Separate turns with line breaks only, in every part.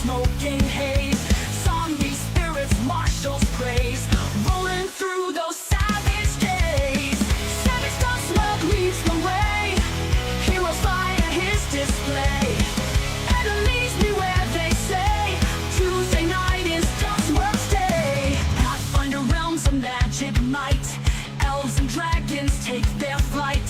smoking haze. Zombie spirits, marshals praise, rolling through those savage days. Savage dust smoke leads the way, heroes fire his display. Enemies beware, they say, Tuesday night is Dustworld's day. Pathfinder realms of magic might, elves and dragons take their flight.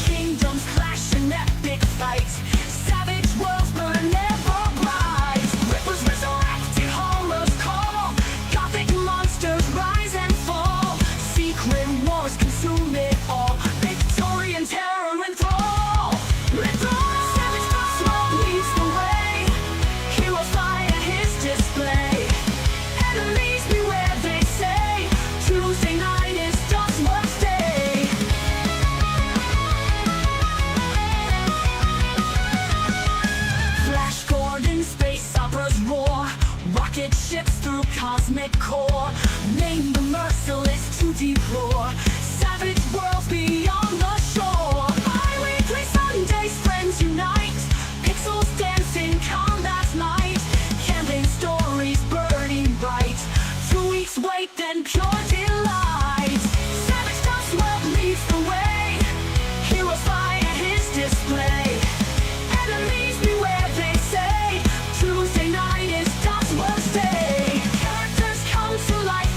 Kingdoms clash in epic fight, savage worlds burn ever bright. Rippers resurrect in horror's call, gothic monsters rise and fall. Secret wars consume it all, Victorian terror enthrall. Savage dust smoke leads the way, heroes fire his display. Enemies beware, they say, Tuesday night is Dustworld's day. Flash Gordon, space operas roar, rocket ships through cosmic core. Name the merciless to deplore, savage worlds beyond the shore. Bi-weekly Sundays, friends unite, pixels dance in combat light. Campaign stories burning bright, 2 weeks wait then pure delight. Savage dust world leads the way, heroes fire his display. Enemies beware, they say, Tuesday night is Dustworld's day. Characters come to life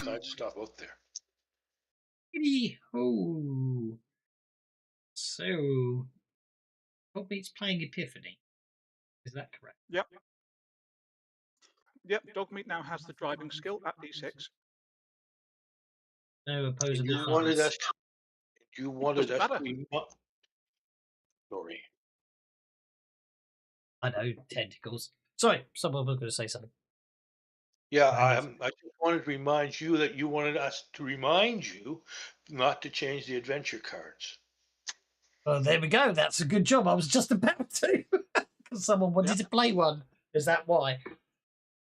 kinds of stuff out there.
Oh, so Dogmeat's playing Epiphany. Is that correct?
Yep. Yep, Dogmeat now has the driving skill at D6.
No opposable
You wanted
funds.
us. You wanted
Doesn't
us.
matter.
Sorry.
I know, tentacles. Sorry, someone was going to say something.
Yeah,
Right.
I just wanted to remind you that you wanted us to remind you not to change the adventure cards.
Well, there we go. That's a good job. I was just about to. Because someone wanted to play one. Is that why?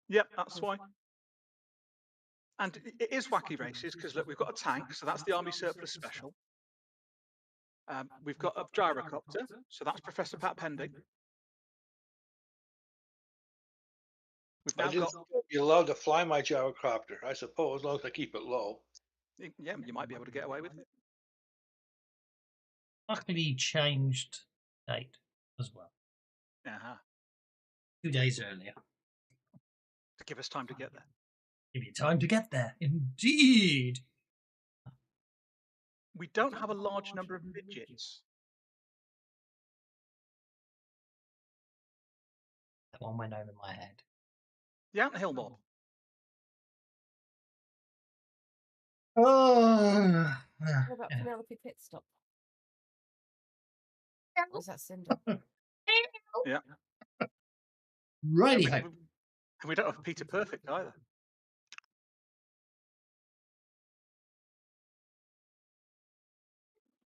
Yep, that's why. And it is wacky races because look, we've got a tank, so that's the Army Surplus Special. We've got a gyrocopter, so that's Professor Pat Pending. We've now got.
You're allowed to fly my gyrocopter, I suppose, as long as I keep it low.
Yeah, you might be able to get away with it.
Luckily changed date as well. 2 days earlier.
To give us time to get there.
Give you time to get there. Indeed.
We don't have a large number of midgets.
That one went over my head.
The Anthill mob.
Oh.
What about Penelope Pitstop? Or is that Cinder?
Yeah.
Righty.
And we don't have Peter Perfect either.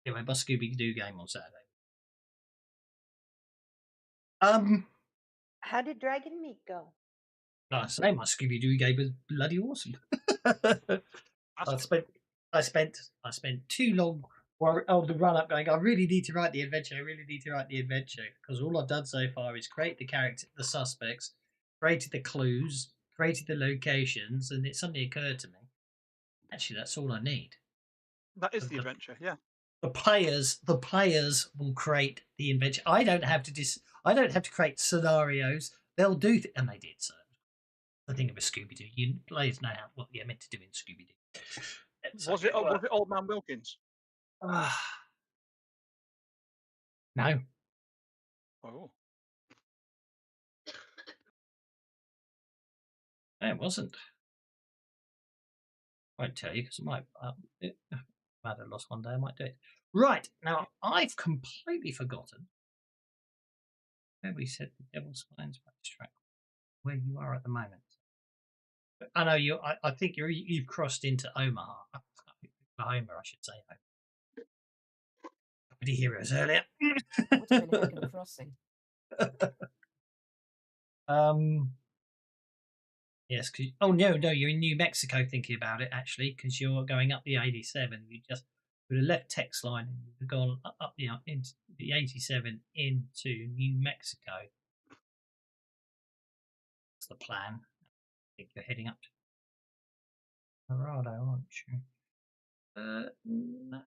Anyway, my Scooby-Doo game on Saturday.
How did Dragon Meat go?
No, I say my Scooby-Doo game was bloody awesome. I spent too long on the run-up going, I really need to write the adventure, because all I've done so far is create the character, the suspects, created the clues, created the locations, and it suddenly occurred to me, actually, that's all I need.
That is the adventure, yeah.
The players will create the adventure. I don't have to create scenarios. They'll do, and they did so. The thing with Scooby-Doo, you players know what you're meant to do in Scooby-Doo.
Was it Old Man Wilkins?
No.
Oh.
No, it wasn't. I won't tell you because I might. I had a lost one day. I might do it. Right now, I've completely forgotten. Nobody said the Devil's Spines track where you are at the moment. I know you. I think you've crossed into Omaha. Oklahoma, I should say. Comedy Heroes earlier.
Would have been a heck of a crossing.
Yes. Oh no, you're in New Mexico thinking about it actually, because you're going up the 87. You just would have left text line and you've gone up into the 87 into New Mexico. That's the plan. I think you're heading up to Colorado, aren't you? No.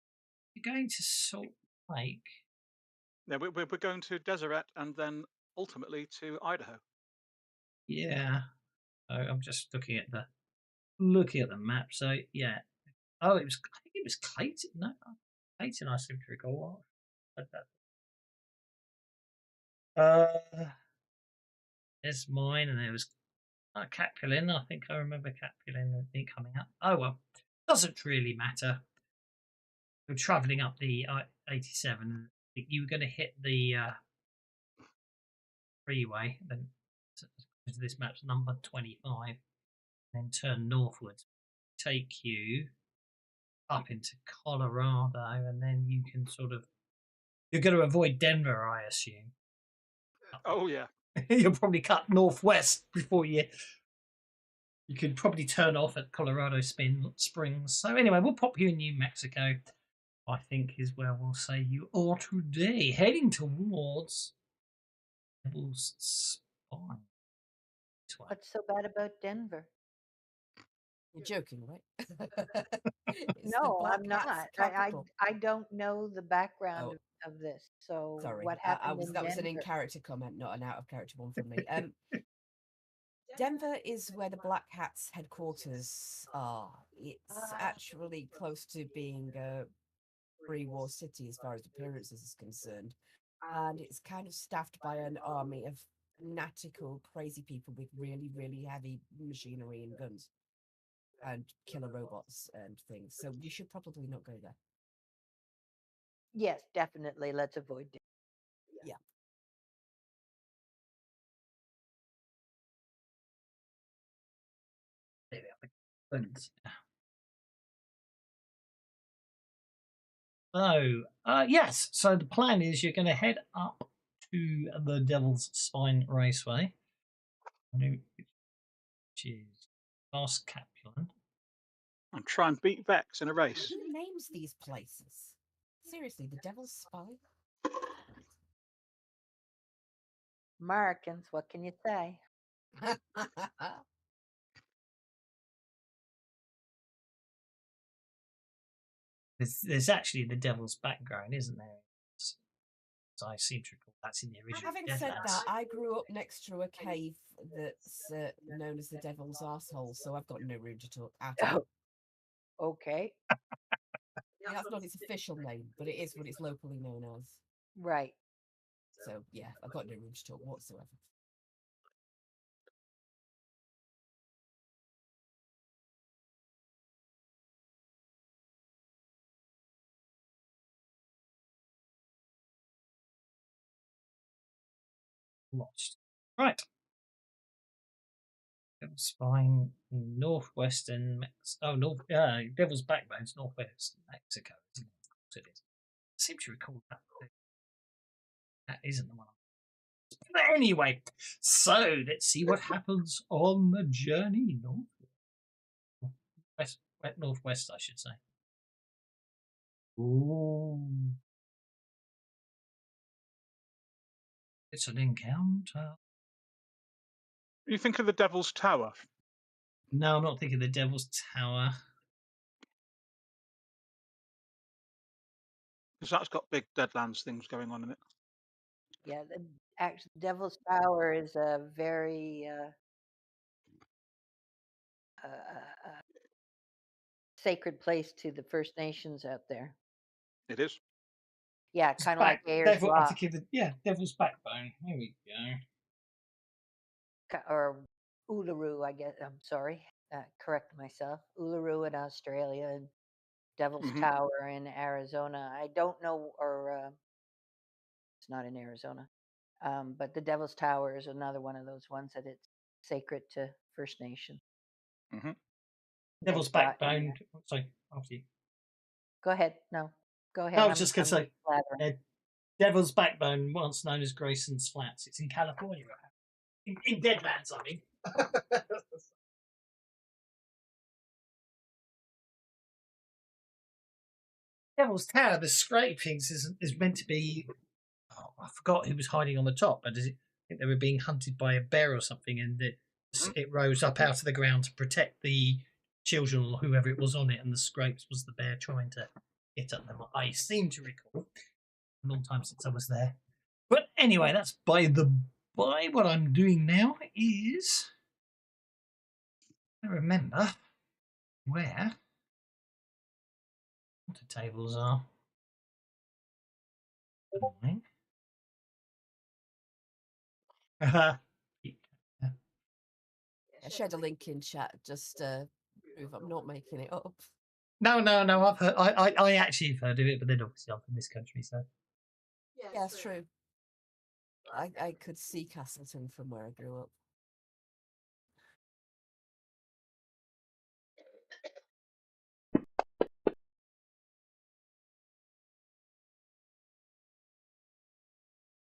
You're going to Salt Lake.
Yeah, we're going to Deseret and then ultimately to Idaho.
Yeah. So I'm just looking at the map. So yeah. Oh, I think it was Clayton. No, Clayton. I seem to recall. There's mine, and there was Capulin. I think I remember Capulin coming up. Oh well, doesn't really matter. We're travelling up the 87. You were going to hit the freeway, then this map's number 25, then turn northwards, take you up into Colorado, and then you can you're going to avoid Denver, I assume.
Oh yeah.
You'll probably cut northwest before you could probably turn off at Colorado Springs. So anyway, we'll pop you in New Mexico, I think is where we'll say you are today, heading towards Devil's Spine.
What's so bad about Denver?
You're joking, right?
No, I'm not. I don't know the background of this. So
sorry,
what happened
that was an
Denver?
in-character comment, not an out-of-character one from me. Denver is where the Black Hats headquarters are. It's actually close to being a pre-war city as far as appearances is concerned. And it's kind of staffed by an army of fanatical, crazy people with really, really heavy machinery and guns and killer robots and things. So you should probably not go there.
Yes, definitely. Let's avoid it.
Yeah.
There we are. Guns. So, yes. So the plan is you're going to head up to the Devil's Spine Raceway, which is past Capulan.
And try and beat Vex in a race.
Who names these places? Seriously, the Devil's Spine?
Americans, what can you say?
There's actually the Devil's Background, isn't there? So I seem to recall that's in the original.
Having
Deadlands.
said that, I grew up next to a cave that's known as the Devil's Arsehole, so I've got no room to talk at all.
Okay.
Yeah, that's not its official name, but it is what it's locally known as.
Right.
So yeah, I've got no room to talk whatsoever.
Lost. Right. Devil's Spine, northwestern Devil's Backbone's northwest Mexico, isn't it? Of course it is. I seem to recall that. That isn't the one. But anyway, so let's see what happens on the journey northwest, I should say. Ooh. It's an encounter.
You think of the Devil's Tower?
No, I'm not thinking the Devil's Tower.
Because that's got big Deadlands things going on in it.
Yeah, the actually Devil's Tower is a very sacred place to the First Nations out there.
It is.
Yeah, kind of like Ayers
I'm
Rock
thinking Devil's Backbone. Here we go.
or Uluru, I guess. I'm sorry, correct myself. Uluru in Australia and Devil's Tower in Arizona. I don't know, or it's not in Arizona. But the Devil's Tower is another one of those ones that it's sacred to First Nation.
Mm-hmm.
Devil's Backbone. Sorry, after you.
Go ahead. No, go ahead.
I was just going to say, Devil's Backbone, once known as Grayson's Flats. It's in California. In Deadlands, I mean. Devil's Tower, the scrapings is meant to be. Oh, I forgot who was hiding on the top, but I think they were being hunted by a bear or something, and it rose up out of the ground to protect the children or whoever it was on it, and the scrapes was the bear trying to get at them. I seem to recall. A long time since I was there. But anyway, that's by the by. What I'm doing now is I remember where water tables are.
I shared a link in chat just to prove I'm not making it up.
No. I've heard. I actually have heard of it, but then obviously I'm from this country, so.
Yeah, that's true. I could see Castleton from where I grew up.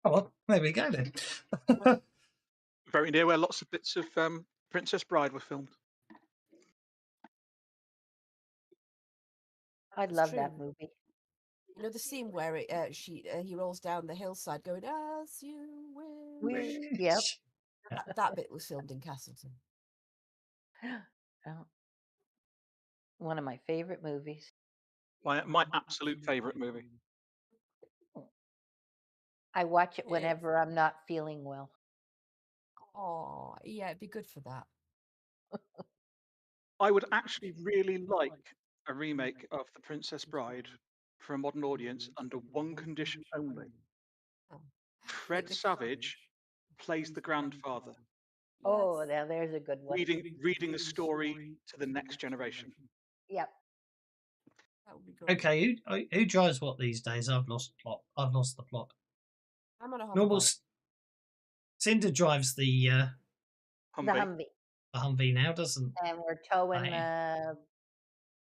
Oh well, there we go then.
Very near where lots of bits of Princess Bride were filmed.
I love that movie.
You know the scene where he rolls down the hillside going as you wish.
Yep.
That bit was filmed in Castleton.
Oh. One of my favorite movies.
My absolute favourite movie.
I watch it whenever I'm not feeling well.
Oh, yeah, it'd be good for that.
I would actually really like a remake of The Princess Bride for a modern audience under one condition only.
Oh.
Fred
the-
Savage plays the grandfather,
Oh,
Yes,
now there's a good one.
reading the story to the next generation.
Yep.
that would be good.
Okay, who drives what these days? I've lost plot. I've lost the plot.
I'm on a
Normal.
hoverbike.
Cinder drives the
The
Humvee.
Humvee now, doesn't
and we're towing
I-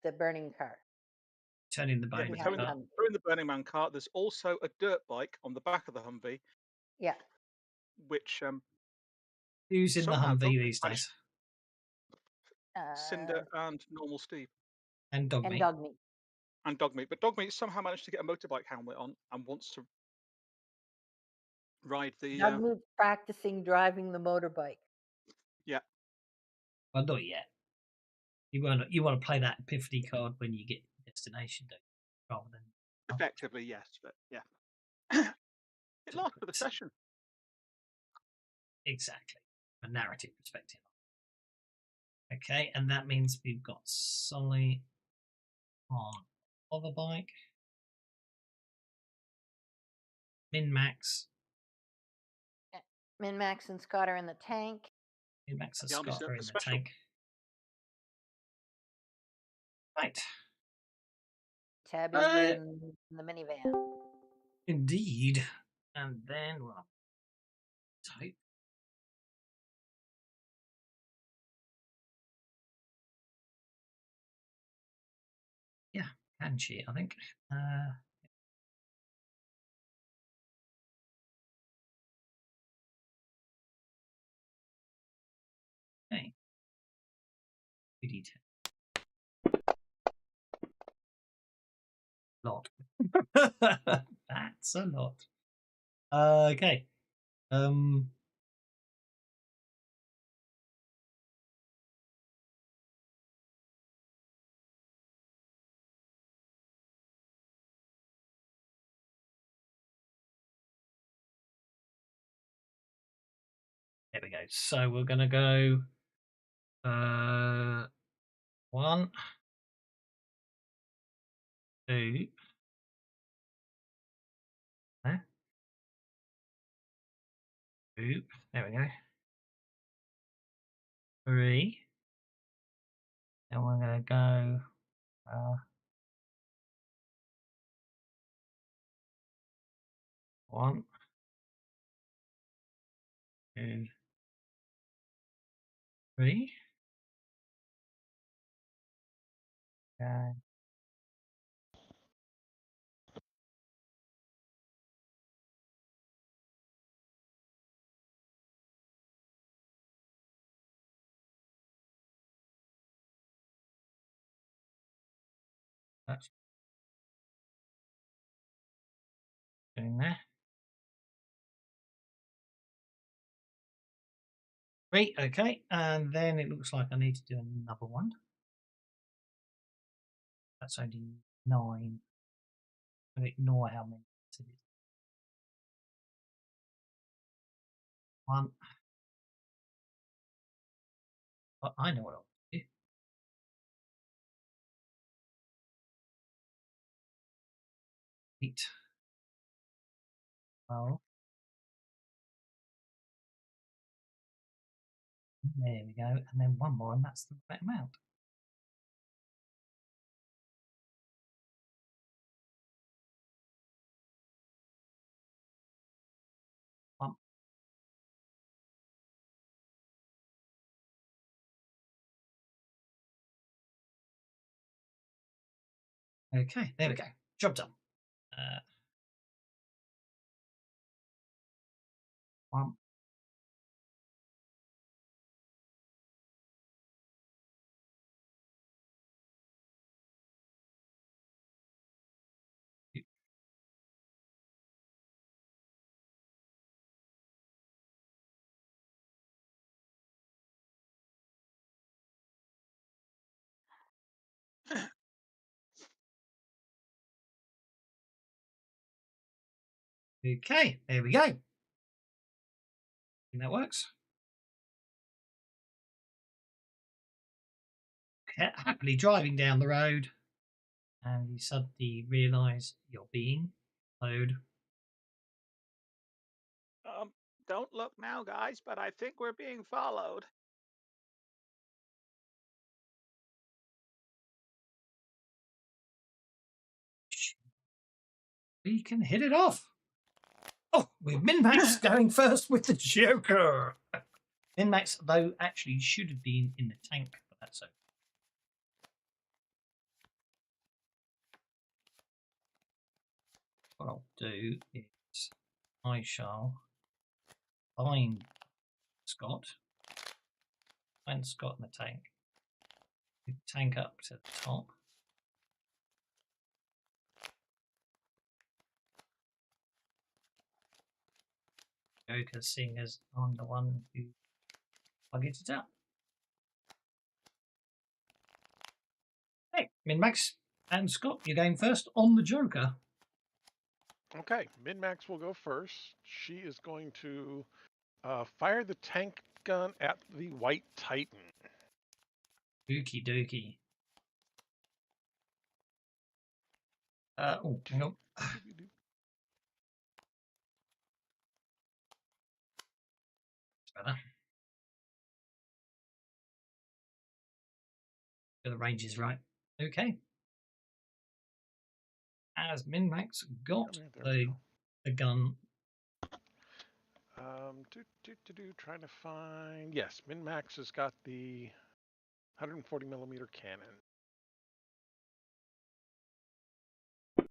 the burning car.
turning the
Yeah,
bone.
we're
Yeah,
towing
the
car.
Humvee.
the Burning Man cart. There's also a dirt bike on the back of the Humvee,
Yeah.
which
Who's in the
somehow
Humvee
Dogmeat
these
managed-
Uh,
Cinder and normal Steve
And dog
and
meat.
dog meat.
and Dogmeat. But Dogmeat somehow managed to get a motorbike helmet on and wants to ride the.
Dog meat's practicing driving the motorbike.
Well, not yet. You want to play that epiphany card when you get to the destination, don't you? Rather than
Effectively, yes, but yeah. It lasts for the session.
exactly a narrative perspective. Okay, and that means we've got Solly on hoverbike, Min Max,
Min Max and Scott are in the tank.
Min Max and
The Army
Scott are in
Surplus
the
Special.
tank. Right,
Tabby's in the minivan.
indeed, and then well, type. Yeah, can she? I think. Okay. 2d10. Lot. That's a lot. Okay. There we go. So we're gonna go 1, 2. There. 2. There we go. 3. Then we're gonna go 1, 2, 3. Okay. That's doing there. 3, okay, and then it looks like I need to do another one. That's only 9. I ignore how many it is. 1. But I know what I'll do. 8. 12. There we go, and then one more, and that's the right amount. One. Okay, there we go. Job done. 1. Okay, there we go. I think that works. happily driving down the road, and you suddenly realise you're being followed.
Don't look now, guys, but I think we're being followed.
We can hit it off. Oh, with Min-Max going first with the Joker. Min-Max, though, actually should have been in the tank, but that's okay. What I'll do is I shall find Scott in the tank. Move the tank up to the top. Joker, seeing as I'm the one who plugged it up. Hey, Min-Max and Scott, you're going first on the Joker.
Okay, Min-Max will go first. She is going to fire the tank gun at the White Titan.
Okie dokie. Oh, hang on. Better. The range is right. Okay. As Min-Max got the gun.
Trying to find. Yes, Min-Max has got the 140mm cannon.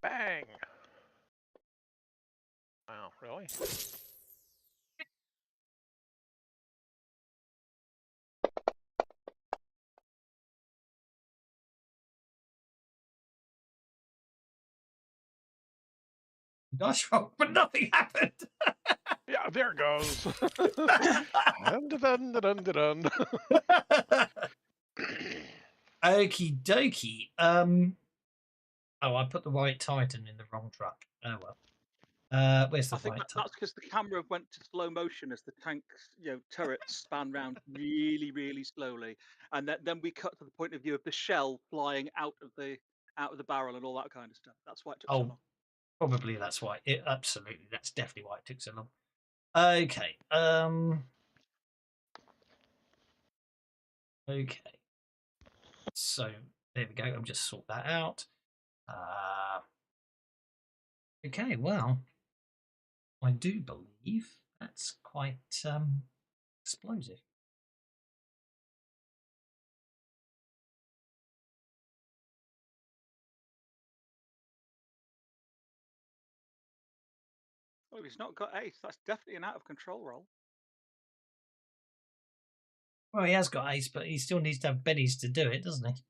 Bang! Wow, really?
Dice roll, but nothing happened.
Yeah, there it goes. Dun, dun, dun, dun, dun, dun.
Okie dokie. Oh, I put the White Titan in the wrong truck. Oh well. Where's the
I think
White
that's
Titan?
because the camera went to slow motion as the tank's turrets span round really, really slowly, and then we cut to the point of view of the shell flying out of the barrel and all that kind of stuff. That's why it took so long.
Probably that's why. Absolutely, that's definitely why it took so long. Okay. Okay. So there we go. I'm just sort that out. Okay. Well, I do believe that's quite explosive.
Well, if he's not got ace, that's definitely an out of control roll.
Well, he has got ace, but he still needs to have bennies to do it, doesn't he?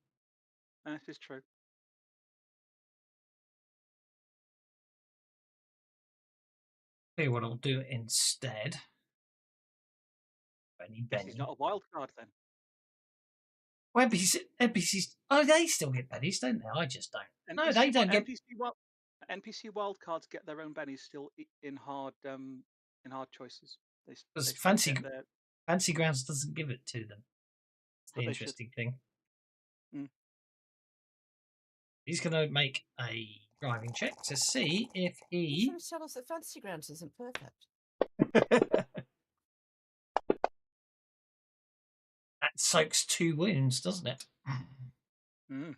That is true.
Here's what I'll do instead.
Guess he's not a wild card then.
Well, NPCs. Oh, they still get bennies, don't they? I just don't. No, they don't get.
NPC wildcards get their own bennies still in hard choices.
Because Fancy Grounds doesn't give it to them. It's the interesting thing.
Mm.
He's going to make a driving check to see if he.
You're trying to tell us that Fantasy Grounds isn't perfect.
That soaks 2 wounds, doesn't it?
Mm.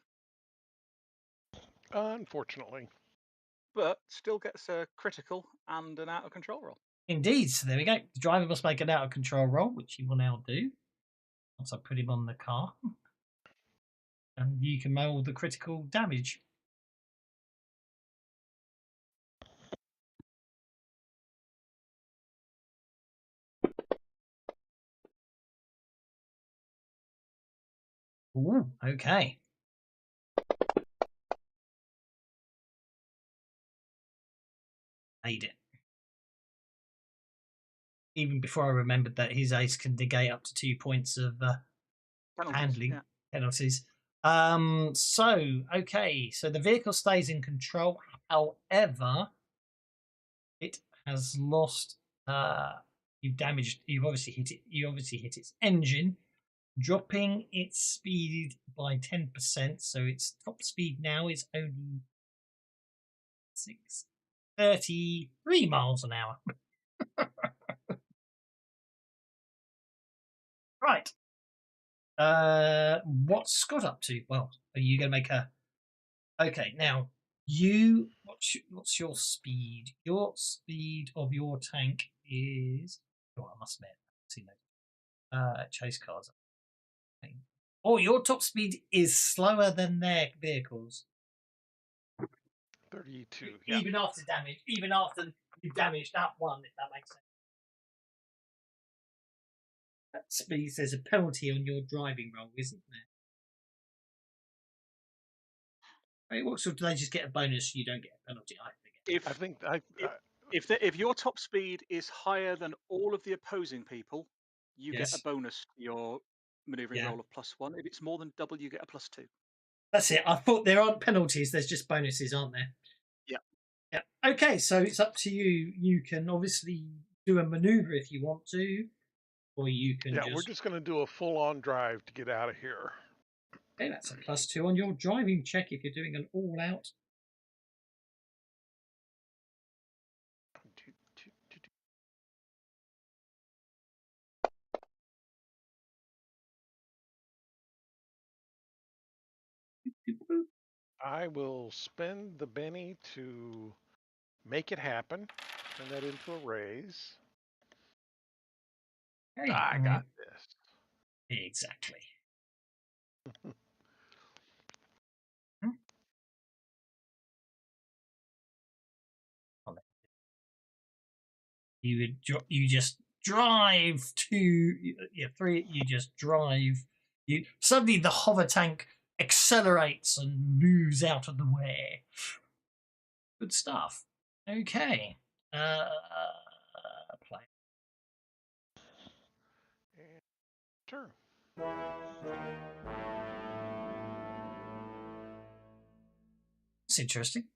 Unfortunately.
but
still gets a critical and an out of control roll.
Indeed. So there we go. The driver must make an out of control roll, which he will now do. Once I put him on the car. And you can roll the critical damage. Ooh, okay. Made it. Even before I remembered that his ace can negate up to 2 points of handling penalties. Okay, so the vehicle stays in control. However, it has lost. You've obviously hit it. You obviously hit its engine, dropping its speed by 10%. So its top speed now is only 33 miles an hour. Right. What's Scott up to? Well, are you going to make a... Okay, now, what's your speed? Your speed of your tank is... Oh, I must admit, I've seen those. Chase cars. Oh, your top speed is slower than their vehicles.
32. Yeah.
Even after damage, even after you damage that one, if that makes sense. That means there's a penalty on your driving roll, isn't there? Wait, what? So do they just get a bonus? You don't get a penalty. I think.
If your top speed is higher than all of the opposing people, you get a
Yes.
bonus to your maneuvering
Yeah.
roll of +1. If it's more than double, you get a +2.
That's it. I thought there aren't penalties. There's just bonuses, aren't there?
Yeah.
Yeah. Okay, so it's up to you. You can obviously do a maneuver if you want to, or you can
Yeah, we're just going to do a full-on drive to get out of here.
Okay, that's a +2 on your driving check if you're doing an all-out.
I will spend the Benny to make it happen. Turn that into a raise.
Okay.
I got this.
Exactly. You just drive to you just drive. You suddenly the hover tank accelerates and moves out of the way. Good stuff. Okay. Play.
Sure.
It's interesting.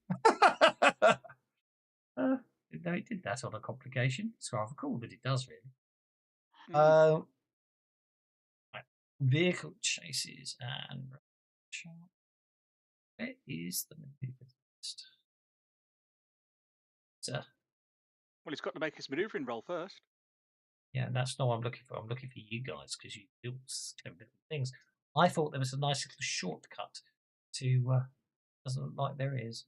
No, it did that on a complication. It's rather cool that it does, really. Right. Vehicle chases and where is the maneuver list?
Well, he's got to make his maneuvering roll first.
Yeah, that's not what I'm looking for. I'm looking for you guys because you do 10 different things. I thought there was a nice little shortcut to. Doesn't look like there is.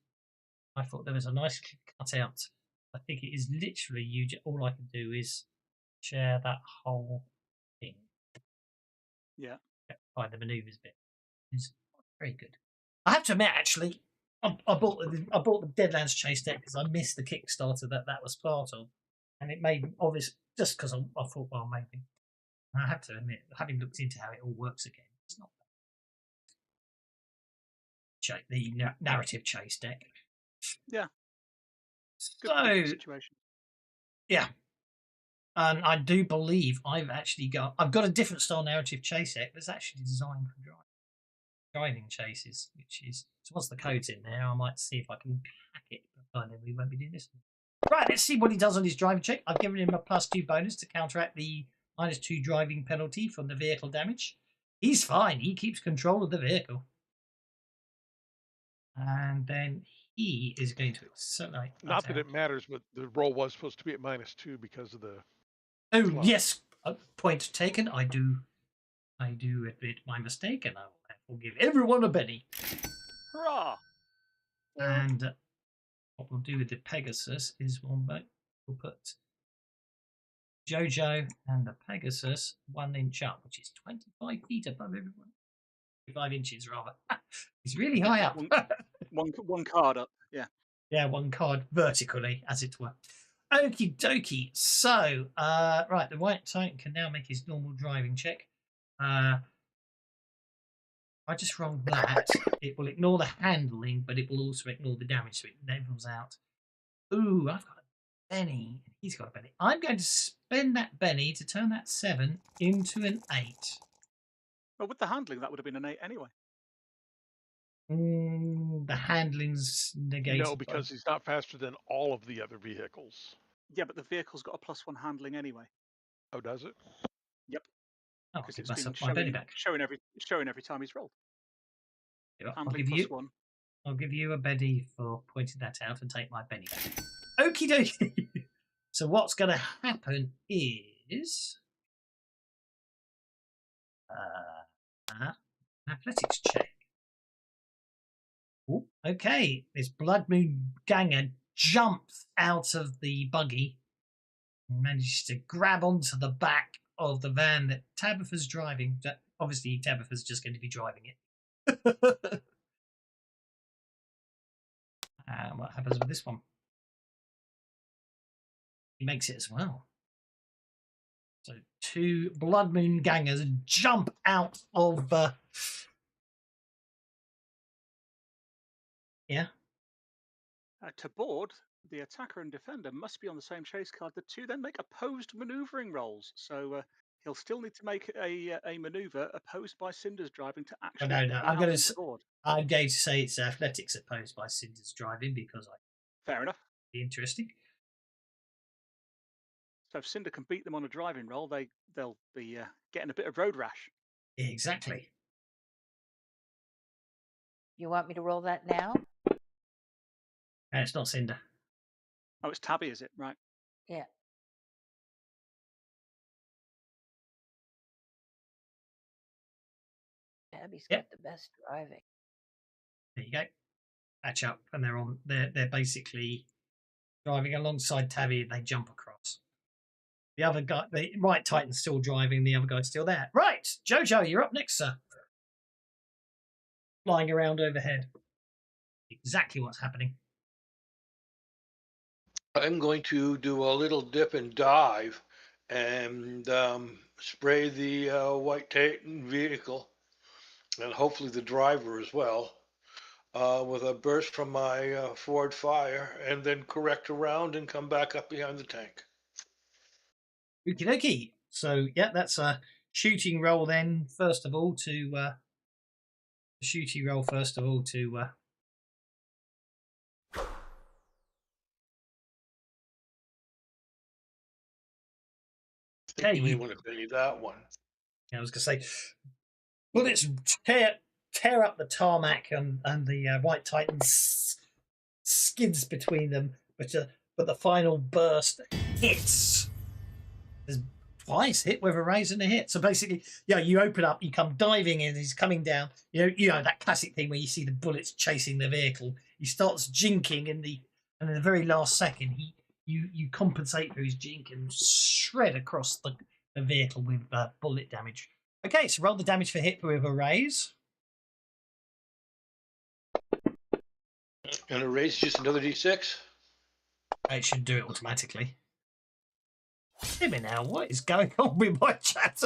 I thought there was a nice cutout. I think it is literally you. All I can do is share that whole thing.
Yeah.
Find the maneuvers bit. It's very good. I have to admit, actually, I bought the Deadlands chase deck because I missed the Kickstarter that was part of, and it made obvious just because I thought, well, maybe. And I have to admit, having looked into how it all works again, it's not bad. The narrative chase deck.
Yeah. Good
So,
situation.
yeah. And I do believe I've got a different style narrative chase deck that's actually designed for driving chases, which is, so once the code's in there, I might see if I can hack it, but then we won't be doing this. Right, let's see what he does on his driving check. I've given him a +2 bonus to counteract the -2 driving penalty from the vehicle damage. He's fine. He keeps control of the vehicle. And then he is going to accelerate.
Not that it matters, but the roll was supposed to be at -2 because of the...
Oh,
club.
yes. Point taken. I do admit my mistake, and I will therefore give everyone a Benny.
Hurrah!
And what we'll do with the Pegasus is we'll put Jojo and the Pegasus 1 inch up, which is 25 feet above everyone. 25 inches, rather. He's really high up.
one card up, yeah.
Yeah, 1 card vertically, as it were. Okie dokie. So, right, the white tank can now make his normal driving check. I just roll that. It will ignore the handling, but it will also ignore the damage, so it levels out. Ooh, I've got a Benny. He's got a Benny. I'm going to spend that Benny to turn that 7 into an 8.
Well, with the handling, that would have been an 8 anyway.
The handling's negated.
No, because he's not faster than all of the other vehicles.
Yeah, but the vehicle's got a +1 handling anyway.
Oh, does it?
Yep.
I'll
because
give
it's been
myself my Benny back.
showing every time he's rolled.
I'll
Handling
give you.
+1.
I'll give you a Benny for pointing that out and take my Benny back. Okie dokie. So what's going to happen is an athletics check. Ooh, okay, this Blood Moon ganger jumps out of the buggy and manages to grab onto the back of the van that Tabitha's driving. Obviously, Tabitha's just going to be driving it. And what happens with this one? He makes it as well. So 2 Blood Moon gangers jump out of
To board, the attacker and defender must be on the same chase card. The two then make opposed manoeuvring rolls. So he'll still need to make a manoeuvre opposed by Cinder's driving to actually.
No. I'm going
to
say it's athletics opposed by Cinder's driving because
Fair enough.
be interesting.
So if Cinder can beat them on a driving roll, they'll be getting a bit of road rash.
Exactly.
You want me to roll that now?
And it's not Cinder.
Oh, it's Tabby, is it? Right.
Yeah. Tabby's got the best driving.
There you go. Match up, and they're basically driving alongside Tabby, and they jump across. The other guy, the White Titan's still driving, the other guy's still there. Right, Jojo, you're up next, sir. Flying around overhead. Exactly what's happening.
I'm going to do a little dip and dive and spray the White Titan vehicle and hopefully the driver as well with a burst from my forward fire and then correct around and come back up behind the tank.
Okie dokie. So, yeah, that's a shooting roll then, first of all, to...
I think you may want to Benny that one.
I was going to say, bullets tear up the tarmac and the White Titan skids between them, but the final burst hits. There's twice hit with a raise and a hit. So basically, you open up, you come diving in, he's coming down. You know that classic thing where you see the bullets chasing the vehicle. He starts jinking and in the very last second, you compensate for his jink and shred across the vehicle with bullet damage. Okay, so roll the damage for hit with a raise.
And a raise is just another D6?
It should do it automatically. Hear me now, what is going on with my chat?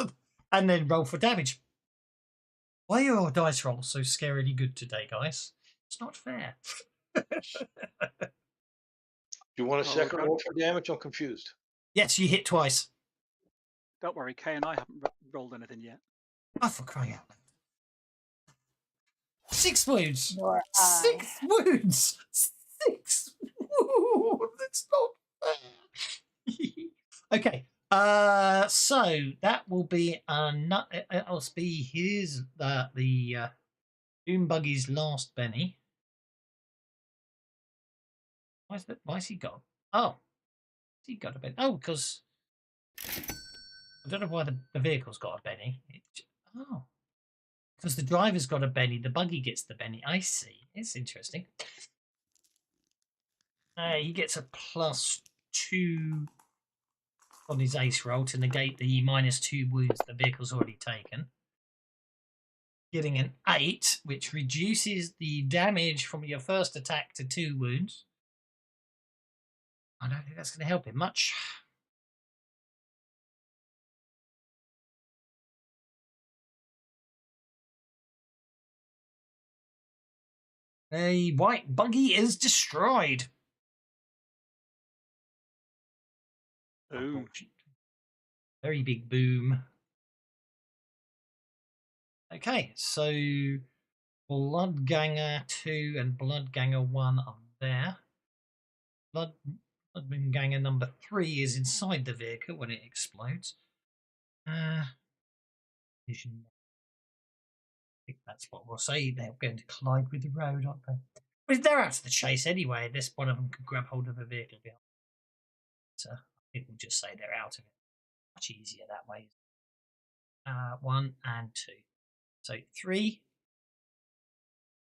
And then roll for damage. Why are your dice rolls so scarily good today, guys? It's not fair.
Do you want a second roll for damage? I'm confused.
Yes, you hit twice.
Don't worry, Kay and I haven't rolled anything yet.
Oh, for crying out loud. 6 wounds.
Nor
6 wounds. 6. Ooh, that's not fair. Okay. So that will be it'll be his the Doom Buggy's last Benny. Why is he gone? Oh, he got a Benny. Oh, because I don't know why the vehicle's got a Benny. Because the driver's got a Benny, the buggy gets the Benny. I see. It's interesting. He gets a +2 on his ace roll to negate the -2 wounds the vehicle's already taken. Getting an 8, which reduces the damage from your first attack to 2 wounds. I don't think that's going to help him much. A white buggy is destroyed.
Boom.
Very big boom. Okay, so Bloodganger 2 and Bloodganger 1 are there. Bloodganger number 3 is inside the vehicle when it explodes. collision. I think that's what we'll say. They're going to collide with the road, aren't they? Well, they're out of the chase anyway. This one of them could grab hold of a vehicle behind. So I think we'll just say they're out of it. Much easier that way. 1 and 2. So 3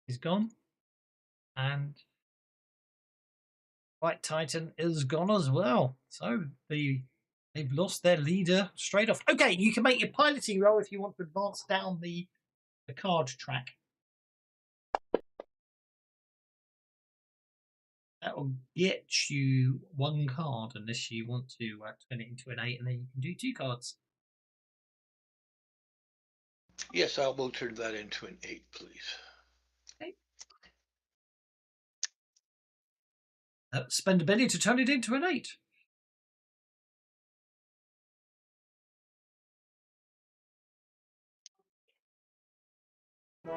is gone. And White Titan is gone as well. So they've lost their leader straight off. Okay, you can make your piloting roll if you want to advance down the card track. That will get you 1 card unless you want to turn it into an 8 and then you can do 2 cards.
Yes, I will turn that into an 8, please.
Okay. Spend a penny to turn it into an 8.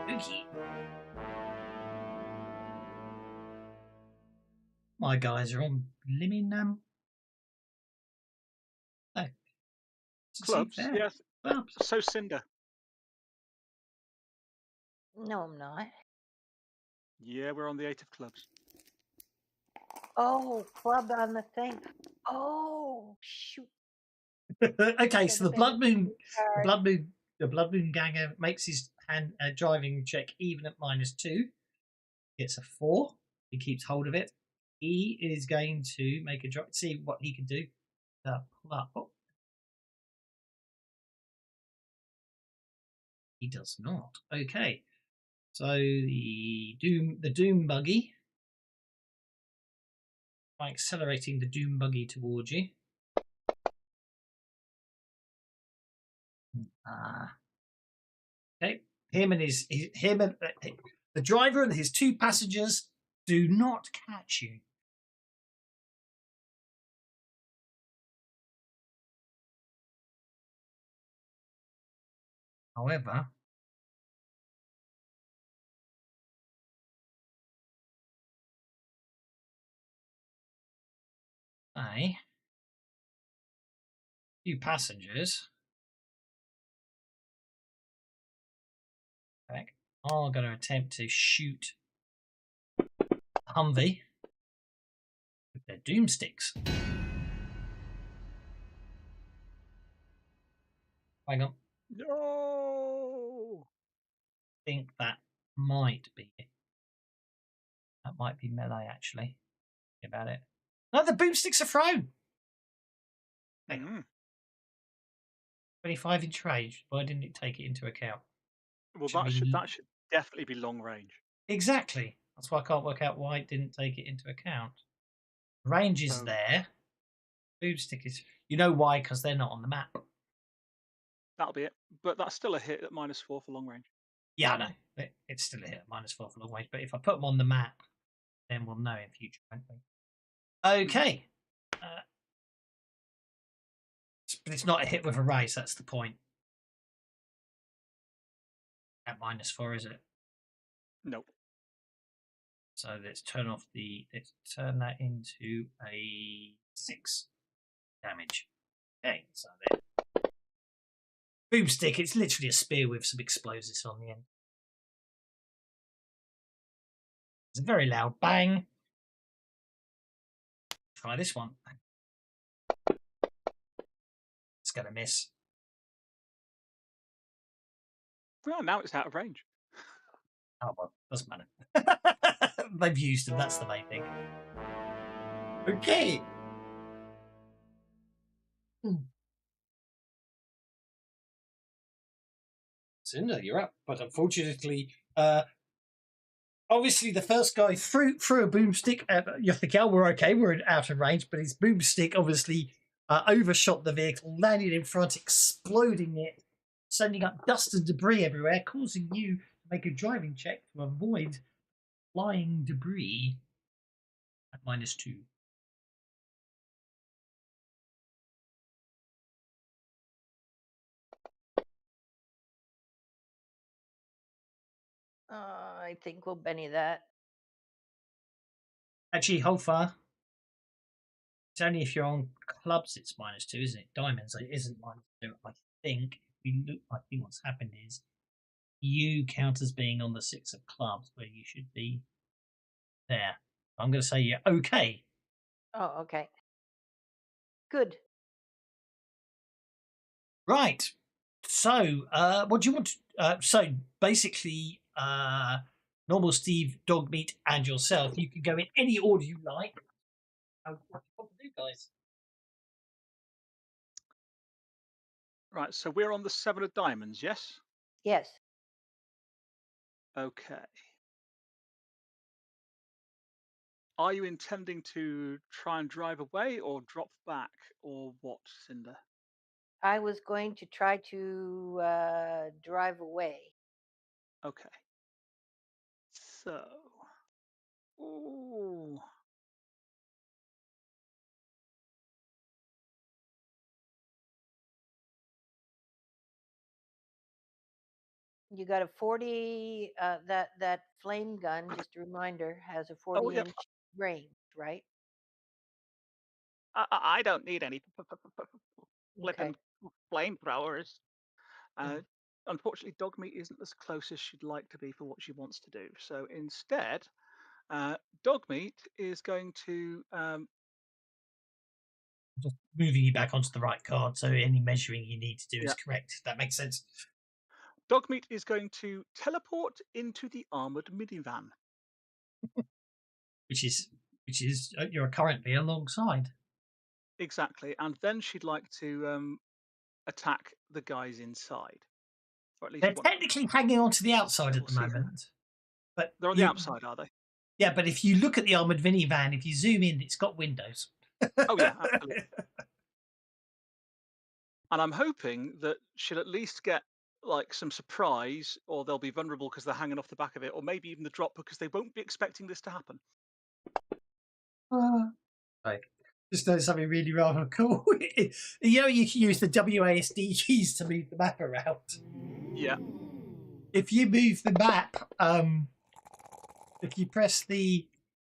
Okay. My guys are on Limingham. Oh.
Clubs, yes.
Clubs.
So Cinder.
No, I'm not.
Yeah, we're on the 8 of clubs.
Oh, club on the thing. Oh, shoot.
Okay, so the Blood Moon
Card.
the Blood Moon Ganger makes his driving check even at -2. Gets a 4. He keeps hold of it. He is going to make a drive. See what he can do. Pull up. Oh. He does not. Okay. So the Doom buggy. By accelerating the Doom buggy towards you. Okay. The driver and his 2 passengers do not catch you. However, few passengers are going to attempt to shoot Humvee with their doomsticks. Hang on.
No.
I think that might be it. That might be melee, actually. Think about it. No, the boomsticks are thrown. Hang on. 25-inch range. Why didn't it take it into account?
Well, that should definitely be long range.
Exactly. That's why I can't work out why it didn't take it into account. Range is there. Boomstick is... You know why? Because they're not on the map.
That'll be it. But that's still a hit at -4 for long range.
Yeah, I know. It's still a hit at -4 for long range. But if I put them on the map, then we'll know in future, won't we? Okay. But it's not a hit with a raise, that's the point. At -4, is it?
Nope.
So let's turn that into a 6 damage. Okay, so then boomstick, it's literally a spear with some explosives on the end. It's a very loud bang. Try this one. It's gonna miss.
Well, now it's out of range.
Oh well, doesn't matter. They've used them, that's the main thing. Okay. Cinder, you're up. But unfortunately, obviously the first guy threw a boomstick at Yothigal. We're okay, we're out of range, but his boomstick obviously overshot the vehicle, landed in front, exploding it, sending up dust and debris everywhere, causing you to make a driving check to avoid flying debris at -2.
I think we'll Benny that.
Actually, hold fire. It's only if you're on clubs it's -2, isn't it? Diamonds it isn't -2, I think. we look, I think what's happened is you count as being on the 6 of clubs where you should be there. I'm going to say you're okay.
Oh, okay. Good.
Right. So, what do you want? So, basically, normal Steve, Dogmeat, and yourself. You can go in any order you like. What do you want to do, guys?
Right, so we're on the 7 of diamonds, yes?
Yes.
Okay. Are you intending to try and drive away or drop back or what, Cinder?
I was going to try to drive away.
Okay. So. Ooh.
You got a 40. That flame gun. Just a reminder, has a
Oh, yep.
40-inch range, right?
I don't need any
Okay.
flipping flamethrowers.
Mm.
Unfortunately, Dogmeat isn't as close as she'd like to be for what she wants to do. So instead, Dogmeat is going to
Just moving you back onto the right card, so any measuring you need to do is
yeah.
correct. If that makes sense.
Dogmeat is going to teleport into the armored minivan.
Which is you're currently alongside.
Exactly, and then she'd like to attack the guys inside, or at least
They're
one.
technically hanging on to the outside
So
at
we'll
the
see.
moment, but
They're on the outside, are they?
Yeah, but if you look at the armored minivan, if you zoom in, it's got windows.
Oh yeah, absolutely. And I'm hoping that she'll at least get like some surprise, or they'll be vulnerable because they're hanging off the back of it, or maybe even the drop because they won't be expecting this to happen.
Like, just know something really rather cool. You know, you can use the WASD keys to move the map around.
Yeah.
If you move the map, if you press the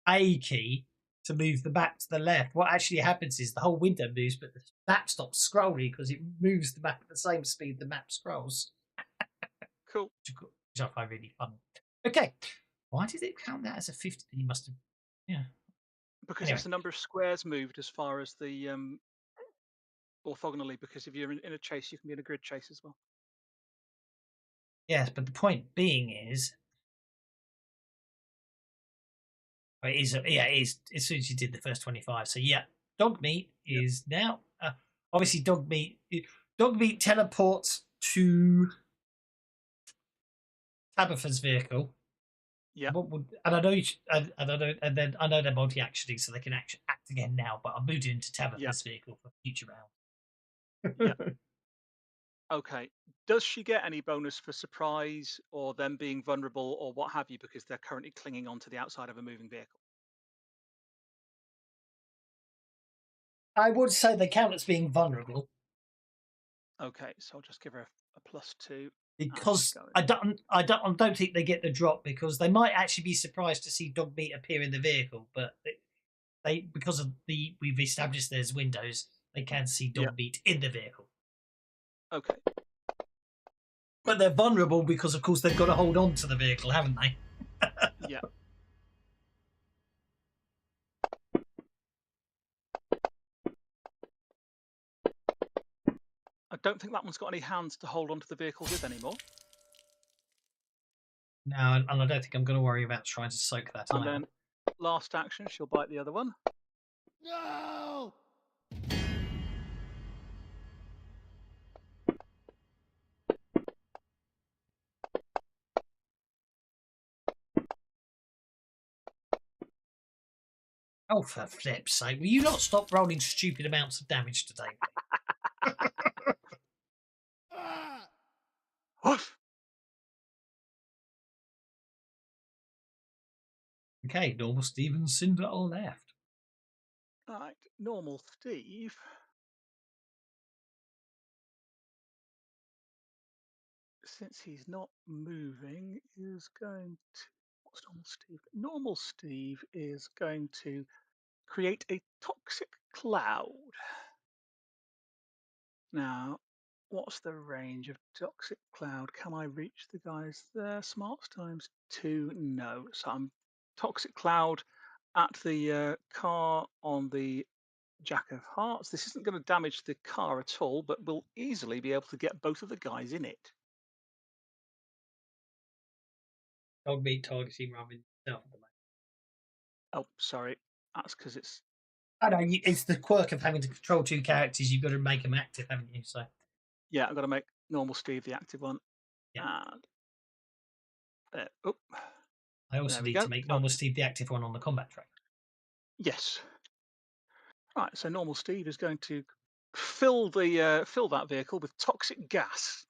A key to move the map to the left, what actually happens is the whole window moves, but the map stops scrolling because it moves the map at the same speed the map scrolls.
Cool.
Which I find really fun. Okay. Why did it count that as a 50? You must have. Yeah.
Because
Anyway.
it's the number of squares moved as far as the orthogonally. Because if you're in a chase, you can be in a grid chase as well.
Yes, but the point being is, it is as soon as you did the first 25. So yeah, Dogmeat is now obviously Dogmeat teleports to Tabitha's vehicle.
Yeah.
And I know and I know they're multi-actioning, so they can act again now. But I'm moving into Tabitha's vehicle for future round.
Yeah. Okay. Does she get any bonus for surprise or them being vulnerable or what have you because they're currently clinging onto the outside of a moving vehicle?
I would say they count as being vulnerable
Okay, so I'll just give her a +2
because I don't think they get the drop because they might actually be surprised to see Dogmeat appear in the vehicle, but they because of we've established there's windows, they can see Dogmeat in the vehicle.
Okay.
But they're vulnerable because, of course, they've got to hold on to the vehicle, haven't they?
Yeah. I don't think that one's got any hands to hold onto the vehicle with anymore.
No, and I don't think I'm going to worry about trying to soak that
And
either.
then last action, she'll bite the other one.
No!
Oh, for flip's sake, will you not stop rolling stupid amounts of damage today?
Woof!
Okay, normal Steve and Cinder are left.
Right, normal Steve. Since he's not moving, is going to. What's normal Steve? Normal Steve is going to create a toxic cloud. Now, What's the range of Toxic Cloud? Can I reach the guys there? Smarts times 2? No. So I'm Toxic Cloud at the car on the Jack of Hearts. This isn't going to damage the car at all, but we'll easily be able to get both of the guys in it.
Dog meat targeting rather than yourself at the moment.
Oh, sorry. That's because it's...
I know, it's the quirk of having to control two characters. You've got to make them active, haven't you? So
Yeah, I've got to make normal Steve the active one.
Yeah.
And oh,
I also
there we
need
go.
to make normal Steve the active one on the combat track.
Yes. Right, so normal Steve is going to fill that vehicle with toxic gas.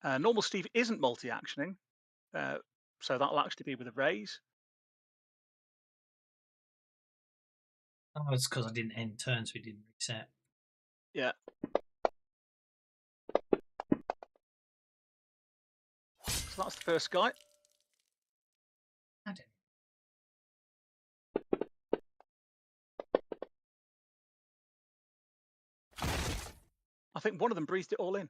Normal Steve isn't multi-actioning, so that'll actually be with a raise.
Oh, it's because I didn't end turn, so we didn't reset.
Yeah. So that's the first guy.
I didn't.
I think one of them breathed it all in.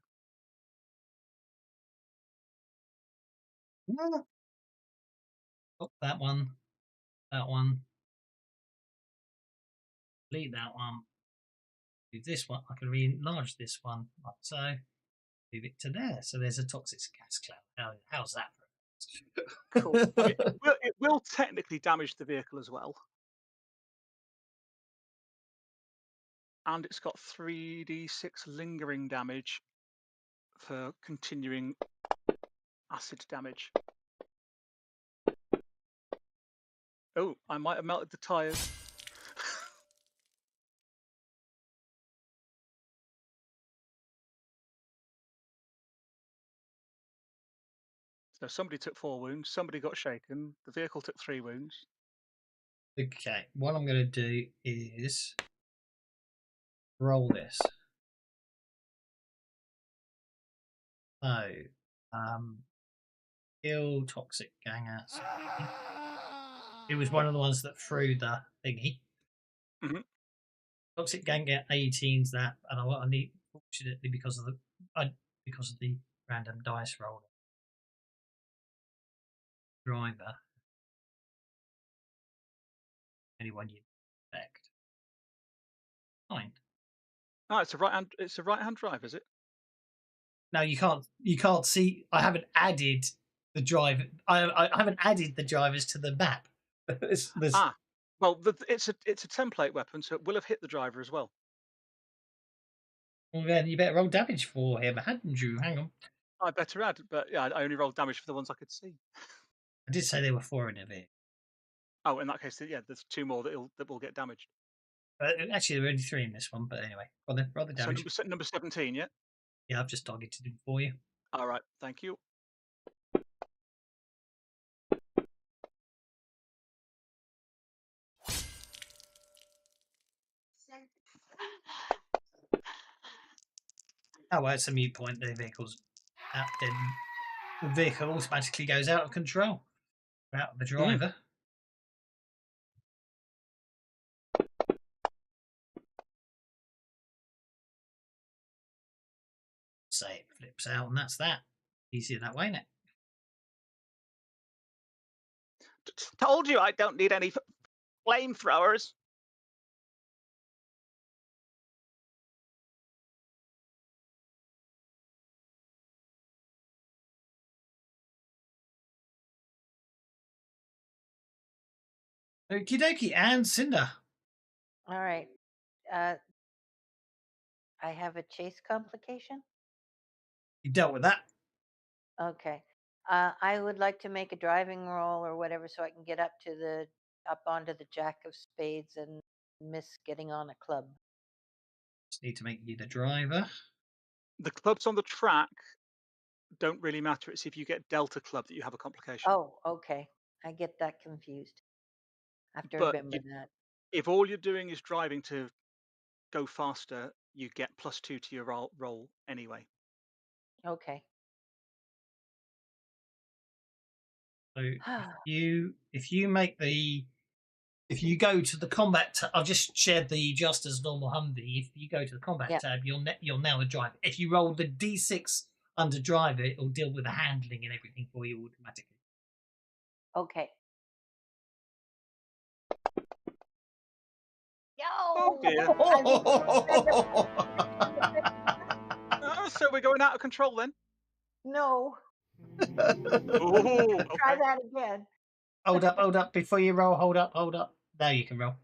No. Oh, that one. That one. Delete that one. Do this one. I can re-enlarge this one, like so. Move it to there. So there's a toxic gas cloud. How's that?
Cool. I mean, it will technically damage the vehicle as well. And it's got 3d6 lingering damage for continuing acid damage. Oh, I might have melted the tyres. So somebody took 4 wounds, somebody got shaken, the vehicle took 3 wounds.
Okay, what I'm going to do is roll this. So, kill toxic ganger. It was one of the ones that threw the thingy.
Mm-hmm.
Toxic ganger 18's that, and I need, fortunately, because of the random dice roll. Driver. Anyone you expect. Fine.
Oh, it's a right-hand drive, is it?
No, you can't see. I haven't added the drive. I haven't added the drivers to the map.
Well, it's a template weapon, so it will have hit the driver as well.
Well, then you better roll damage for him, hadn't you? Hang on.
I better add, but yeah, I only rolled damage for the ones I could see.
I did say there were 4 in it.
Oh, in that case, yeah, there's 2 more that will get damaged.
Actually, there were only 3 in this one, but anyway, roll the damage.
So number 17, yeah?
Yeah, I've just targeted him for you.
All right, thank you.
Oh, well, it's a mute point. The vehicle's out. Then the vehicle automatically goes out of control. Out of the driver. Say it flips out, and that's that. Easier that way, isn't it?
Told you I don't need any flamethrowers.
Okie dokie, and Cinder.
All right. I have a chase complication.
You dealt with that.
Okay. I would like to make a driving roll or whatever so I can get up onto the Jack of Spades and miss getting on a club.
Just need to make you the driver.
The clubs on the track don't really matter. It's if you get Delta Club that you have a complication.
Oh, okay. I get that confused. I have to
But
remember that.
If all you're doing is driving to go faster, you get +2 to your roll anyway.
Okay.
So if you make the If you go to the combat tab, I've just shared the just as normal Humvee. If you go to the combat
Yeah.
tab, you'll now drive. If you roll the D6 under driver, it'll deal with the handling and everything for you automatically.
Okay.
Oh
Yo!
dear. So we're going out of control then.
No.
Oh,
Try
okay.
that again.
Hold up. Before you roll, hold up. Now you can roll.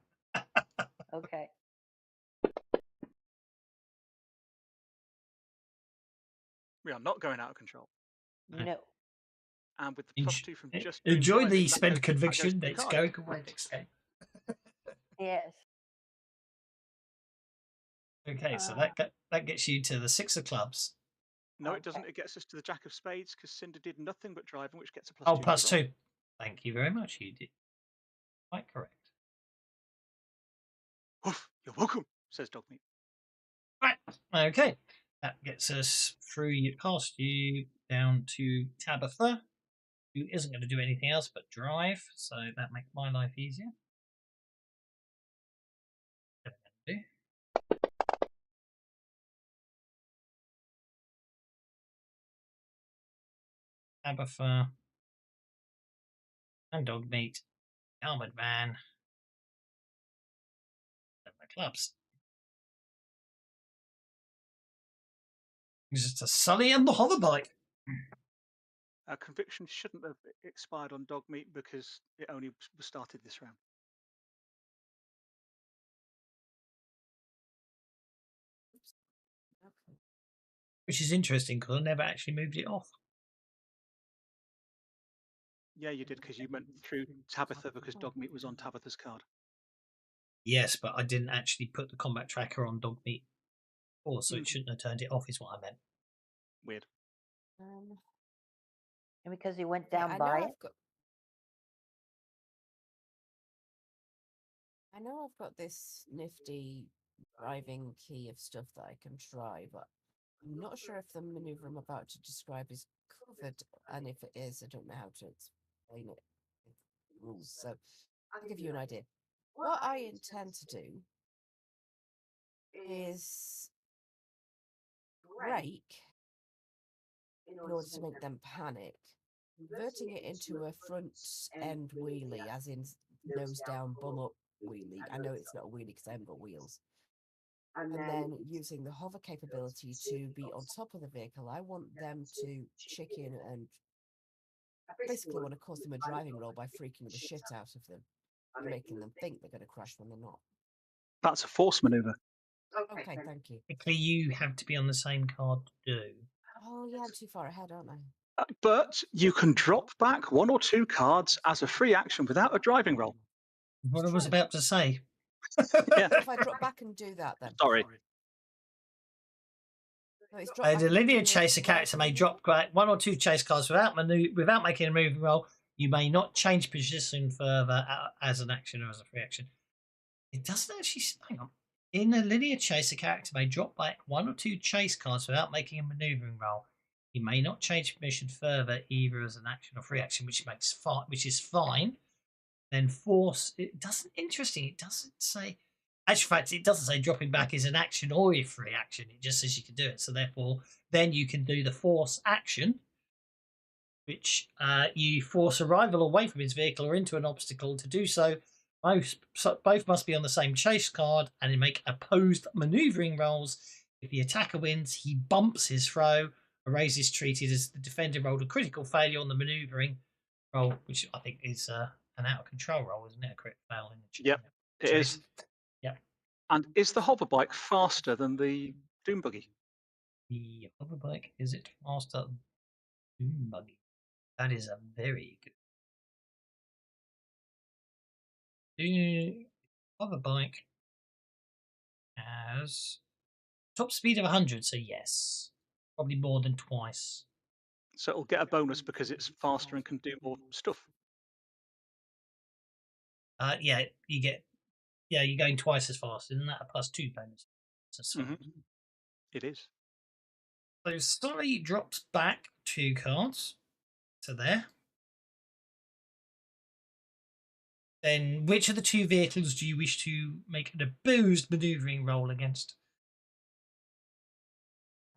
Okay.
We are not going out of control.
No.
And with the +2 from just
Enjoy
driving,
the
that
spent
goes
conviction.
to the
Let's
card.
go away next game.
Yes.
Okay, so that gets you to the 6 of clubs.
No, it doesn't.
Okay.
It gets us to the Jack of Spades because Cinder did nothing but driving, which gets a +2.
Oh,
to
plus
the roll.
2. Thank you very much. You did quite correct.
Oof, you're welcome, says Dogmeat.
Right. Okay. That gets us past you down to Tabitha, who isn't going to do anything else but drive, so that makes my life easier. Tabitha and Dogmeat, Armored Van, and the clubs. It's just a Sully and the hoverbike.
Conviction shouldn't have expired on Dogmeat because it only was started this round.
Okay.
Which is interesting because I never actually moved it off.
Yeah, you did because you went through Tabitha because Dogmeat was on Tabitha's card.
Yes, but I didn't actually put the combat tracker on Dogmeat before, so it shouldn't have turned it off, is what I meant.
Weird.
And because he went
Yeah,
down
I know
by it.
I know I've got this nifty driving key of stuff that I can try, but I'm not sure if the maneuver I'm about to describe is covered, and if it is, I don't know how to explain it with rules. So I'll give you an idea. What I intend to do is brake in order to make them panic, converting it into a front end wheelie, as in nose down, bum up wheelie. I know it's not a wheelie because I haven't got wheels. And then using the hover capability to be on top of the vehicle, I want them to chicken and basically want to cause them a driving roll by freaking the shit out of them and making them think they're going to crash when they're not.
That's a force maneuver.
Okay, thank you.
Technically, you have to be on the same card to do.
Oh, yeah, I'm too far ahead, aren't I?
But you can drop back 1 or 2 cards as a free action without a driving roll.
What I was about to say.
Yeah.
If I drop back and do that, then.
Sorry.
No, it's drop
A
back and
linear
do
chaser
it
character may
right.
drop back 1 or 2 chase cards without making a moving roll. You may not change position further as an action or as a free action. It doesn't actually. Hang on. In a linear chase, a character may drop back 1 or 2 chase cards without making a maneuvering roll. He may not change position further either as an action or free action, which is fine. Then force. It doesn't. Interesting. It doesn't say. Actually, in fact, it doesn't say dropping back is an action or a free action. It just says you can do it. So therefore, then you can do the force action, which you force a rival away from his vehicle or into an obstacle. To do so, both must be on the same chase card and make opposed maneuvering rolls. If the attacker wins, he bumps his throw. A raise is treated as the defender rolled a critical failure on the maneuvering roll, which I think is an out of control roll, isn't it? A crit fail in the
Yep, it is.
Yep.
And is the hoverbike faster than the Doom Buggy?
The hoverbike, is it faster than Doom Buggy? That is a very good. The hoverbike has top speed of 100, so yes, probably more than twice.
So it'll get a bonus because it's faster and can do more stuff.
Yeah, you're going twice as fast. Isn't that a +2 bonus?
It is.
So Sully drops back 2 cards to there. Then, which of the two vehicles do you wish to make an opposed manoeuvring roll against?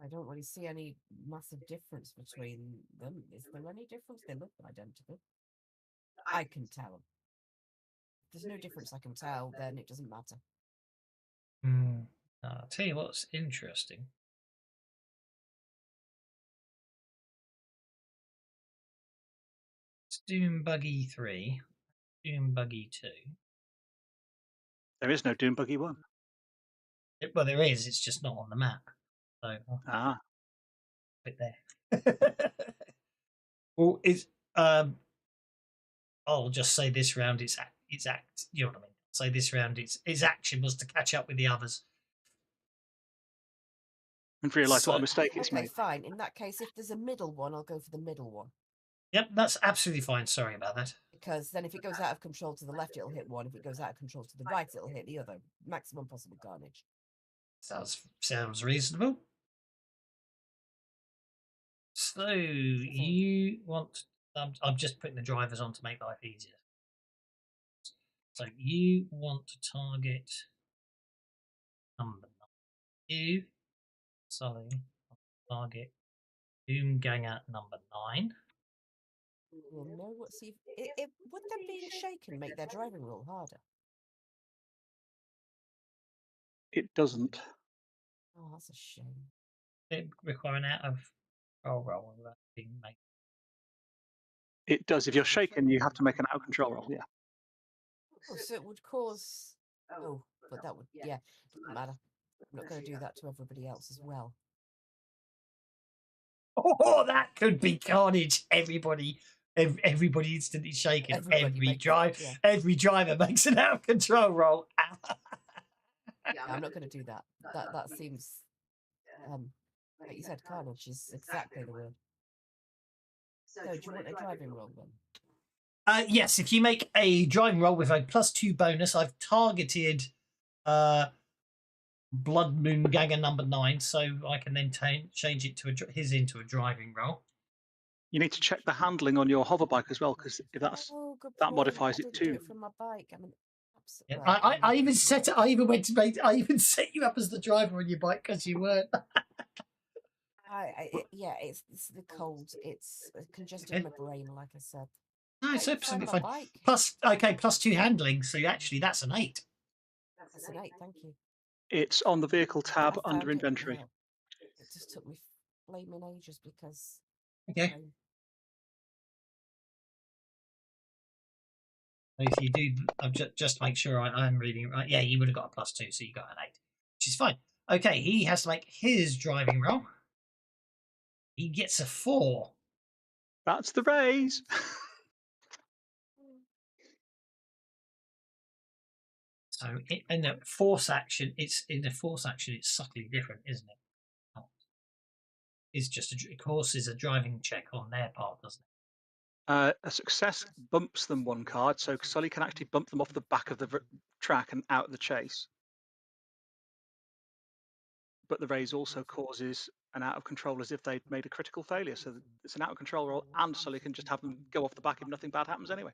I don't really see any massive difference between them. Is there any difference? They look identical. I can tell. If there's no difference I can tell, then it doesn't matter.
I'll tell you what's interesting. It's Doom Buggy 3, Doom Buggy 2.
There is no Doom Buggy 1.
Well, there is. It's just not on the map. So I'll put it there. Well, it's I'll just say this round it's act. You know what I mean? Say this round its action was to catch up with the others.
And realise what
So-
a mistake it's
Okay,
made.
fine. In that case, if there's a middle one, I'll go for the middle one.
Yep, that's absolutely fine. Sorry about that.
Because then if it goes out of control to the left, it'll hit one. If it goes out of control to the right, it'll hit the other. Maximum possible carnage.
Sounds reasonable. So you want? I'm just putting the drivers on to make life easier. So you want to target number 2, Sully. Target Doomganger number 9.
No, let's see. Would them being shaken make their driving roll harder?
It doesn't.
Oh, that's a shame.
It require an out of roll without being made.
It does. If you're shaken, you have to make an out of control roll. Yeah.
Oh, so it would cause. Oh, but that would. Yeah, doesn't matter. I'm not going to do that to everybody else as well.
Oh, that could be carnage. Everybody instantly shaken. Every driver makes an out of control roll.
Yeah, I'm not going to do that. That seems. Like you said, carnage is exactly the word. So, do you want a driving roll then?
Yes, if you make a driving roll with a +2 bonus, I've targeted Blood Moon Ganger number 9, so I can then change it to into a driving roll.
You need to check the handling on your hover bike as well, because if that's
Good
that
point.
modifies
I
it
didn't do
too.
it from my bike. I mean,
Yeah,
right,
I even set it. I even went to make. I even set you up as the driver on your bike because you weren't.
Yeah, it's the cold. It's congested in my brain, like I said.
No, it's
Right,
absolutely
find
fine.
my bike.
+2 handling. So actually, that's an 8.
That's an 8, thank you.
It's on the vehicle tab
I
under
found it
inventory.
now. It just took me flaming ages because.
Okay. So if you do, just to make sure I'm reading it right. Yeah, you would have got a +2, so you got an 8, which is fine. Okay, he has to make his driving roll. He gets a 4.
That's the raise.
So in a force action, it's subtly different, isn't it? It's just it causes a driving check on their part, doesn't it?
A success bumps them 1 card, so Sully can actually bump them off the back of the track and out of the chase. But the raise also causes an out of control as if they'd made a critical failure. So it's an out of control roll, and Sully can just have them go off the back if nothing bad happens anyway.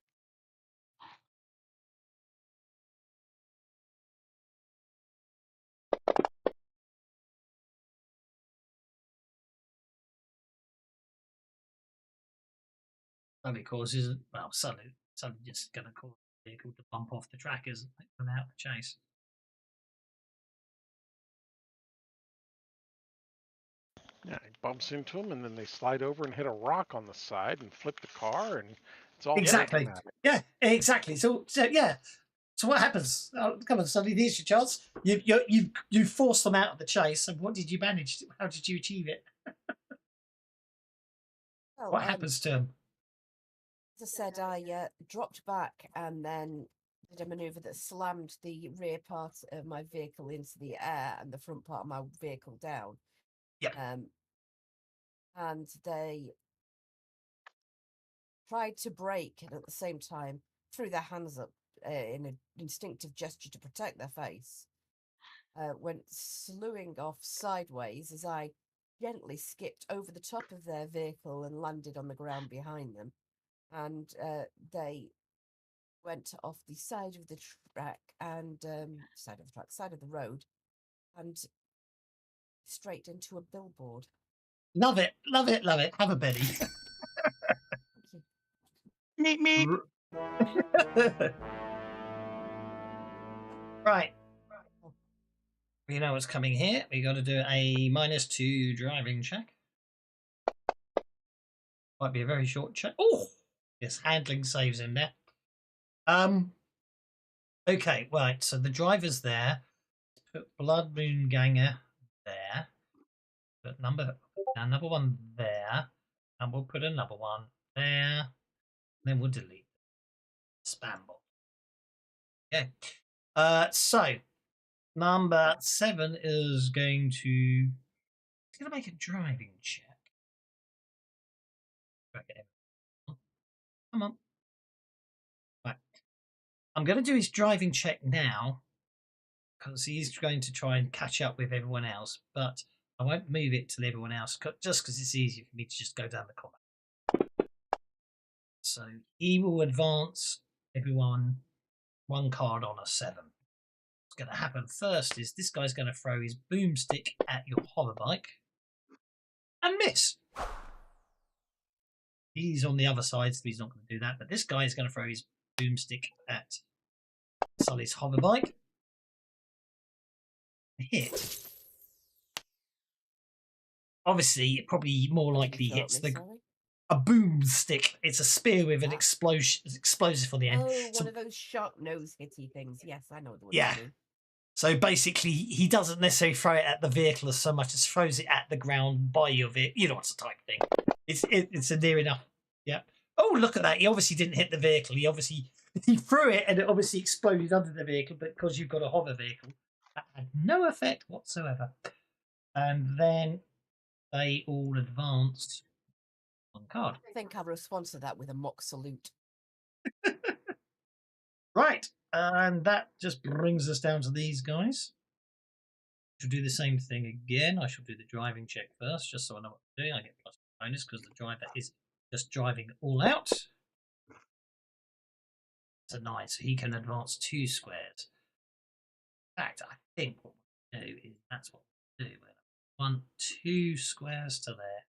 Suddenly causes suddenly just going to cause the vehicle to bump off the track as they come out of the chase.
Yeah, he bumps into them, and then they slide over and hit a rock on the side and flip the car, and it's all
Exactly.
dramatic.
Yeah, exactly. So yeah. So what happens? Oh, come on, Sonny, here's your chance. You forced them out of the chase, and what did you manage? How did you achieve it?
Well,
What happens to them?
As I said, I dropped back and then did a maneuver that slammed the rear part of my vehicle into the air and the front part of my vehicle down.
Yeah.
And they tried to brake and at the same time threw their hands up in an instinctive gesture to protect their face. Went slewing off sideways as I gently skipped over the top of their vehicle and landed on the ground behind them. And they went off the side of the track and side of the road, and straight into a billboard.
Love it, love it, love it. Have a Betty.
Thank you.
Meep meep.
Right. We know what's coming here. We got to do a -2 driving check. Might be a very short check. Oh, yes, handling saves in there. Okay, right. So the driver's there. Put Blood Moon Ganger there. Put number one there, and we'll put another one there. Then we'll delete the spam bot. Okay. So number 7 is going to make a driving check. Come on. Right. I'm going to do his driving check now because he's going to try and catch up with everyone else, but I won't move it to everyone else just because it's easier for me to just go down the column. So he will advance everyone 1 card on a 7. What's going to happen first is this guy's going to throw his boomstick at your hoverbike and miss. He's on the other side, so he's not going to do that. But this guy is going to throw his boomstick at Sully's hoverbike. Hit. Obviously, it probably more likely hits a boomstick. It's a spear with an explosive for the end.
Oh, one of those sharp nose hitty things. Yes, I know the one.
Yeah. So basically, he doesn't necessarily throw it at the vehicle as so much as throws it at the ground by your vehicle. You know, what's the type of thing. It's a near enough. Yeah. Oh, look at that. He obviously didn't hit the vehicle. He threw it and it obviously exploded under the vehicle, but because you've got a hover vehicle, that had no effect whatsoever. And then they all advanced 1 card.
I think I'll respond to that with a mock salute.
Right. And that just brings us down to these guys. I shall do the same thing again. I shall do the driving check first, just so I know what I'm doing. I get plus bonus because the driver is just driving all out. It's a 9, so he can advance 2 squares. In fact, I think what we'll do is that's what we'll do. We'll 2 squares to there.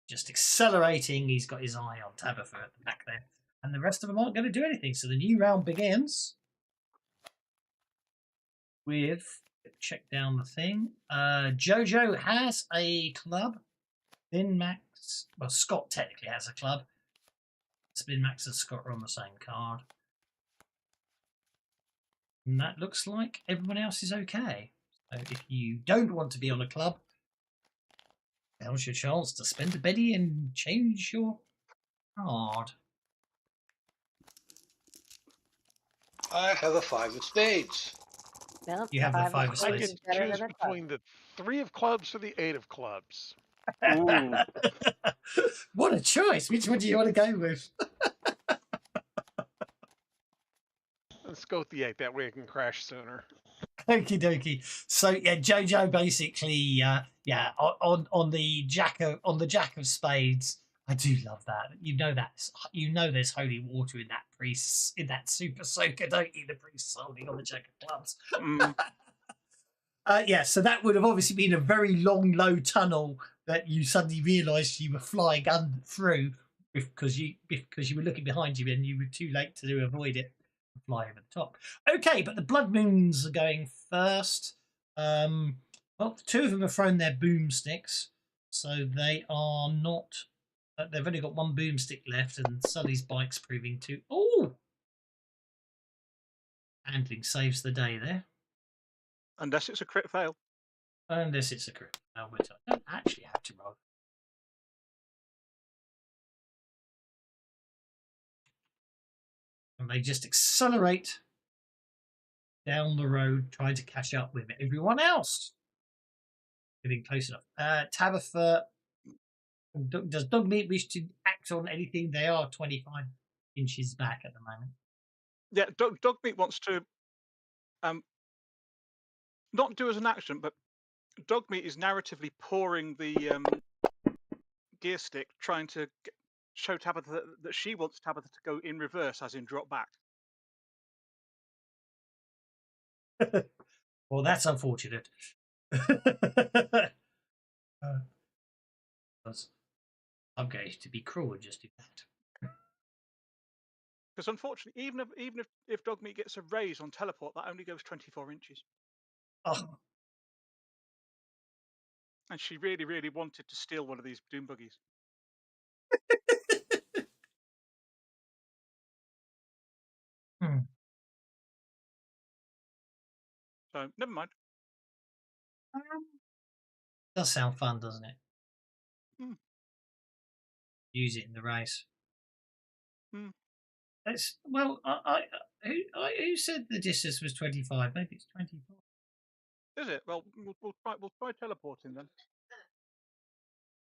Just accelerating. He's got his eye on Tabitha at the back there. And the rest of them aren't going to do anything. So the new round begins with, check down the thing. Jojo has a club. Spin Max, well, Scott technically has a club. Spin Max and Scott are on the same card. And that looks like everyone else is okay. So if you don't want to be on a club, now's your chance to spend a Betty and change your card.
I have a 5 of spades.
No,
You have the 5 of
I
spades.
can choose between the 3 of clubs or the 8 of clubs.
Ooh.
What a choice. Which one do you want to go with?
Let's go with the 8. That way I can crash sooner.
Okie dokie. So yeah, Jojo basically, on the jack of spades. I do love that. You know there's holy water in that priest, in that super soaker, don't you? The priest holding on the jack of clubs. Yeah, so that would have obviously been a very long, low tunnel that you suddenly realised you were flying through because you were looking behind you and you were too late to avoid it. Fly over the top. Okay, but the Blood Moons are going first. Well, 2 of them have thrown their boomsticks, so they are not. They've only got 1 boomstick left, and Sully's bike's proving to. Oh, handling saves the day there.
Unless it's a crit fail.
Unless it's a crit, which I don't actually have to roll. And they just accelerate down the road, trying to catch up with everyone else. Getting close enough. Tabitha, does Dogmeat wish to act on anything? They are 25 inches back at the moment.
Yeah, Dogmeat wants to not do as an action, but Dogmeat is narratively pouring the gear stick, trying to show Tabitha that she wants Tabitha to go in reverse, as in drop back.
Well, that's unfortunate. I'm going to be cruel and just do that.
Because unfortunately, even if Dogmeat gets a raise on teleport, that only goes 24 inches.
Oh,
And she really, really wanted to steal one of these doom buggies.
hmm.
So never mind.
Does sound fun, doesn't it?
Hmm.
Use it in the race.
Hmm.
It's, well, who said the distance was 25? Maybe it's 24.
Is it? Well, we'll try teleporting then.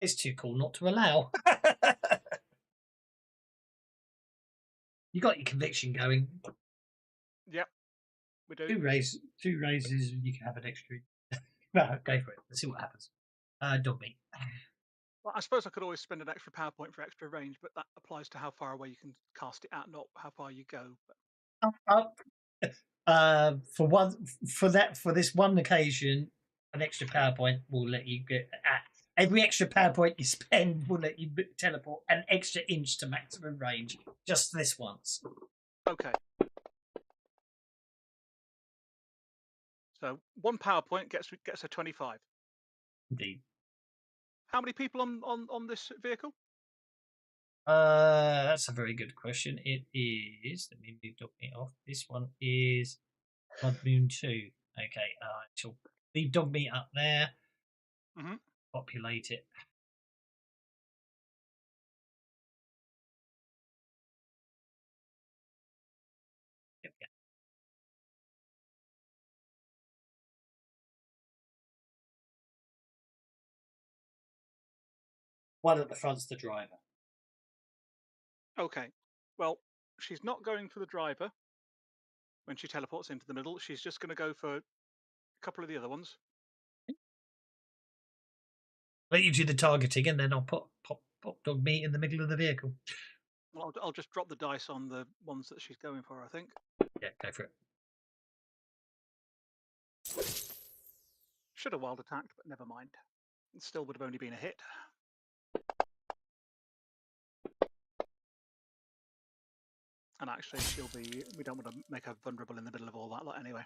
It's too cool not to allow. You got your conviction going.
Yep, we do.
Two raises, you can have an extra. No, go for it. Let's see what happens. Dogmeat.
Well, I suppose I could always spend an extra power point for extra range, but that applies to how far away you can cast it at, not how far you go.
For this one occasion, an extra power point will let you get every extra power point you spend will let you teleport an extra inch to maximum range. Just this once.
Okay. So 1 power point gets a 25.
Indeed.
How many people on this vehicle?
That's a very good question. It is. Let me move Dogmeat off. This one is Blood Moon 2. Okay, she'll leave Dogmeat up there.
Mm-hmm.
Populate it. Yep, yeah. One at the front's the driver.
Okay. Well, she's not going for the driver when she teleports into the middle. She's just going to go for a couple of the other ones.
Let you do the targeting, and then I'll pop Dogmeat in the middle of the vehicle.
Well, I'll just drop the dice on the ones that she's going for, I think.
Yeah, go for it.
Should have wild attacked, but never mind. It still would have only been a hit. And actually, we don't want to make her vulnerable in the middle of all that lot anyway.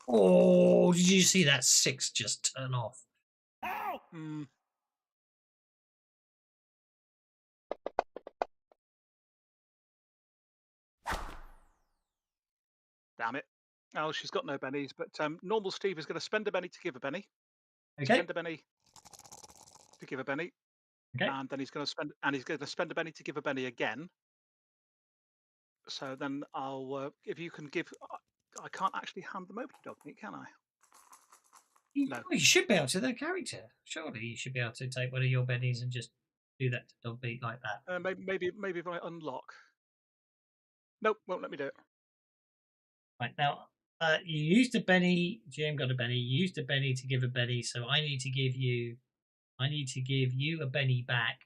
Oh, did you see that 6 just turn off?
Ow! Damn it. Oh, she's got no bennies, but normal Steve is going to spend a benny to give a benny.
Okay.
Spend a benny to give a benny.
Okay.
And then he's going to spend a benny to give a benny again. So then I'll, if you can give, I can't actually hand them over to Dogmeat, can I? No.
You should be able to, the character. Surely you should be able to take one of your bennies and just do that to Dogmeat like that.
Maybe if I unlock. Nope, won't let me do it.
Right, now, you used a benny, GM got a benny, you used a benny to give a benny, so I need to give you a benny back,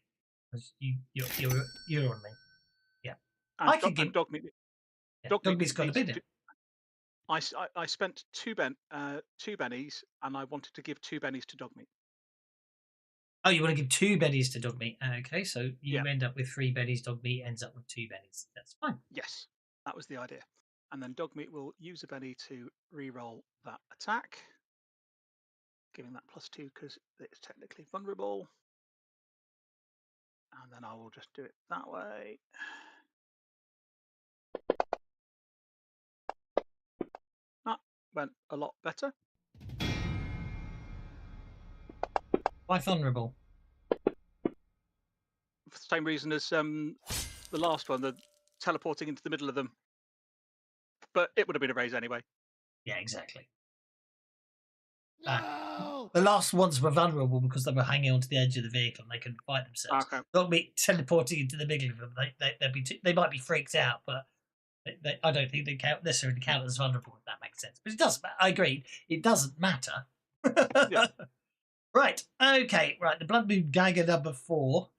because you're on me. Yeah.
And
I could give...
Dogmeat.
Yeah, Dogmeat's got a benny.
I spent two bennies, and I wanted to give 2 bennies to Dogmeat.
Oh, you want to give 2 bennies to Dogmeat? Okay, so you end up with 3 bennies. Dogmeat ends up with 2 bennies. That's fine.
Yes, that was the idea. And then Dogmeat will use a benny to re-roll that attack, giving that +2 because it's technically vulnerable. And then I will just do it that way. That went a lot better.
Why vulnerable?
For the same reason as the last one, the teleporting into the middle of them. But it would have been a raise anyway.
Yeah, exactly.
No!
The last ones were vulnerable because they were hanging onto the edge of the vehicle and they couldn't fight themselves.
Okay.
Dogmeat teleporting into the middle of them, they might be freaked out, but I don't think they necessarily count as vulnerable, if that makes sense. But it doesn't matter. I agree. It doesn't matter.
Yeah.
Right. Okay. Right. The Blood Moon Geiger number 4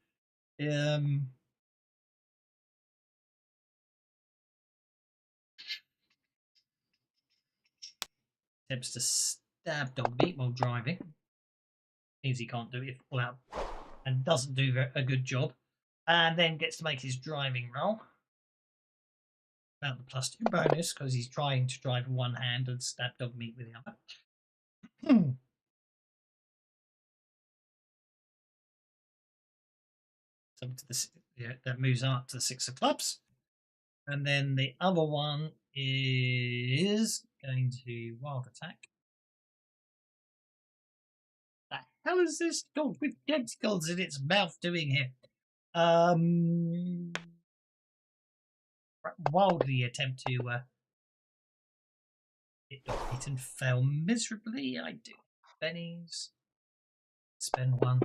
Attempts to stab Dogmeat while driving. Means he can't do it full out and doesn't do a good job. And then gets to make his driving roll. About the +2 bonus because he's trying to drive with one hand and stab Dogmeat with the other. So that moves up to the 6 of clubs. And then the other one is going to wild attack. The hell is this dog with tentacles in its mouth doing here? Wildly attempt to hit Dogmeat and fail miserably. I do bennies. Spend one.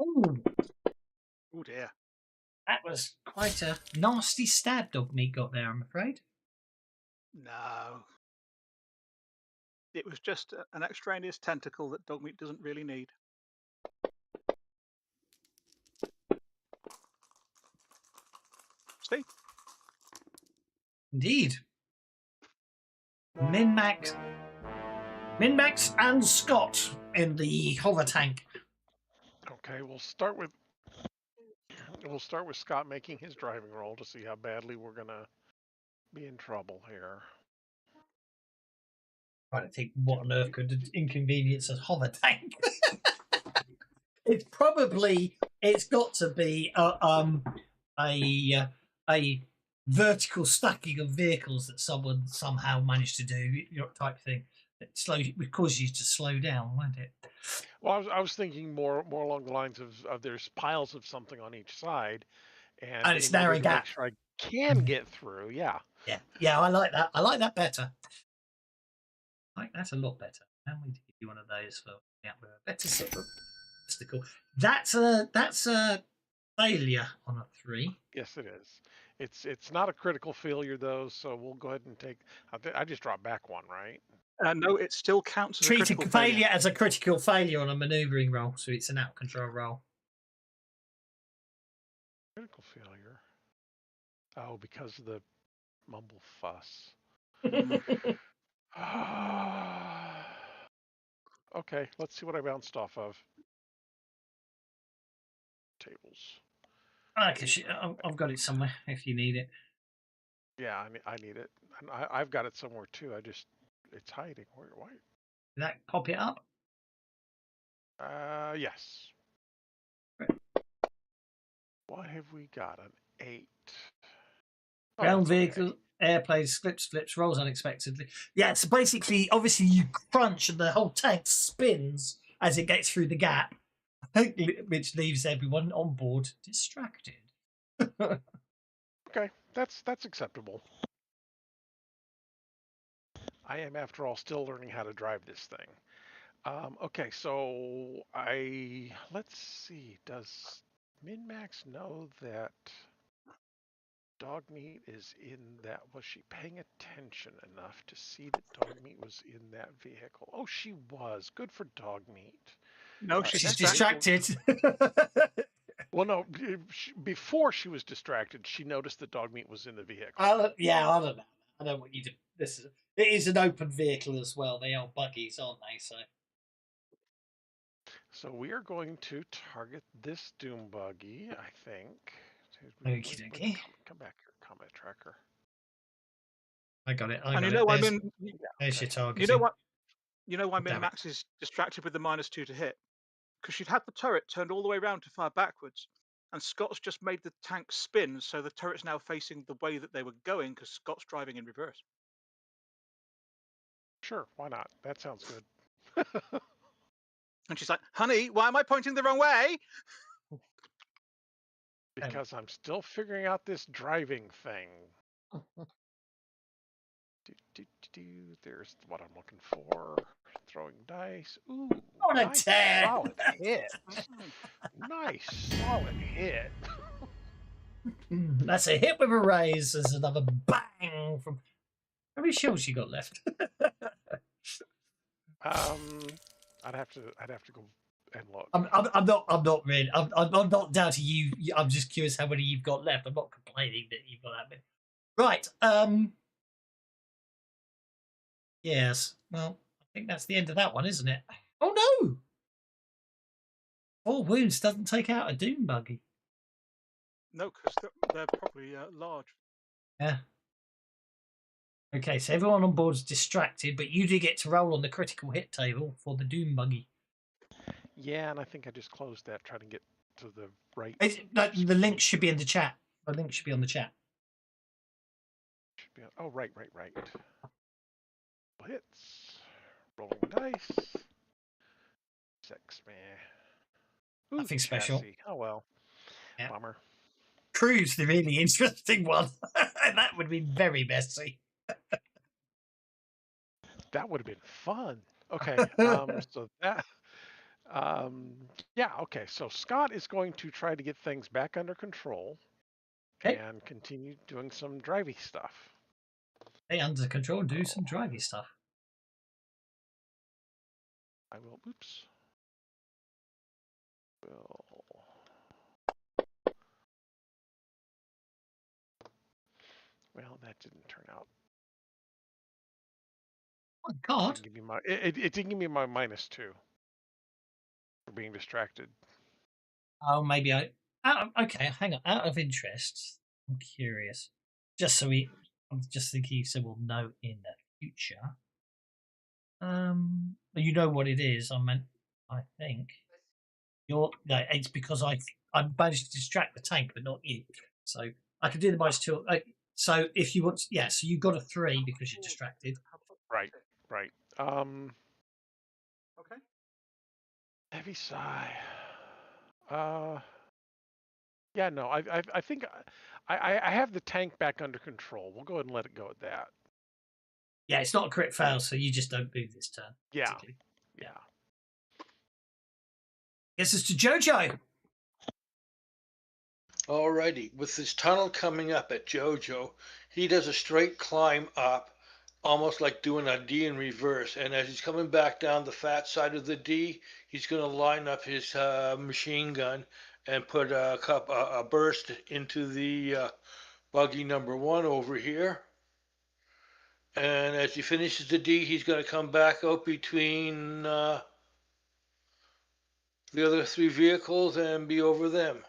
Ooh,
Oh dear.
that was quite a nasty stab Dogmeat got there, I'm afraid.
No. It was just an extraneous tentacle that Dogmeat doesn't really need. Steve?
Indeed. Min-Max and Scott in the hover tank.
Okay, we'll start with Scott making his driving roll to see how badly we're gonna be in trouble here.
I don't think what on earth could inconvenience a hover tank. It's got to be a vertical stacking of vehicles that someone somehow managed to do, type thing. It would cause you to slow down, won't it?
Well, I was thinking more along the lines of there's piles of something on each side, and
it's
in order
narrowing
to
gap.
make sure I can get through. Yeah.
Yeah, I like that. I like that better. I like that a lot better. How many to give you one of those for with a better sort of obstacle? That's a failure on a 3.
Yes, it is. It's not a critical failure though, so we'll go ahead and take. I just dropped back one, right?
No, it still counts as a
Treat
critical
a failure as a critical failure on a manoeuvring roll, so it's an out of control roll.
Critical failure. Oh, because of the mumble fuss. Okay, let's see what I bounced off of. Tables.
I've got it somewhere if you need it.
Yeah, I need it. And I've got it somewhere too. It's hiding. Why?
Did that pop it up?
Yes. What have we got? An 8.
Ground vehicle, airplanes, flips, rolls unexpectedly. Yeah, so basically, obviously, you crunch and the whole tank spins as it gets through the gap, which leaves everyone on board distracted.
Okay, that's acceptable. I am, after all, still learning how to drive this thing. Okay, so let's see. Does Min-Max know that Dogmeat is in that? Was she paying attention enough to see that Dogmeat was in that vehicle? Oh, she was. Good for Dogmeat.
No,
She's distracted.
Well, no. Before she was distracted, she noticed that Dogmeat was in the vehicle.
I don't know. I don't want you to. It is an open vehicle as well. They are buggies, aren't they?
So we are going to target this doom buggy, I think.
Okey-dokey.
Come back here, combat tracker.
I got it.
And
There's your target.
You know what? You know why
Damn it.
Min-Max is distracted with the -2 to hit? Because she'd had the turret turned all the way around to fire backwards, and Scott's just made the tank spin, so the turret's now facing the way that they were going because Scott's driving in reverse.
Sure, why not? That sounds good.
And she's like, "Honey, why am I pointing the wrong way?"
Because I'm still figuring out this driving thing. There's what I'm looking for. Throwing dice. Ooh,
What a
nice
10!
solid hit. Nice solid hit.
That's a hit with a raise. There's another bang from. How many shells you got left?
I'd have to go and look.
I'm not really. I'm not doubting you. I'm just curious how many you've got left. I'm not complaining that you've got that many. Right. Yes. Well, I think that's the end of that one, isn't it? Oh no! 4 wounds doesn't take out a doom buggy.
No, because they're probably large.
Yeah. Okay, so everyone on board is distracted, but you do get to roll on the critical hit table for the doom buggy.
Yeah, and I think I just closed that, trying to get to the right.
The link should be in the chat. The link should be on the chat.
Oh, right. Hits. Rolling dice. 6, man. Ooh,
Nothing special.
chassis. Oh, well.
Yeah.
Bummer.
Crew's the really interesting one. That would be very messy.
That would have been fun. Okay, so that... yeah, okay, so Scott is going to try to get things back under control and continue doing some drivey stuff.
Stay under control, do some drivey stuff.
I will, oops. Well, that didn't turn out.
Oh, God.
It didn't give me my -2 for being distracted.
Oh, maybe okay, hang on. Out of interest, I'm curious. I'm just thinking so we'll know in the future. You know what it is. I think it's because I managed to distract the tank, but not you. So I can do the -2. So if you want, so you got a 3 because you're distracted.
Right.
Okay.
Heavy sigh. Yeah, no, I think I have the tank back under control. We'll go ahead and let it go at that.
Yeah, it's not a crit fail, so you just don't move this turn.
Yeah.
Gets us to Jojo.
Alrighty, with this tunnel coming up at Jojo, he does a straight climb up, almost like doing a D in reverse. And as he's coming back down the fat side of the D, he's going to line up his machine gun and put a burst into the buggy number 1 over here. And as he finishes the D, he's going to come back out between the other 3 vehicles and be over them,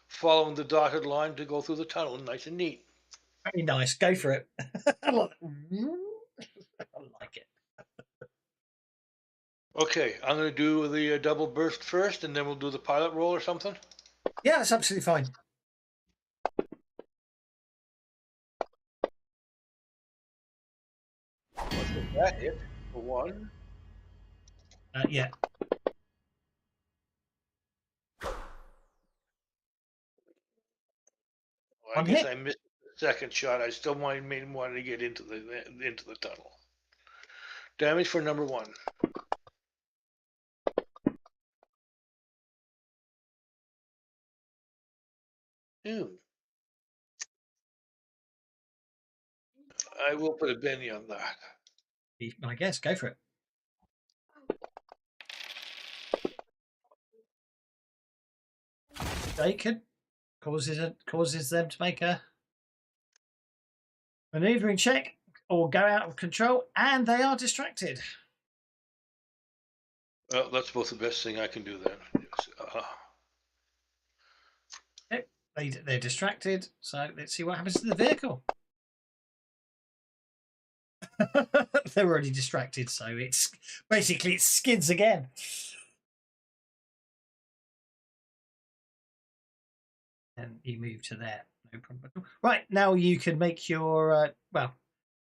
following the dotted line to go through the tunnel. Nice and neat.
Very nice. Go for it. I like it.
Okay, I'm going to do the double burst first, and then we'll do the pilot roll or something.
Yeah, that's absolutely fine.
What's that hit for 1?
Yeah.
Well, I guess I missed the second shot. I still wanted to get into the tunnel. Damage for number 1. I will put a Benny on that.
I guess. Go for it. Bacon causes them to make a maneuvering check or go out of control, and they are distracted.
Well, that's both the best thing I can do then.
Yes. They're distracted, so let's see what happens to the vehicle. They're already distracted, so it's basically it skids again. And you move to there, no problem at all. Right, now you can make your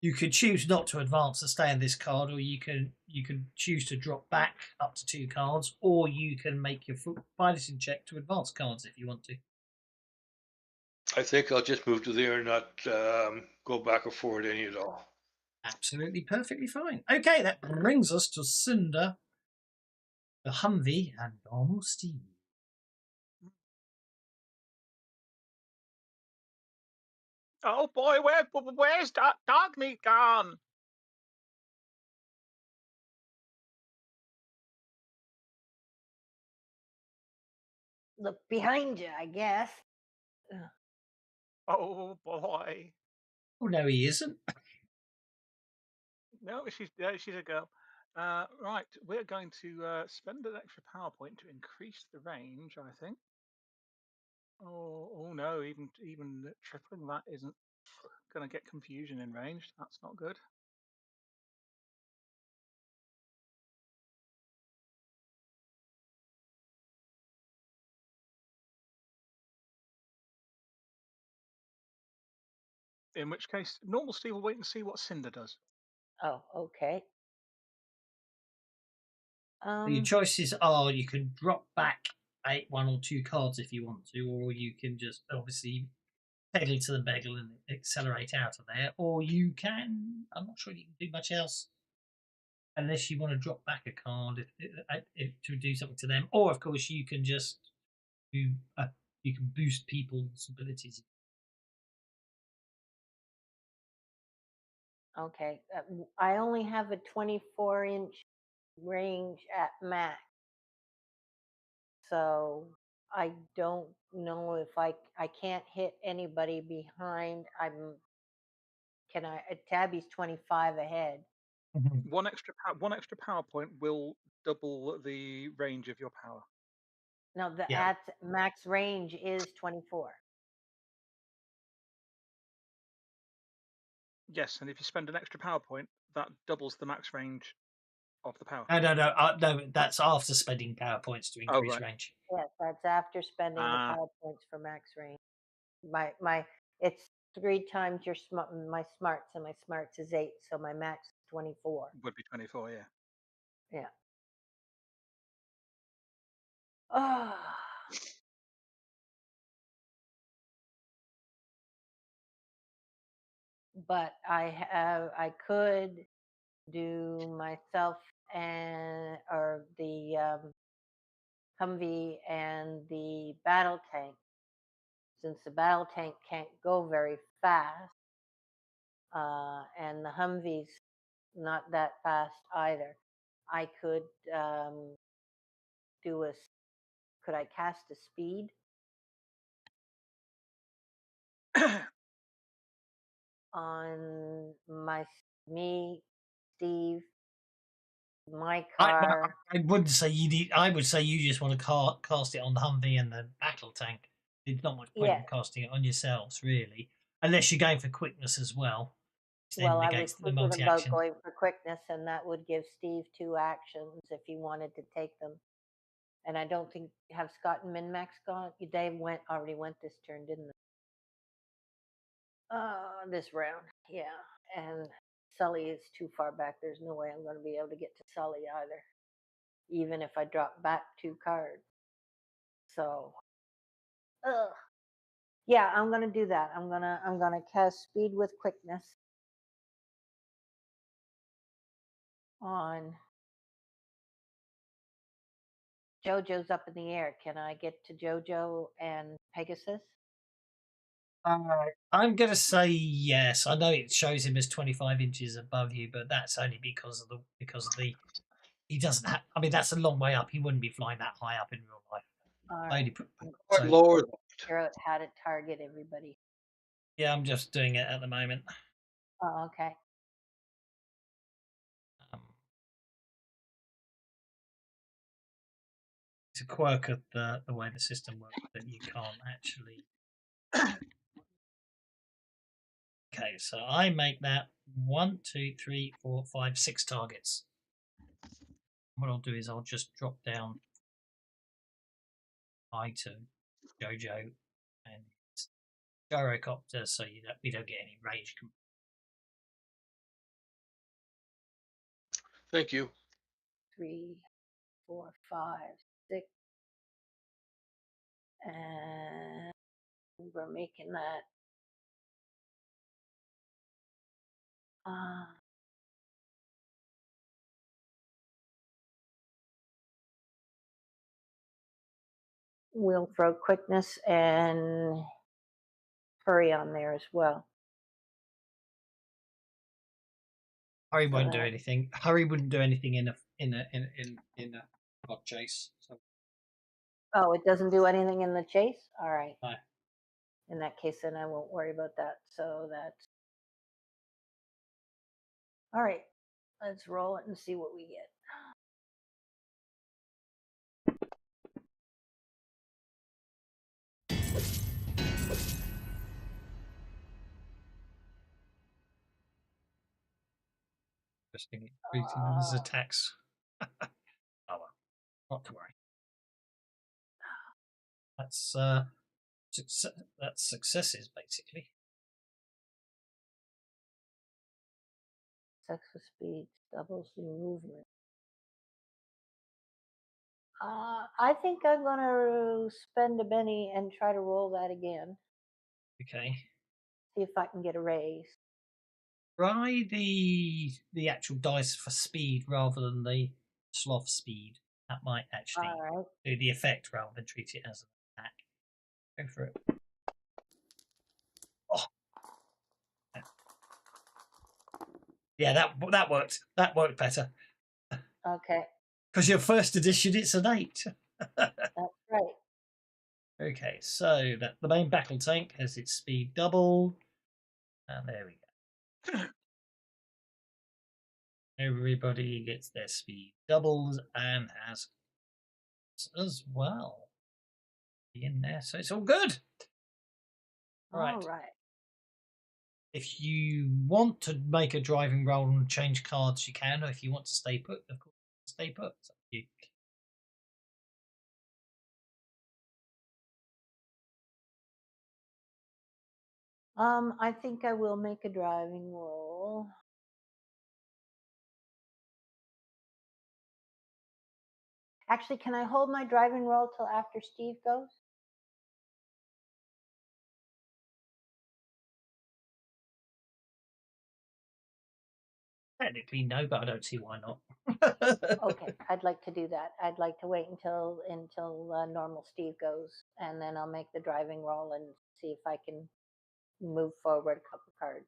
you could choose not to advance and stay on this card, or you can choose to drop back up to 2 cards, or you can make your piloting check to advance cards if you want to.
I think I'll just move to there and not go back or forward any at all.
Absolutely perfectly fine. Okay, that brings us to Cinder, the Humvee, and normal Steve.
Oh boy, where's dog meat gone?
Look behind you, I guess.
Oh boy.
Oh no, he isn't.
No, she's a girl. Right, we're going to spend an extra PowerPoint to increase the range, I think. Oh no, even tripling that isn't going to get confusion in range. That's not good. In which case, normal Steve will wait and see what Cinder does.
Oh, okay.
Your choices are you can drop back 1 or 2 cards if you want to, or you can just obviously pedal to the bagel and accelerate out of there, or you can. I'm not sure you can do much else unless you want to drop back a card to do something to them, or of course you can just do. You can boost people's abilities.
Okay. I only have a 24-inch range at max. So I don't know if I can't hit anybody behind. Tabby's 25 ahead.
One extra PowerPoint will double the range of your power.
No, the
Yeah.
at max range is 24.
Yes, and if you spend an extra PowerPoint, that doubles the max range of the power.
Oh,
No. That's after spending power points to increase
right.
range.
Yes, that's after spending the power points for max range. It's 3 times my smarts, and my smarts is 8, so my max is 24.
Would be 24, yeah.
Yeah. Oh. But I could do myself or the Humvee and the battle tank, since the battle tank can't go very fast, and the Humvee's not that fast either. I could could I cast a speed on me, Steve, my car?
I wouldn't say you need. I would say you just want to cast it on the Humvee and the battle tank. There's not much point
Yeah.
in casting it on yourselves, really, unless you're going for quickness as well. Which then
Well, I was
negates the
thinking about
multi-action.
going for quickness, and that would give Steve 2 actions if he wanted to take them. And I don't think have Scott and Minmax gone. They already went this turn, didn't they? This round, yeah. And Sully is too far back. There's no way I'm going to be able to get to Sully either, even if I drop back 2 cards. So, yeah, I'm going to do that. I'm gonna cast speed with quickness on JoJo's up in the air. Can I get to JoJo and Pegasus?
I'm going to say yes. I know it shows him as 25 inches above you, but that's only because of the he doesn't have. I mean, that's a long way up. He wouldn't be flying that high up in real life.
All right.
Quite lower.
Figure out how to target everybody.
Yeah, I'm just doing it at the moment.
Oh, okay.
It's a quirk of the way the system works that you can't actually. Okay, so I make that 1, 2, 3, 4, 5, 6 targets. What I'll do is I'll just drop down to JoJo and gyrocopter, so we don't get any range.
Thank you.
3, 4, 5, 6, and we're making that. We'll throw quickness and hurry on there as well.
Hurry
So
won't do
that-
anything. Hurry wouldn't do anything in a pod chase. So
Oh, it doesn't do anything in the chase? All right.
no.
In that case, then I won't worry about that. So that's all right. Let's roll it and see what we get.
Interesting. Treating them as attacks. Oh well, not to worry. That's that's successes basically.
Successful speed doubles your movement. I think I'm gonna spend a Benny and try to roll that again.
Okay.
See if I can get a raise.
Try the actual dice for speed rather than the sloth speed. That might actually
All right.
do the effect rather than treat it as an attack. Go for it. Oh. Yeah, that worked. That worked better.
Okay,
Because your first edition, it's an 8.
that's right.
Okay, so that the main battle tank has its speed doubled. And there we go. Everybody gets their speed doubled and has as well. In there, so it's all good. Right.
All right.
If you want to make a driving roll and change cards, you can. Or if you want to stay put, of course, stay put. It's up to you.
I think I will make a driving roll. Actually, can I hold my driving roll till after Steve goes?
Technically, no, but I don't see why not.
Okay, I'd like to do that. I'd like to wait until normal Steve goes, and then I'll make the driving roll and see if I can move forward a couple cards.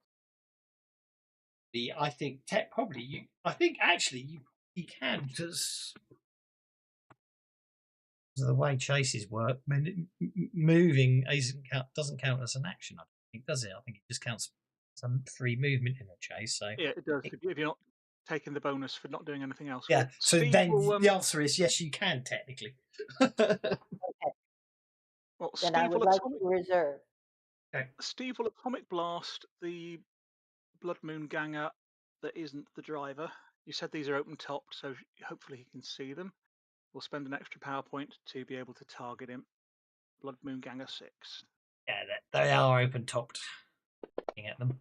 I think probably you. I think actually you can because the way chases work. I mean, moving doesn't count as an action. I don't think, does it? I think it just counts some free movement in a chase. So
Yeah, it does. If you're not taking the bonus for not doing anything else.
yeah.
Well,
So
Steve
then
will,
the answer is yes, you can technically.
well,
Then I
Steve
would
will
like
atomic.
to reserve.
Steve will atomic blast the Blood Moon Ganger that isn't the driver. You said these are open topped, so hopefully he can see them. We'll spend an extra power point to be able to target him. Blood Moon Ganger 6.
Yeah, they are open topped. Looking at them.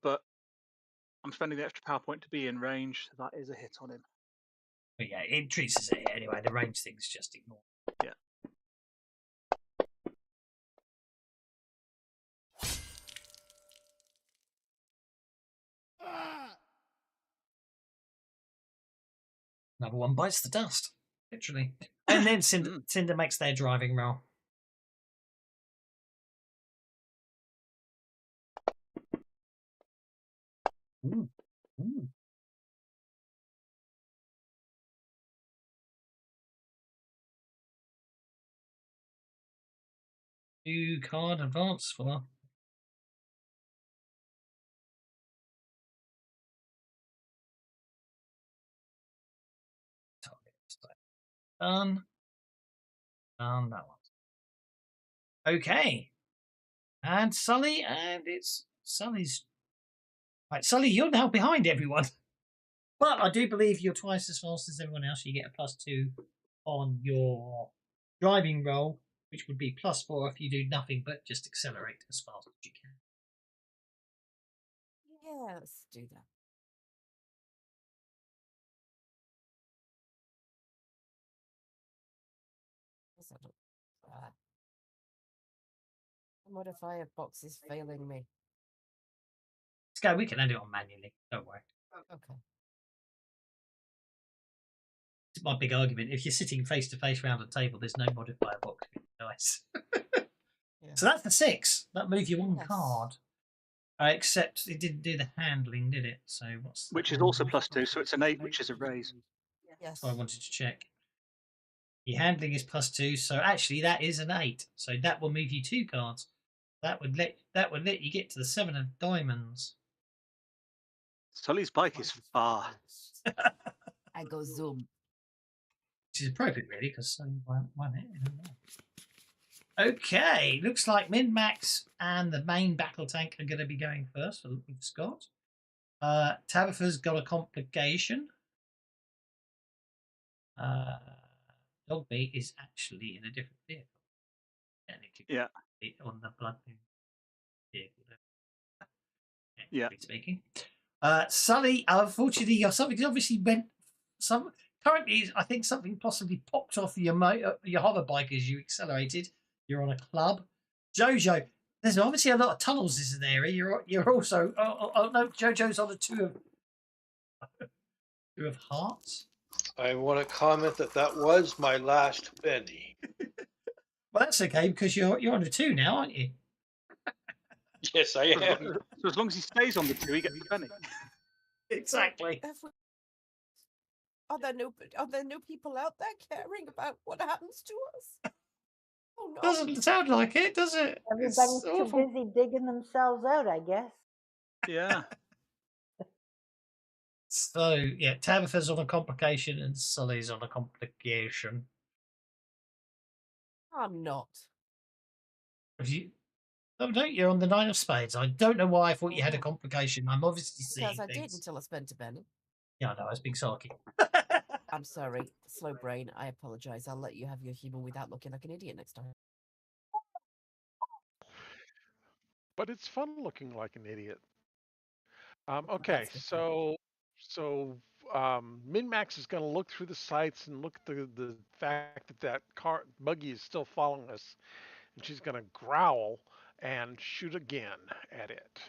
But I'm spending the extra power point to be in range, so that is a hit on him.
But yeah, it treats us it anyway. The range thing's just ignored.
Yeah.
Another one bites the dust, literally. And then Cinder makes their driving roll. Ooh. Ooh. Two card advance for done. Done that one. Okay. And Sully, and it's Sully's. Right, Sully, you're now behind everyone. But I do believe you're twice as fast as everyone else. You get a +2 on your driving roll, which would be +4 if you do nothing but just accelerate as fast as you can.
Yeah, let's do that. Guess I don't- The modifier box is failing me.
Let's go. We can add it on manually. Don't worry.
Okay.
It's my big argument. If you're sitting face to face around a table, there's no modifier box. Nice.
Yeah.
So that's the 6. That moved you one
Yes.
card. Except it didn't do the handling, did it? So what's that
Which is
one?
also +2, so it's an 8, which is a raise.
Yes.
So I wanted to check. Your handling is +2, so actually that is an 8. So that will move you 2 cards. That would let you get to the 7 of diamonds.
Sully's bike is fast.
I go zoom.
Which is appropriate, really, because Sully won it. Okay, looks like Min Max and the main battle tank are going to be going first with Scott. Tabitha's got a complication. Dogbeat is actually in a different vehicle. Technically,
Yeah.
on the blood moon vehicle.
Yeah.
Speaking. Sully, unfortunately, your something obviously went. Currently, I think something possibly popped off your hover bike as you accelerated. You're on a club. Jojo, there's obviously a lot of tunnels in this area. You're also. No, Jojo's on a 2 of hearts.
I want to comment that was my last penny.
Well, that's okay because you're on a 2 now, aren't you?
Yes, I am.
So as long as he stays on the 2, he gets a penny.
Exactly.
Are there no people out there caring about what happens to us? Oh no.
Doesn't sound like it, does it?
Everybody's
It's
too
awful.
busy digging themselves out, I guess.
Yeah.
So yeah, Tabitha's on a complication and Sully's on a complication.
I'm not.
You're on the 9 of spades. I don't know why I thought you had a complication. I'm obviously seeing
Because I did
things.
until I spent a penny.
Yeah, I know. I was being sarky.
I'm sorry. Slow brain. I apologize. I'll let you have your humour without looking like an idiot next time.
But it's fun looking like an idiot. Okay, so Min-Max is going to look through the sights and look at the fact that buggy is still following us, and she's going to growl and shoot again at it.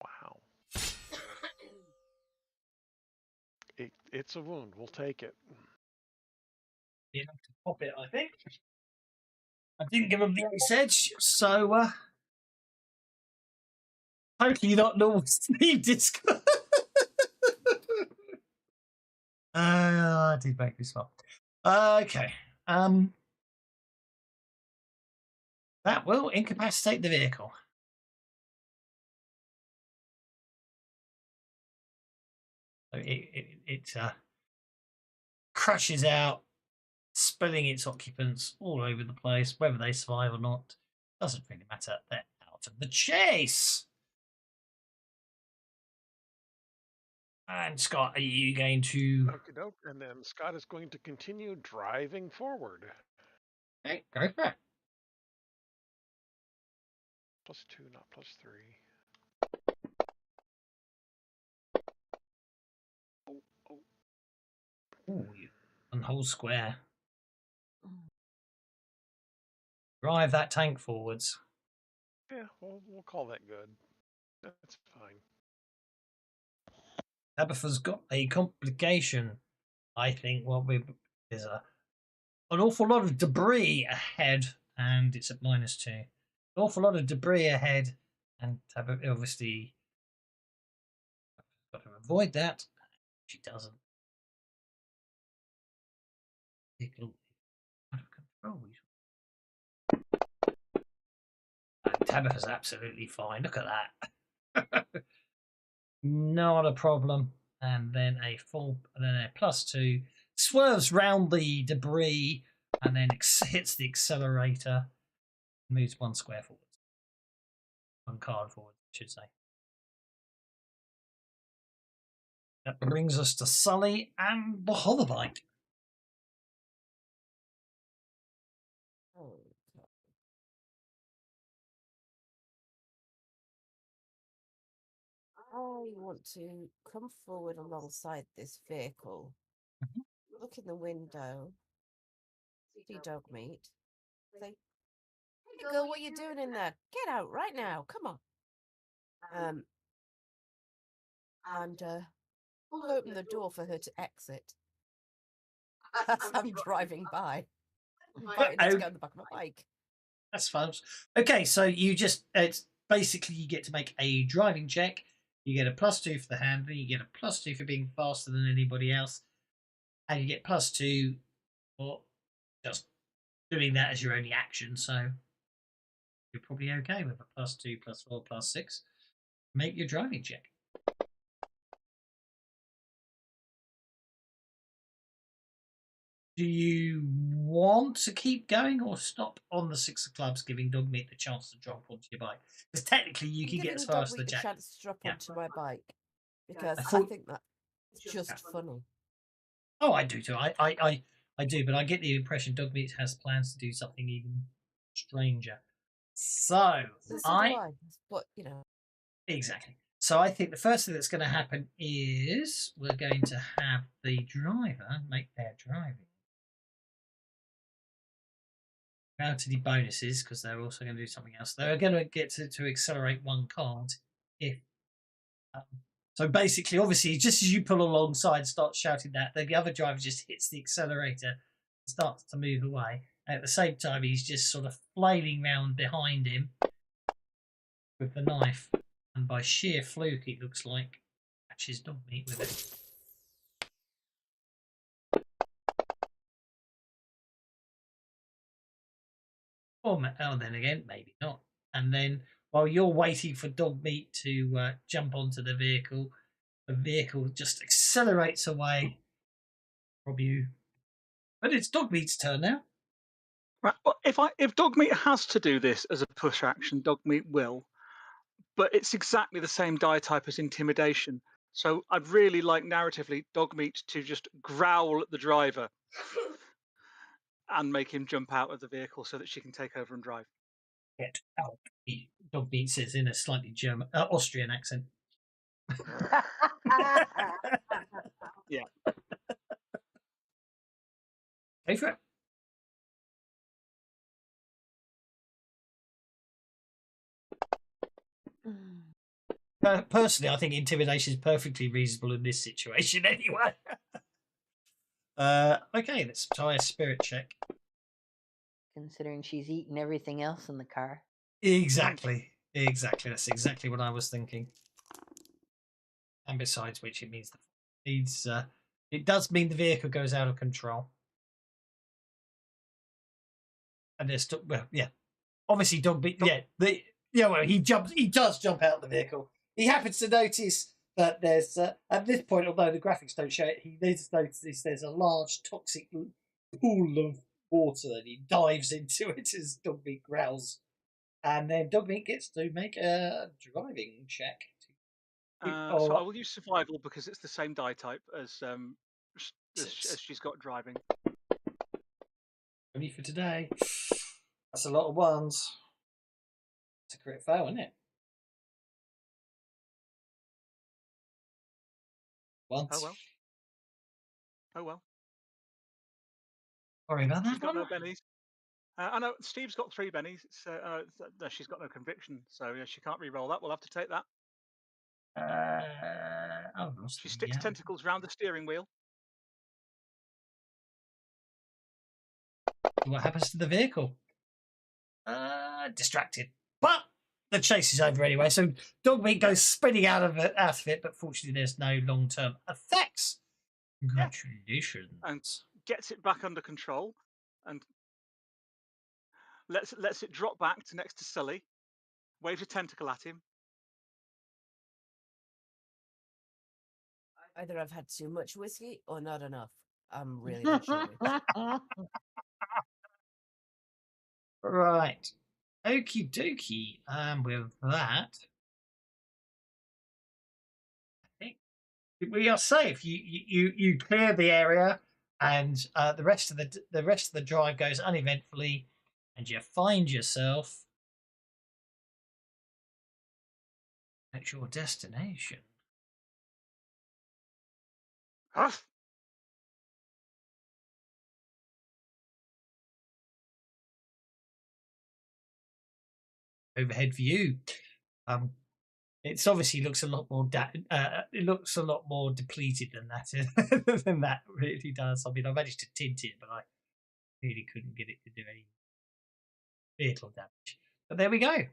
Wow. It's a wound. We'll take it.
You have to pop it, I think. I didn't give him the ace edge, so totally not normal Steve disc. I did make this up. Okay. That will incapacitate the vehicle. So it crashes out, spilling its occupants all over the place. Whether they survive or not doesn't really matter. They're out of the chase. And Scott, are you going to?
Okey-doke. And then Scott is going to continue driving forward.
Okay, go for it.
+2, not +3.
Ooh, and hold square. Drive that tank forwards.
Yeah, we'll call that good. That's fine.
Tabitha's got a complication. I think there's an awful lot of debris ahead, and it's at -2. An awful lot of debris ahead, and Tabitha obviously got to avoid that. She doesn't. Vehicle out of control. And Tabitha's absolutely fine. Look at that. Not a problem. And then a +2 swerves round the debris and then hits the accelerator, moves 1 square forward, 1 card forward, I should say. That brings us to Sully and the hoverbike.
Oh, I want to come forward alongside this vehicle, look in the window, see dog meat, say, Girl, what are you doing in there? Get out right now. Come on. And we'll open the door for her to exit as I'm driving by. Inviting her to go on the back of my bike.
That's fun. Okay, so it's basically you get to make a driving check. You get a +2 for the handling, you get a +2 for being faster than anybody else, and you get +2 for just doing that as your only action. So you're probably okay with a +2, +4, +6. Make your driving check. Do you want to keep going or stop on the 6 of clubs, giving Dogmeat the chance to drop onto your bike? Because technically you can get as far as the jack.
Chance to drop onto my bike because I think that it's just funny.
Oh, I do too. I do, but I get the impression Dogmeat has plans to do something even stranger. So
but you know.
Exactly. So I think the first thing that's going to happen is we're going to have the driver make their driving. Out to the bonuses because they're also going to do something else. They're going to get to accelerate one card if. So basically, obviously, just as you pull alongside, start shouting that, the other driver just hits the accelerator and starts to move away. At the same time, he's just sort of flailing round behind him with the knife, and by sheer fluke, it looks like catches Dogmeat with it. Or then again, maybe not. And then while you're waiting for Dogmeat to jump onto the vehicle just accelerates away from you. But it's Dogmeat's turn now.
Right. Well, if Dogmeat has to do this as a push action, Dogmeat will. But it's exactly the same die type as intimidation. So I'd really like narratively Dogmeat to just growl at the driver and make him jump out of the vehicle so that she can take over and drive.
Get out. Dogmeat says in a slightly German, Austrian accent.
Yeah.
Go for it. Personally, I think intimidation is perfectly reasonable in this situation anyway. Okay, let's try a spirit check.
Considering she's eaten everything else in the car.
Exactly. That's exactly what I was thinking. And besides which, it means it does mean the vehicle goes out of control. And there's obviously Dogmeat. He does jump out of the vehicle. He happens to notice that there's at this point, although the graphics don't show it, he notices there's a large toxic pool of water, and he dives into it as Dogmeat growls. And then Dogmeat gets to make a driving check.
So I will use survival because it's the same die type as she's got driving.
Only for today. That's a lot of ones. It's a crit fail, isn't it? Once.
Oh well.
Sorry about that.
She's got no bennies. I know Steve's got 3 bennies. She's got no conviction, so she can't re-roll that. We'll have to take that. She sticks tentacles round the steering wheel.
What happens to the vehicle? Distracted. But the chase is over anyway, so Dogmeat goes spinning out of it, but fortunately there's no long-term effects. Congratulations.
And gets it back under control and lets it drop back to next to Sully, waves a tentacle at him.
Either I've had too much whiskey or not enough. I'm really not sure which.
Right. Okie dokie. With that, I think we are safe. You clear the area, and the rest of the drive goes uneventfully, and you find yourself at your destination.
Huff.
overhead view. It's obviously looks a lot more it looks a lot more depleted than that than that really does. I mean, I managed to tint it, but I really couldn't get it to do any vehicle damage. But there we go.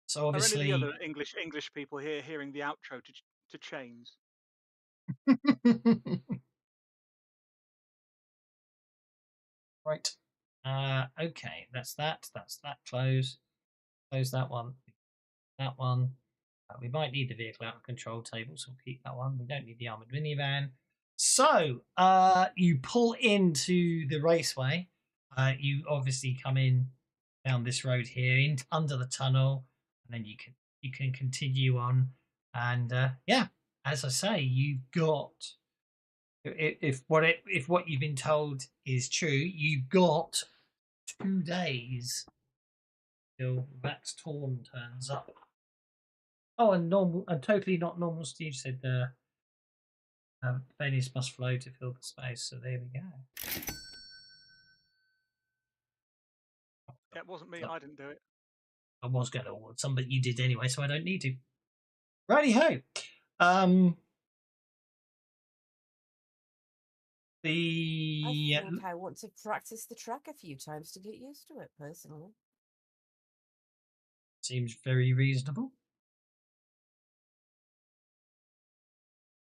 So
Are any of
obviously,
the other English people here hearing the outro to Chains?
right. Okay, that's that. That's that. Close that one. That one. We might need the vehicle out of control table, so we'll keep that one. We don't need the armored minivan. So you pull into the raceway. You obviously come in down this road here, in under the tunnel, and then you can continue on. And yeah, as I say, you've got if what you've been told is true, you've got 2 days till Vax Torn turns up. Oh, and normal and totally not normal. Steve said Venus must flow to fill the space. So there we go.
Yeah, it wasn't me. I didn't do it.
I was going to award some, but you did anyway, so I don't need to. Righty ho.
I think I want to practice the track a few times to get used to it, personally.
Seems very reasonable.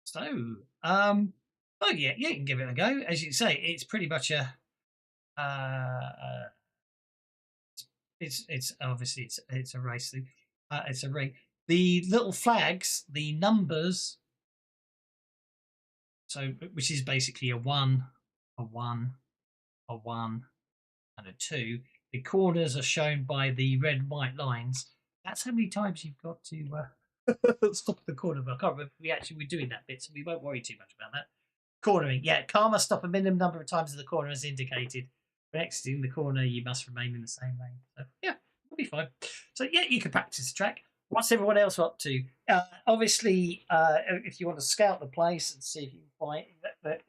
So, oh yeah, you can give it a go. As you say, it's pretty much a. It's obviously it's a race thing. It's a ring. The little flags, the numbers. So, which is basically a 1, a 1, a 1, and a 2. The corners are shown by the red and white lines. That's how many times you've got to stop at the corner. But I can't remember if we actually were doing that bit, so we won't worry too much about that. Cornering, yeah. Car must stop a minimum number of times at the corner as indicated. When exiting the corner, you must remain in the same lane. So yeah, we'll be fine. So yeah, you can practice the track. What's everyone else up to? Obviously, if you want to scout the place and see if you can find that,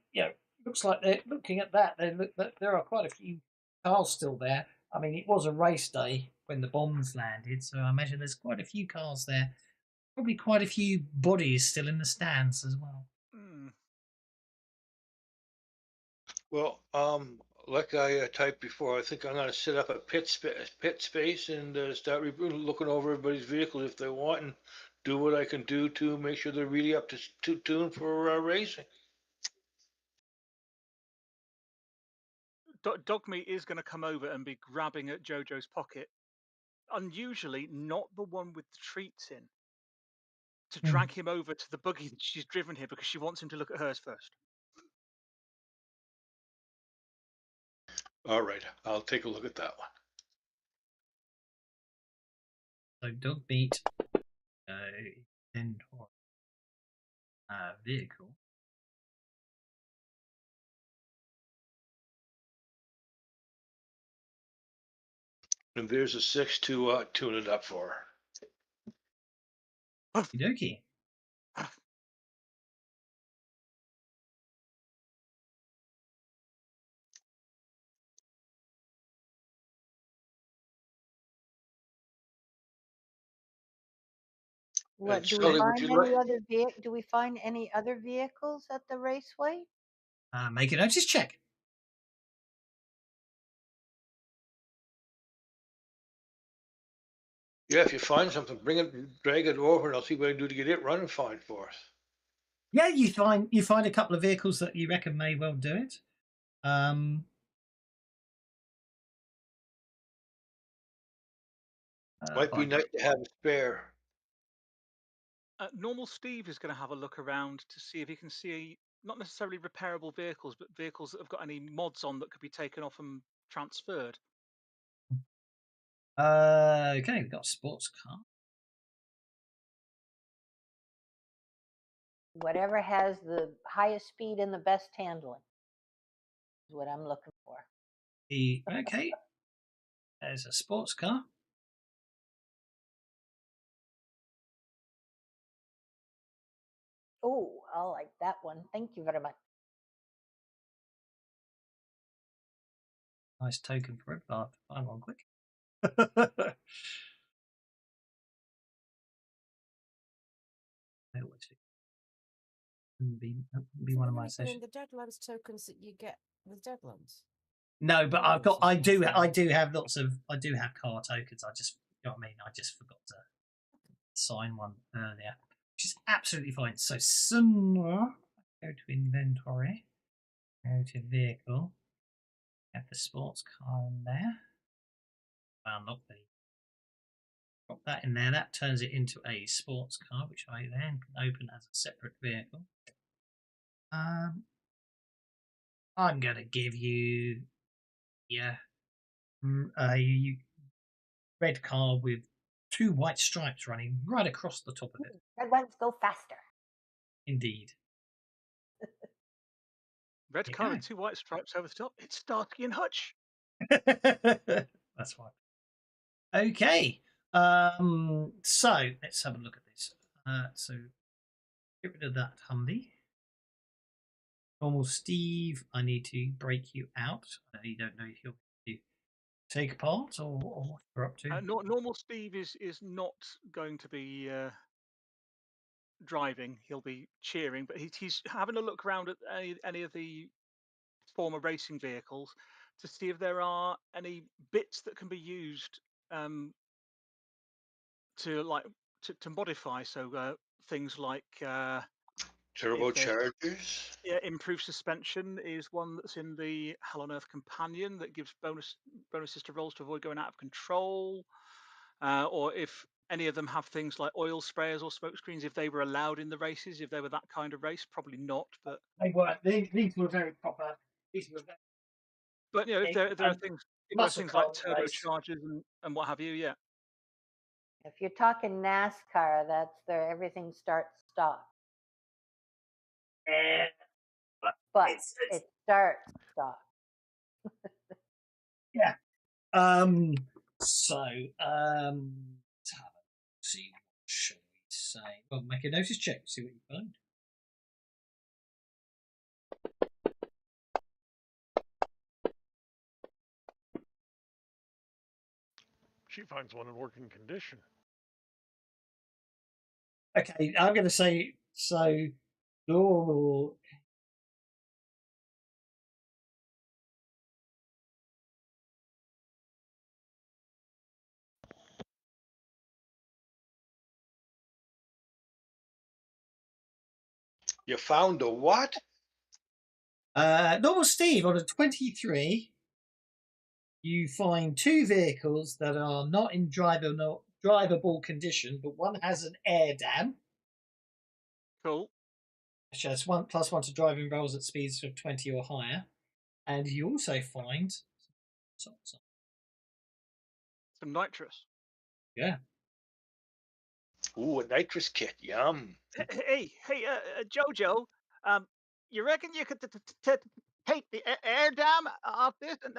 looks like they're looking at that. There are quite a few cars still there. I mean, it was a race day when the bombs landed, so I imagine there's quite a few cars there. Probably quite a few bodies still in the stands as well.
Well, like I typed before, I think I'm going to set up a pit space and start looking over everybody's vehicles if they want, and do what I can do to make sure they're really up to tune for racing.
Dogmeat is going to come over and be grabbing at Jojo's pocket, unusually not the one with the treats in, to drag him over to the buggy that she's driven here because she wants him to look at hers first.
All right, I'll take a look at that one.
So Dogmeat, indoor vehicle.
And there's a 6 to tune it up for.
Okie dokie.
What do
Sully,
we
would
find
you
any other do we find any other vehicles at the raceway?
Make a notice check.
Yeah, if you find something, drag it over, and I'll see what I can do to get it running fine for us.
Yeah, you find a couple of vehicles that you reckon may well do it.
Might be nice to have a spare.
Normal Steve is going to have a look around to see if he can see not necessarily repairable vehicles, but vehicles that have got any mods on that could be taken off and transferred.
Okay, we've got a sports car.
Whatever has the highest speed and the best handling is what I'm looking for.
Okay, there's a sports car.
Oh, I like that one. Thank you very much.
Nice token for it, but I'll have to find one quick. Be
Is
one
there
of my
anything in
sessions.
the Deadlands tokens that you get with Deadlands?
No, but
Oh, so
I
that's
do
fine.
have lots of I do have car tokens. I just, you know what I mean, I just forgot to sign one earlier, which is absolutely fine. So somewhere, go to inventory, go to vehicle, have the sports car in there. Well, not the. Pop that in there. That turns it into a sports car, which I then can open as a separate vehicle. I'm going to give you, a red car with 2 white stripes running right across the top of it.
Red ones go faster.
Indeed.
Red
There you
car
go.
with 2 white stripes over the top. It's Starsky and Hutch.
That's fine. Okay. So let's have a look at this. So get rid of that Humvee. Normal Steve, I need to break you out. You don't know if you're going to take part or what you're up to.
Normal Steve is not going to be driving. He'll be cheering, but he's having a look around at any of the former racing vehicles to see if there are any bits that can be used to modify. So things like if there's
Turbochargers.
improved suspension is one that's in the Hell on Earth companion that gives bonuses to rolls to avoid going out of control. Or if any of them have things like oil sprayers or smoke screens, if they were allowed in the races, if they were that kind of race, probably not. But
They were. These were very proper. These were very
you know, if there are things, if there are
muscle
things like
car race.
turbochargers and what have you, yeah.
If you're talking NASCAR, that's there. Everything starts stop,
Yeah,
but
it's
it starts stop.
yeah. So let's have a see. What shall we say? Well, make a notice check. See what you find.
She finds one in working condition.
Okay, I'm going to say so. Normal.
You found a what?
Normal Steve on a 23. You find 2 vehicles that are not in drivable condition, but one has an air dam,
Cool.
which has 1+1 to driving rolls at speeds of 20 or higher, and you also find
Some nitrous.
yeah.
Ooh, a nitrous kit. Yum.
Hey, Jojo, you reckon you could take the air dam off this? And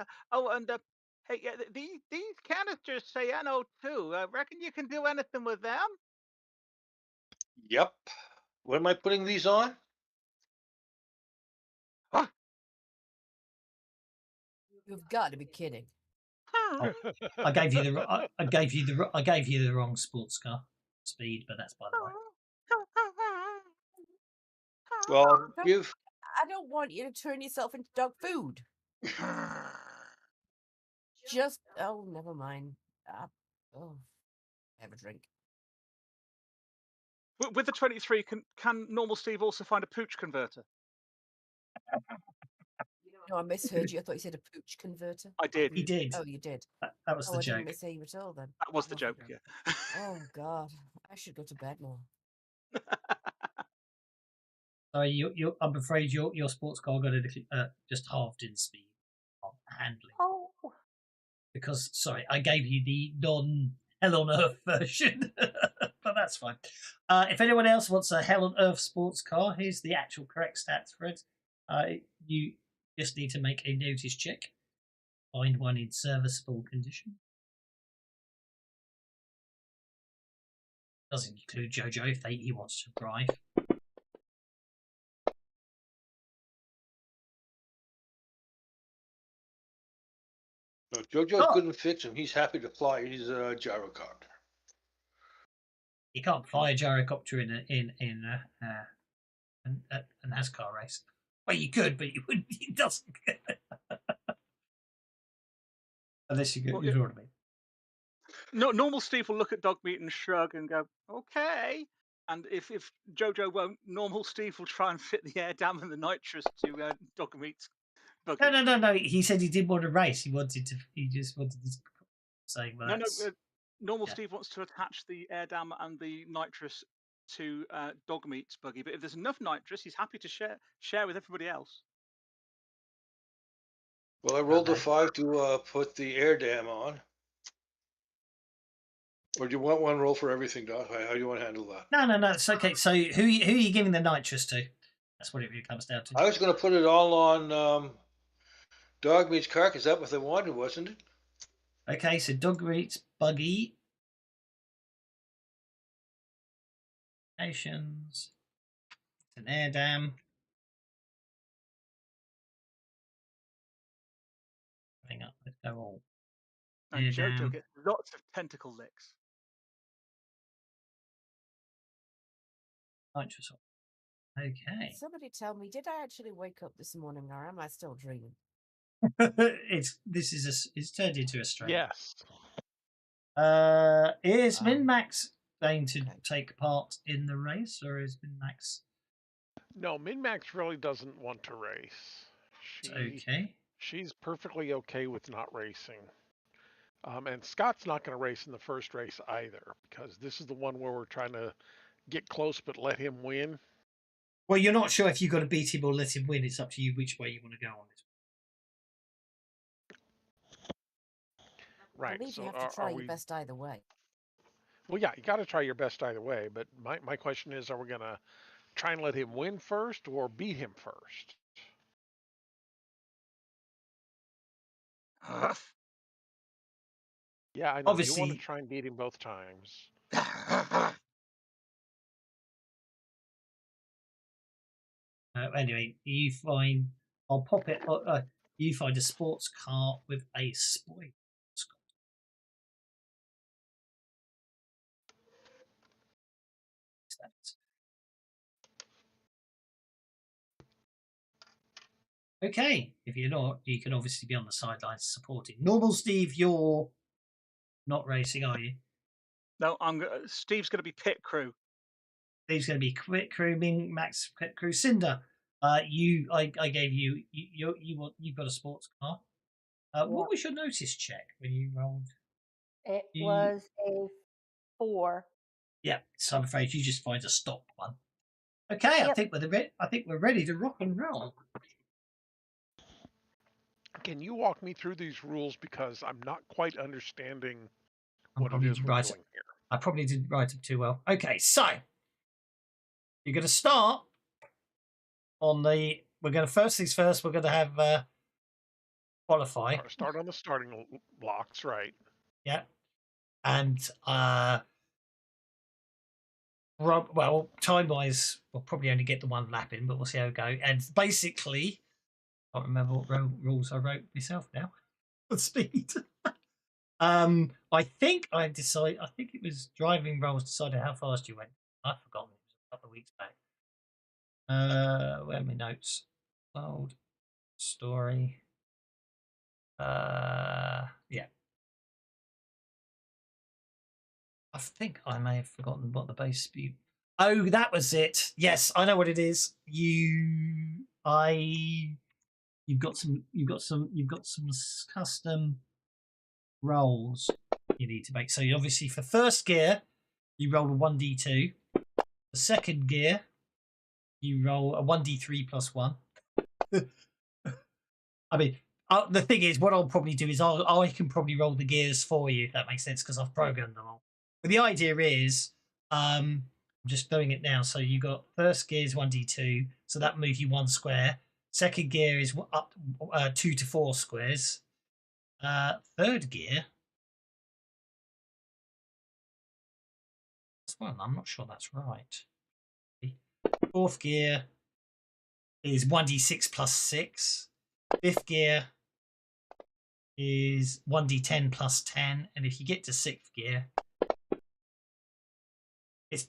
hey, these canisters say NO2. Reckon you can do anything with them?
Yep. What am I putting these on?
You've got to be kidding.
Oh, I gave you the wrong sports car speed, but that's by the way.
Well,
Don't-
give.
I don't want you to turn yourself into dog food. Just never mind. Have a drink.
With the 23, can normal Steve also find a pooch converter?
No, I misheard you. I thought you said a pooch converter.
I did.
He did.
Oh, you did.
That was
Oh,
the
I
joke.
didn't mishear you at all then.
That was the
Oh,
joke.
okay.
Yeah.
Oh God, I should go to bed now.
Sorry, I'm afraid your sports car got a little, just halved in speed of handling.
Oh,
Because sorry, I gave you the non Hell on Earth version, but that's fine. If anyone else wants a Hell on Earth sports car, here's the actual correct stats for it. You just need to make a notice check, find one in serviceable condition. Doesn't include Jojo if he wants to drive.
No, Jojo couldn't fix him. He's happy to fly his gyrocopter.
You can't fly a gyrocopter in a NASCAR race. Well, you could, but you wouldn't. It doesn't. Unless you get
Well,
you know what I mean.
No, normal Steve will look at Dogmeat and shrug and go, "Okay." And if Jojo won't, normal Steve will try and fit the air dam and the nitrous to Dogmeat's buggy.
No. He said he didn't want to race. He just wanted to say, well,
No. Normal
yeah.
Steve wants to attach the air dam and the nitrous to Dogmeat's buggy, but if there's enough nitrous, he's happy to share with everybody else.
Well, I rolled a 5 to put the air dam on. Or do you want one roll for everything, Doc? How do you want to handle that?
No. It's okay. So who are you giving the nitrous to? That's what it really comes down to.
I was going to put it all on Dogmeat's carcass. That was what they wanted, wasn't it?
Okay, so Dogmeat's buggy. Nations. It's an air dam. Hang up. Let's go all.
And
Air
Jojo
dam.
gets lots of tentacle licks.
Nitrous. Okay.
Somebody tell me, did I actually wake up this morning, or am I still dreaming?
It's turned into a strain.
Yes.
Is Min-Max going to take part in the race, or is Min-Max
No, Min-Max really doesn't want to race.
okay?
She's perfectly okay with not racing. And Scott's not going to race in the first race either, because this is the one where we're trying to get close but let him win.
Well, you're not sure if you've got to beat him or let him win. It's up to you which way you want to go on it.
Right.
I believe
So
you have to try your best either way.
Well, yeah, you got to try your best either way. But my question is, are we going to try and let him win first or beat him first? Yeah, I know.
Obviously,
you want to try and beat him both times.
Anyway, you find I'll pop it. You find a sports car with a spoiler. Okay, if you're not, you can obviously be on the sidelines supporting. Normal Steve, you're not racing, are you?
No, Steve's going to be pit crew.
Steve's going to be pit crew, Min-Max pit crew. Cinder, I gave you you've got a sports car. What was your notice check when you rolled?
It was a 4.
Yeah, so I'm afraid you just find a stop one. Okay, yep. I think we're ready to rock and roll.
Can you walk me through these rules, because I'm not quite understanding what it is we're doing here.
I probably didn't write them too well. Okay, so you're going to start on the. We're going to first things first. We're going to have qualify.
Start on the starting blocks, right?
Yeah, and well, time-wise, we'll probably only get the one lap in, but we'll see how it goes. And basically, I can't remember what rules I wrote myself now. For speed. I think it was driving roles decided how fast you went. I've forgotten. It was a couple of weeks back. Where are my notes? Old story. Yeah. I think I may have forgotten what the base speed. Oh, that was it. Yes, I know what it is. You've got some custom rolls you need to make. So you obviously, for first gear, you roll a 1d2. The second gear, you roll a 1d3 plus 1. I mean, the thing is, what I'll probably do is I can probably roll the gears for you, if that makes sense, because I've programmed them all. But the idea is, I'm just doing it now. So you got first gear is 1d2, so that moves you 1 square. Second gear is up 2 to 4 squares. Third gear. That's one. I'm not sure that's right. Fourth gear is 1d6 plus 6. Fifth gear is 1d10 plus 10, and if you get to 6th gear, it's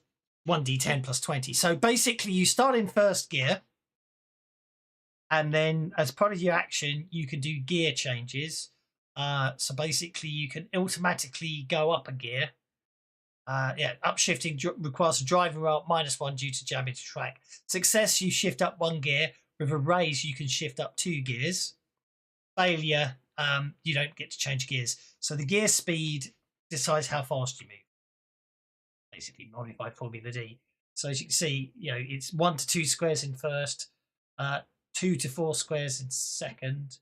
1d10 plus 20. So basically, you start in 1st gear, and then as part of your action, you can do gear changes. So basically, you can automatically go up a gear. Upshifting requires a driving roll -1 due to jamming to track. Success, you shift up 1 gear. With a raise, you can shift up 2 gears. Failure, you don't get to change gears. So the gear speed decides how fast you move. Basically modified Formula D. So as you can see, it's 1 to 2 squares in 1st, 2 to 4 squares in 2nd,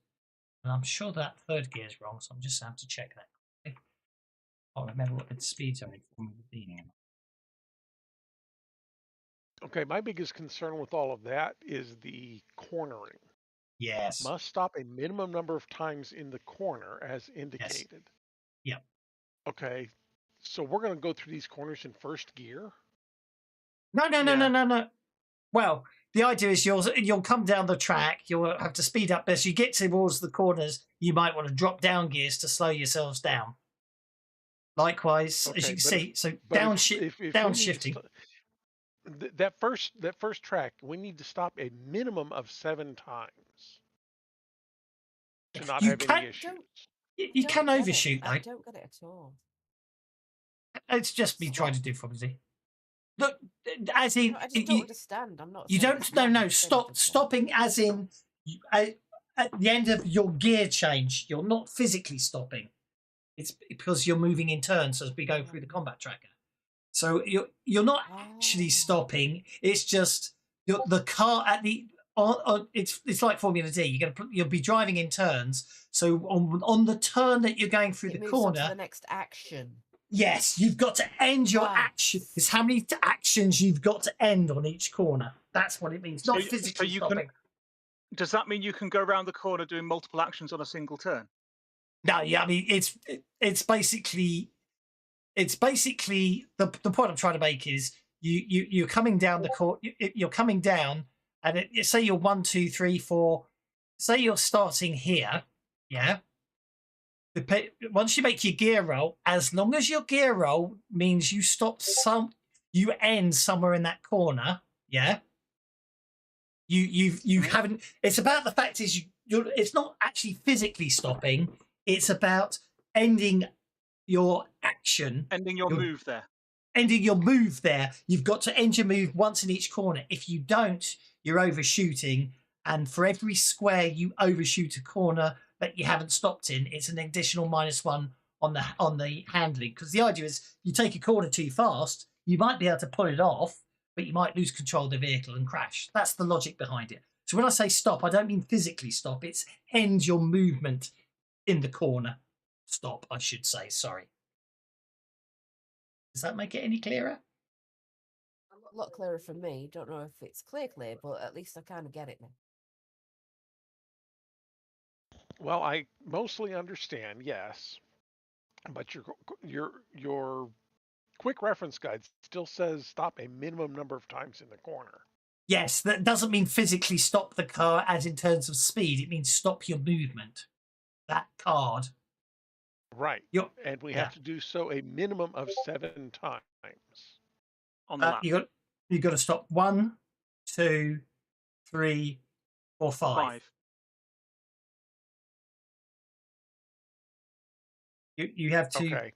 and I'm sure that 3rd gear is wrong, so I'm just going to have to check that. I can't remember what the speeds are in Formula D now.
Okay, my biggest concern with all of that is the cornering.
Yes.
Must stop a minimum number of times in the corner as indicated.
Yes. Yep.
Okay, so we're going to go through these corners in 1st gear?
No. Well, the idea is you'll come down the track, you'll have to speed up as you get towards the corners. You might want to drop down gears to slow yourselves down. Likewise, as you can see, downshifting.
That first track, we need to stop a minimum of 7 times to not have any issues.
You can overshoot, though.
I don't get it at all.
It's just me trying to do Foxy. Look, as in,
I just don't understand. I'm not.
You don't. No. Stopping, as in, at the end of your gear change, you're not physically stopping. It's because you're moving in turns as we go through the combat tracker. So you're not actually stopping. It's just the car at the. It's like Formula D. You'll be driving in turns. So on the turn that you're going through the corner,
on to the next action.
Yes, you've got to end your action. It's how many actions you've got to end on each corner. That's what it means. Not physically stopping.
Does that mean you can go around the corner doing multiple actions on a single turn?
No, I mean it's basically the point I'm trying to make is you're coming down the court. You're coming down, and say you're 1, 2, 3, 4. Say you're starting here, yeah. Once you make your gear roll, as long as your gear roll means you you end somewhere in that corner, yeah. You haven't. It's about the fact is it's not actually physically stopping. It's about ending your action,
ending your move there.
Ending your move there. You've got to end your move once in each corner. If you don't, you're overshooting, and for every square you overshoot a corner that you haven't stopped in, it's an additional -1 on the handling. Because the idea is you take a corner too fast, you might be able to pull it off, but you might lose control of the vehicle and crash. That's the logic behind it. So when I say stop, I don't mean physically stop. It's end your movement in the corner. Stop, I should say. Sorry. Does that make it any clearer?
A lot clearer for me. Don't know if it's clear, but at least I kind of get it now.
Well, I mostly understand, yes, but your quick reference guide still says stop a minimum number of times in the corner.
Yes, that doesn't mean physically stop the car as in terms of speed. It means stop your movement. That card.
Right. And we have to do so a minimum of 7 times.
On the lap.
You got to stop 1, 2, 3, or 5. You have to.
Okay.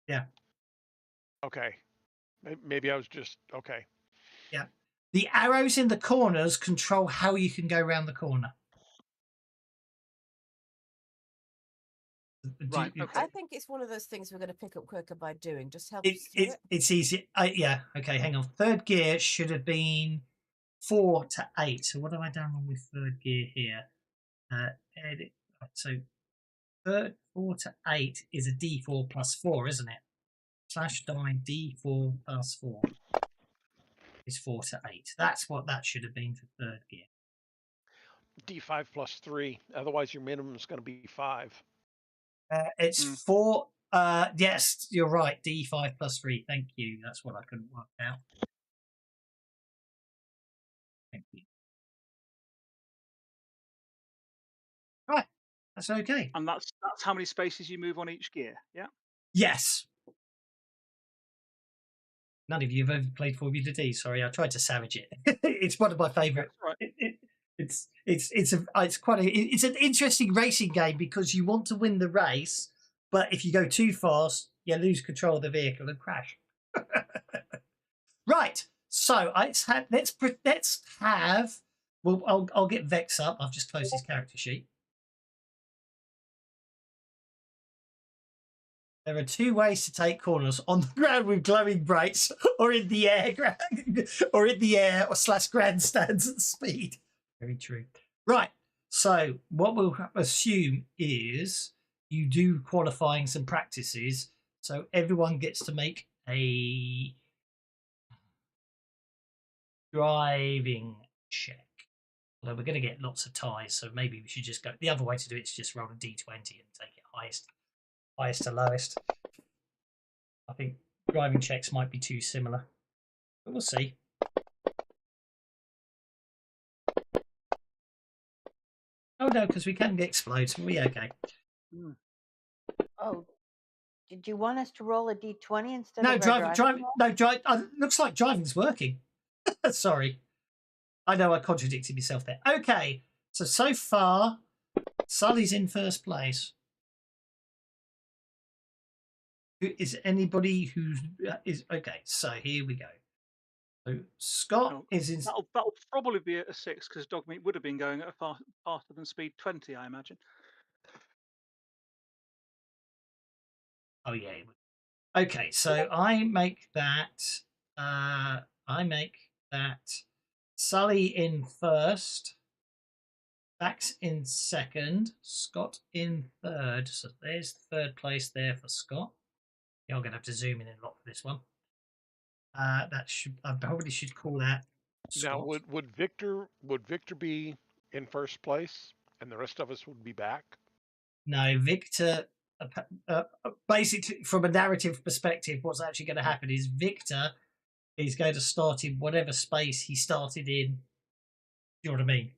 Yeah.
Okay. Maybe I was just okay.
Yeah. The arrows in the corners control how you can go around the corner.
Right. Okay.
I think it's one of those things we're going to pick up quicker by doing. Just help us through it.
It's easy. Yeah. Okay. Hang on. 3rd gear should have been 4 to 8. So what have I done wrong with 3rd gear here? Edit. So 4 to 8 is a D4 plus 4, isn't it? /die D4 plus 4 is 4 to 8. That's what that should have been for 3rd gear.
D5 plus 3. Otherwise, your minimum is going to be 5.
It's 4. Yes, you're right. D5 plus 3. Thank you. That's what I couldn't work out. Thank you. Right. That's okay.
And that's how many spaces you move on each gear. Yeah.
Yes. None of you have ever played Formula D. Sorry, I tried to savage it. It's one of my favourite.
That's right.
It's quite it's an interesting racing game because you want to win the race, but if you go too fast, you lose control of the vehicle and crash. Right. So let's have. Well, I'll get Vex up. I've just closed his character sheet. There are two ways to take corners: on the ground with glowing brakes, or in the air, or slash grandstands at speed. Very true. Right. So what we'll assume is you do qualifying some practices, so everyone gets to make a driving check. Although we're going to get lots of ties, so maybe we should just go. The other way to do it is just roll a d20 and take it highest to lowest. I think driving checks might be too similar, but we'll see. Oh no, because we can get explodes. We'll be okay.
Oh, did you want us to roll a d20 instead
No,
of
drive. No, drive. Looks like driving's working. Sorry, I know I contradicted myself there. Okay, so far, Sully's in first place. Is anybody who is okay? So here we go. So Scott is in.
That'll probably be at a 6 because Dogmeat would have been going at a faster than speed 20, I imagine.
Oh yeah. Okay, so I make that. Sully in first. Bax in second. Scott in third. So there's third place there for Scott. You're going to have to zoom in a lot for this one. I probably should call that Scott.
Now, would Victor be in first place, and the rest of us would be back?
No, Victor. Basically, from a narrative perspective, what's actually going to happen is Victor is going to start in whatever space he started in. You know what I mean?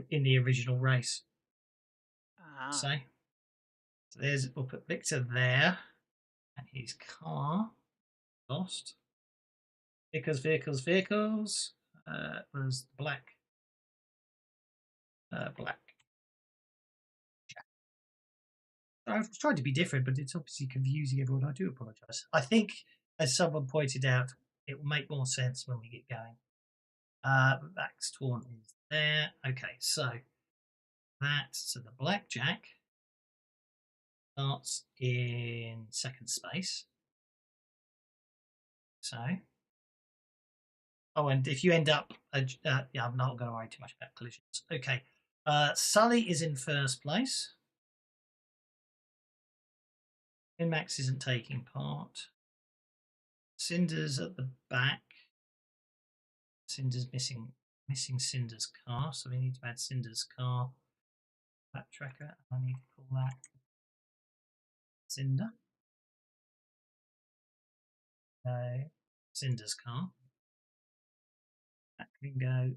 In the original race. So we'll put Victor there. And his car lost. Vehicles. Was black. Black. I've tried to be different, but it's obviously confusing everyone. I do apologise. I think, as someone pointed out, it will make more sense when we get going. Back's torn is there. Okay, so the blackjack starts in second space. So, and if you end up, yeah, I'm not going to worry too much about collisions. Okay, Sully is in first place. Max isn't taking part. Cinder's at the back. Cinder's missing Cinder's car, so we need to add Cinder's car. That tracker. I need to call that Cinder. Cinder's car. That can go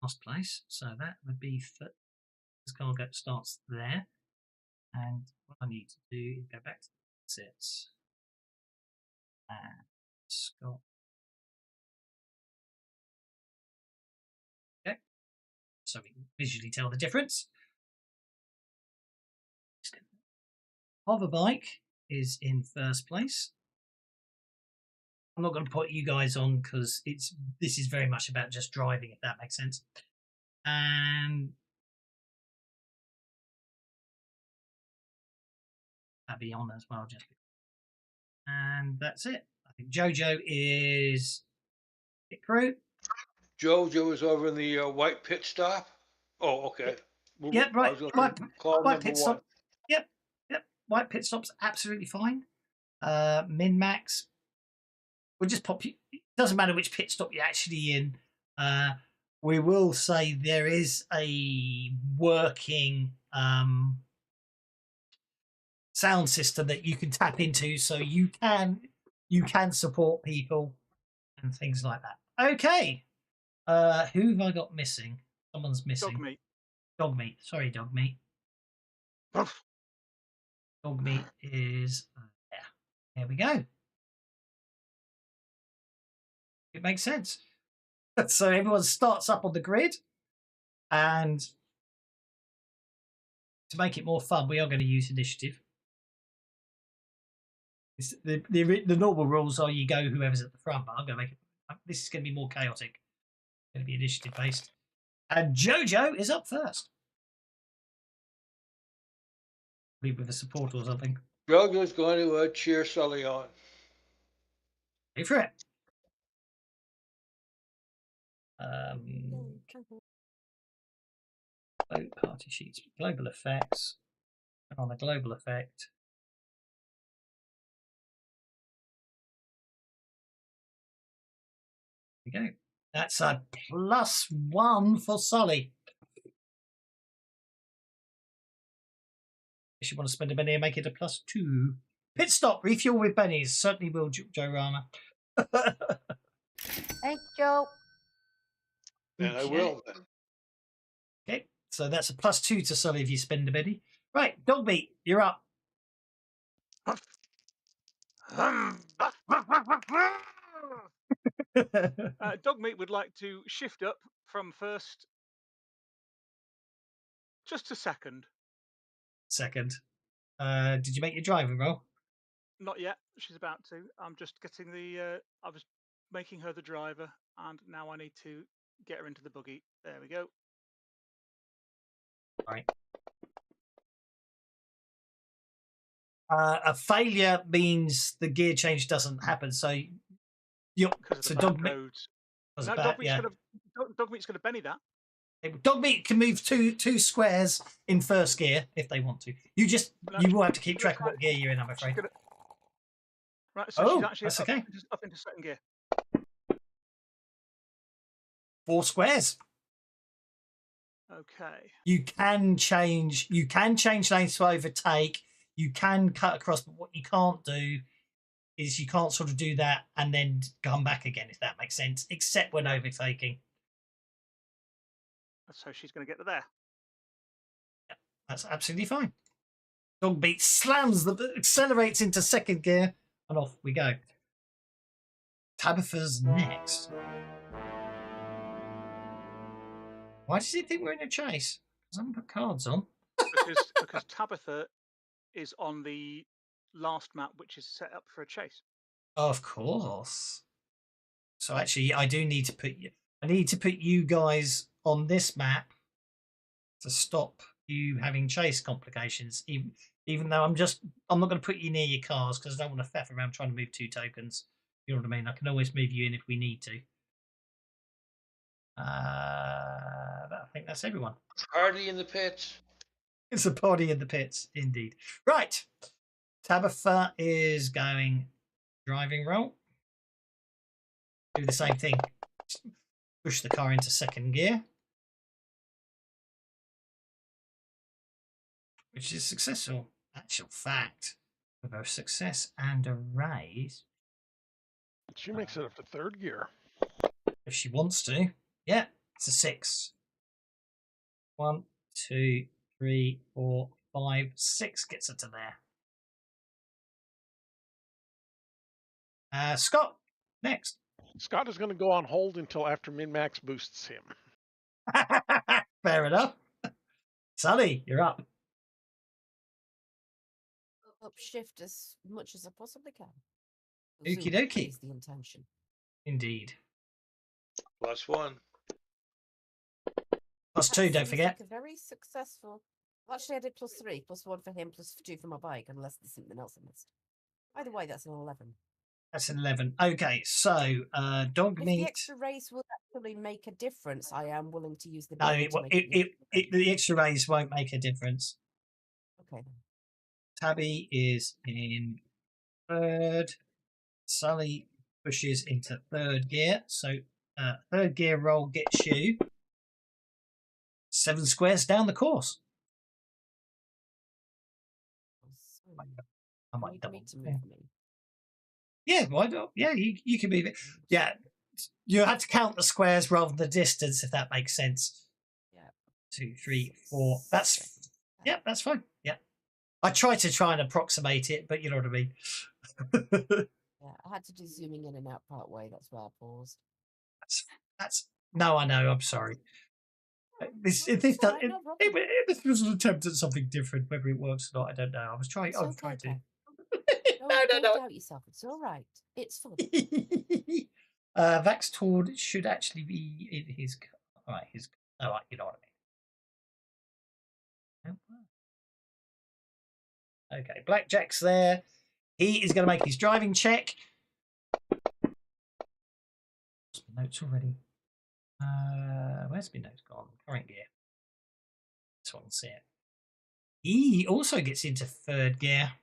last place, so that would be this car starts there. And what I need to do is go back to the sets and Scott. Okay, so we can visually tell the difference. Hoverbike is in first place. I'm not going to put you guys on because this is very much about just driving, if that makes sense. And Abby on as well, just. And that's it. I think Jojo is pit crew.
Jojo is over in the white pit stop. Oh, okay.
Yep, right. White pit stop.
One.
Yep. White pit stop's absolutely fine. Min max. We'll just pop you. It doesn't matter which pit stop you're actually in. We will say there is a working sound system that you can tap into, so you can support people and things like that. Okay. Who have I got missing? Someone's missing.
Dog meat.
Dog meat. Sorry, dog meat. Dog meat is there. There we go. It makes sense. So everyone starts up on the grid, and to make it more fun, we are going to use initiative. The normal rules are you go whoever's at the front, but I'm going to make it. This is going to be more chaotic. It's going to be initiative based. And Jojo is up first. Maybe with a support or something.
Jojo's going to cheer Sully on.
Go for it. Party sheets, global effects. On a global effect. There we go. That's a +1 for Sully. If you want to spend a penny and make it a +2. Pit stop, refuel with pennies. Certainly will, Joe Rama.
Thanks, Joe.
And I will then.
Okay, so that's a +2 to Sully if you spend a penny. Right, dog meat, you're up.
Dog meat would like to shift up from first just to second.
Second. Did you make your driving roll?
Not yet. She's about to. I'm just getting the. I was making her the driver, and now I need to get her into the buggy. There we go.
Right. A failure means the gear change doesn't happen. So you're
Because
so
of the
dog
back
meat.
roads.
Was
No,
bad,
dog meat's
yeah.
going to benny that.
Dog meat can move two squares in first gear if they want to. You will have to keep track of what gear you're in, I'm afraid.
Right, so
Oh,
she's actually
that's okay.
up into second gear.
4 squares.
Okay.
You can change lanes to overtake. You can cut across, but what you can't do is you can't sort of do that and then come back again, if that makes sense, except when overtaking.
So she's going to get to there.
That's absolutely fine. Dog beat slams, accelerates into second gear, and off we go. Tabitha's next. Why does he think we're in a chase? Because I haven't put cards on.
Because Tabitha is on the last map, which is set up for a chase.
Of course. So actually, I need to put you guys on this map to stop you having chase complications. Even though I'm not going to put you near your cars because I don't want to faff around trying to move 2 tokens. You know what I mean? I can always move you in if we need to. I think that's everyone.
Party in the pits.
It's a party in the pits, indeed. Right. Tabitha is going driving roll. Do the same thing. Push the car into second gear. Which is successful. Actual fact. With a success and a raise.
She makes it up to third gear.
If she wants to. Yeah, it's a 6. 1, 2, 3, 4, 5, 6 gets her to there. Scott, next.
Scott is going to go on hold until after min-max boosts him.
Fair enough. Sully, you're up.
Upshift as much as I possibly can.
Okie
Zoom
dokie.
is the intention.
Indeed.
+1.
+2, don't
Seems
forget.
like a very successful. Well, actually, I did +3, +1 for him, +2 for my bike, unless there's something else I missed. Either way, that's an 11.
That's an 11. Okay, so dog
If
meat.
the extra race will actually make a difference, I am willing to use the.
No,
bike to make it
the extra raise won't make a difference.
Okay then.
Tabby is in third. Sully pushes into third gear. So third gear roll gets you 7 squares down the course. I might
Need
double.
me to move me.
Yeah, why not? Yeah, you can move it. Yeah, you had to count the squares rather than the distance, if that makes sense. 2, 3, 4. That's yeah, that's fine. Yeah, I tried to try and approximate it, but you know what I mean.
Yeah, I had to do zooming in and out part way. That's why I paused.
That's no, I know. I'm sorry. This was an attempt at something different. Whether it works or not, I don't know. I was trying.
It's
I was
okay,
trying to.
Ken.
No.
Don't doubt yourself. It's all right. It's fun.
Vax Tord should actually be in his. All right, his. All right, you know what I mean. Okay, Blackjack's there. He is going to make his driving check. Notes already. Where's my notes gone? Current gear. This one, see it. He also gets into third gear.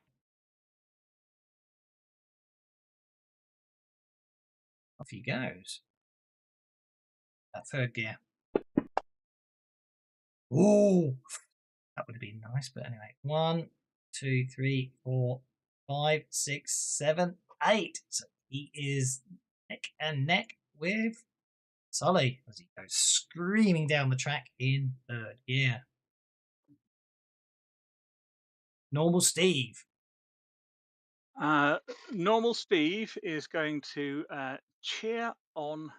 Off he goes. That third gear. Oh, that would have been nice, but anyway. 1, 2, 3, 4, 5, 6, 7, 8. So he is neck and neck with Sully as he goes screaming down the track in third gear. Normal Steve.
Normal Steve is going to cheer on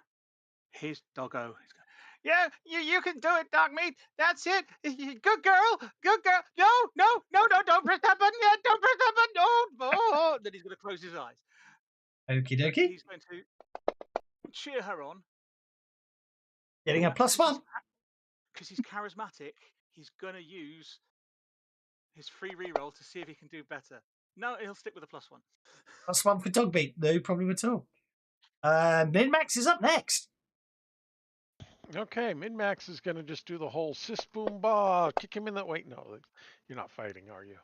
his doggo. He's going, yeah, you can do it, dog meat. That's it. Good girl. Good girl. No, don't press that button yet. Don't press that button. No. Then he's going to close his eyes.
Okie dokie.
He's going to cheer her on.
Getting a +1.
Because he's charismatic, he's going to use his free reroll to see if he can do better. No, he'll stick with a +1.
+1 for Dogbeat. No problem at all. Min-Max is up next.
Okay, Min-Max is going to just do the whole sis boom ba, kick him in that. Wait, no, you're not fighting, are you?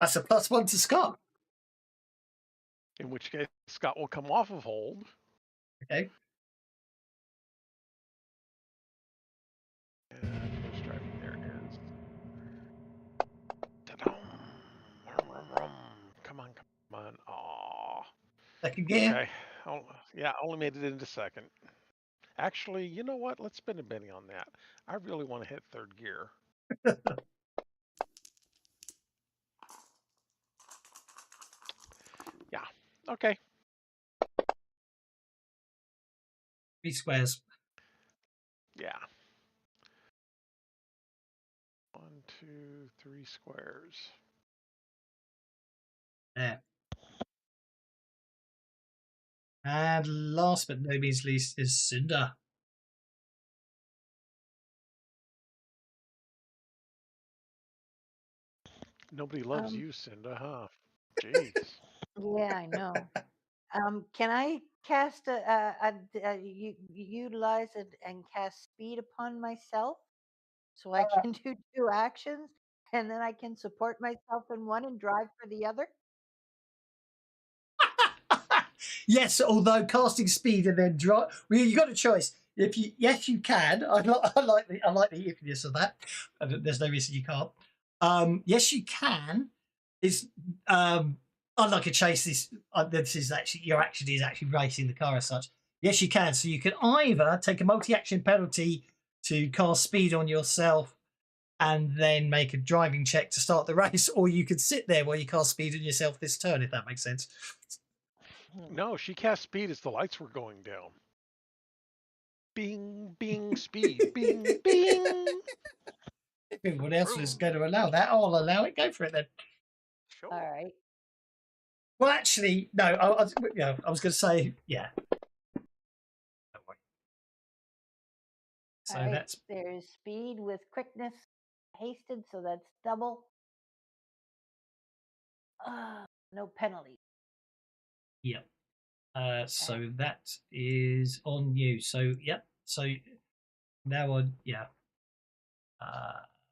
That's a +1 to Scott.
In which case, Scott will come off of hold.
Okay.
And who's driving? There it is. Ta-dum. Come on. Aww.
Second gear.
Okay. Yeah, only made it into second. Actually, you know what? Let's spend a penny on that. I really want to hit third gear. Yeah. Okay.
3 squares.
Yeah. 1, 2, 3 squares.
There. And last but no means least is Cinder.
Nobody loves you, Cinda, huh? Jeez.
Yeah, I know. Can I cast utilize it and cast speed upon myself so I can do 2 actions and then I can support myself in one and drive for the other?
Yes, although casting speed and then drive. Well, you got a choice. Yes, you can. I like the ifness of that. There's no reason you can't. Yes, you can. It's unlike a chase. This is actually your action is actually racing the car as such. Yes, you can. So you can either take a multi-action penalty to cast speed on yourself and then make a driving check to start the race, or you could sit there while you cast speed on yourself this turn, if that makes sense.
No, she cast speed as the lights were going down. Bing, bing, speed, bing, bing.
If everyone else is going to allow that, I'll allow it. Go for it then.
Sure.
All right.
Well, actually, no. I was going to say, yeah. Don't worry. So
All right,
that's
there's speed with quickness hasted, so that's double. No penalty.
yeah. So that is on you. So yep. So now on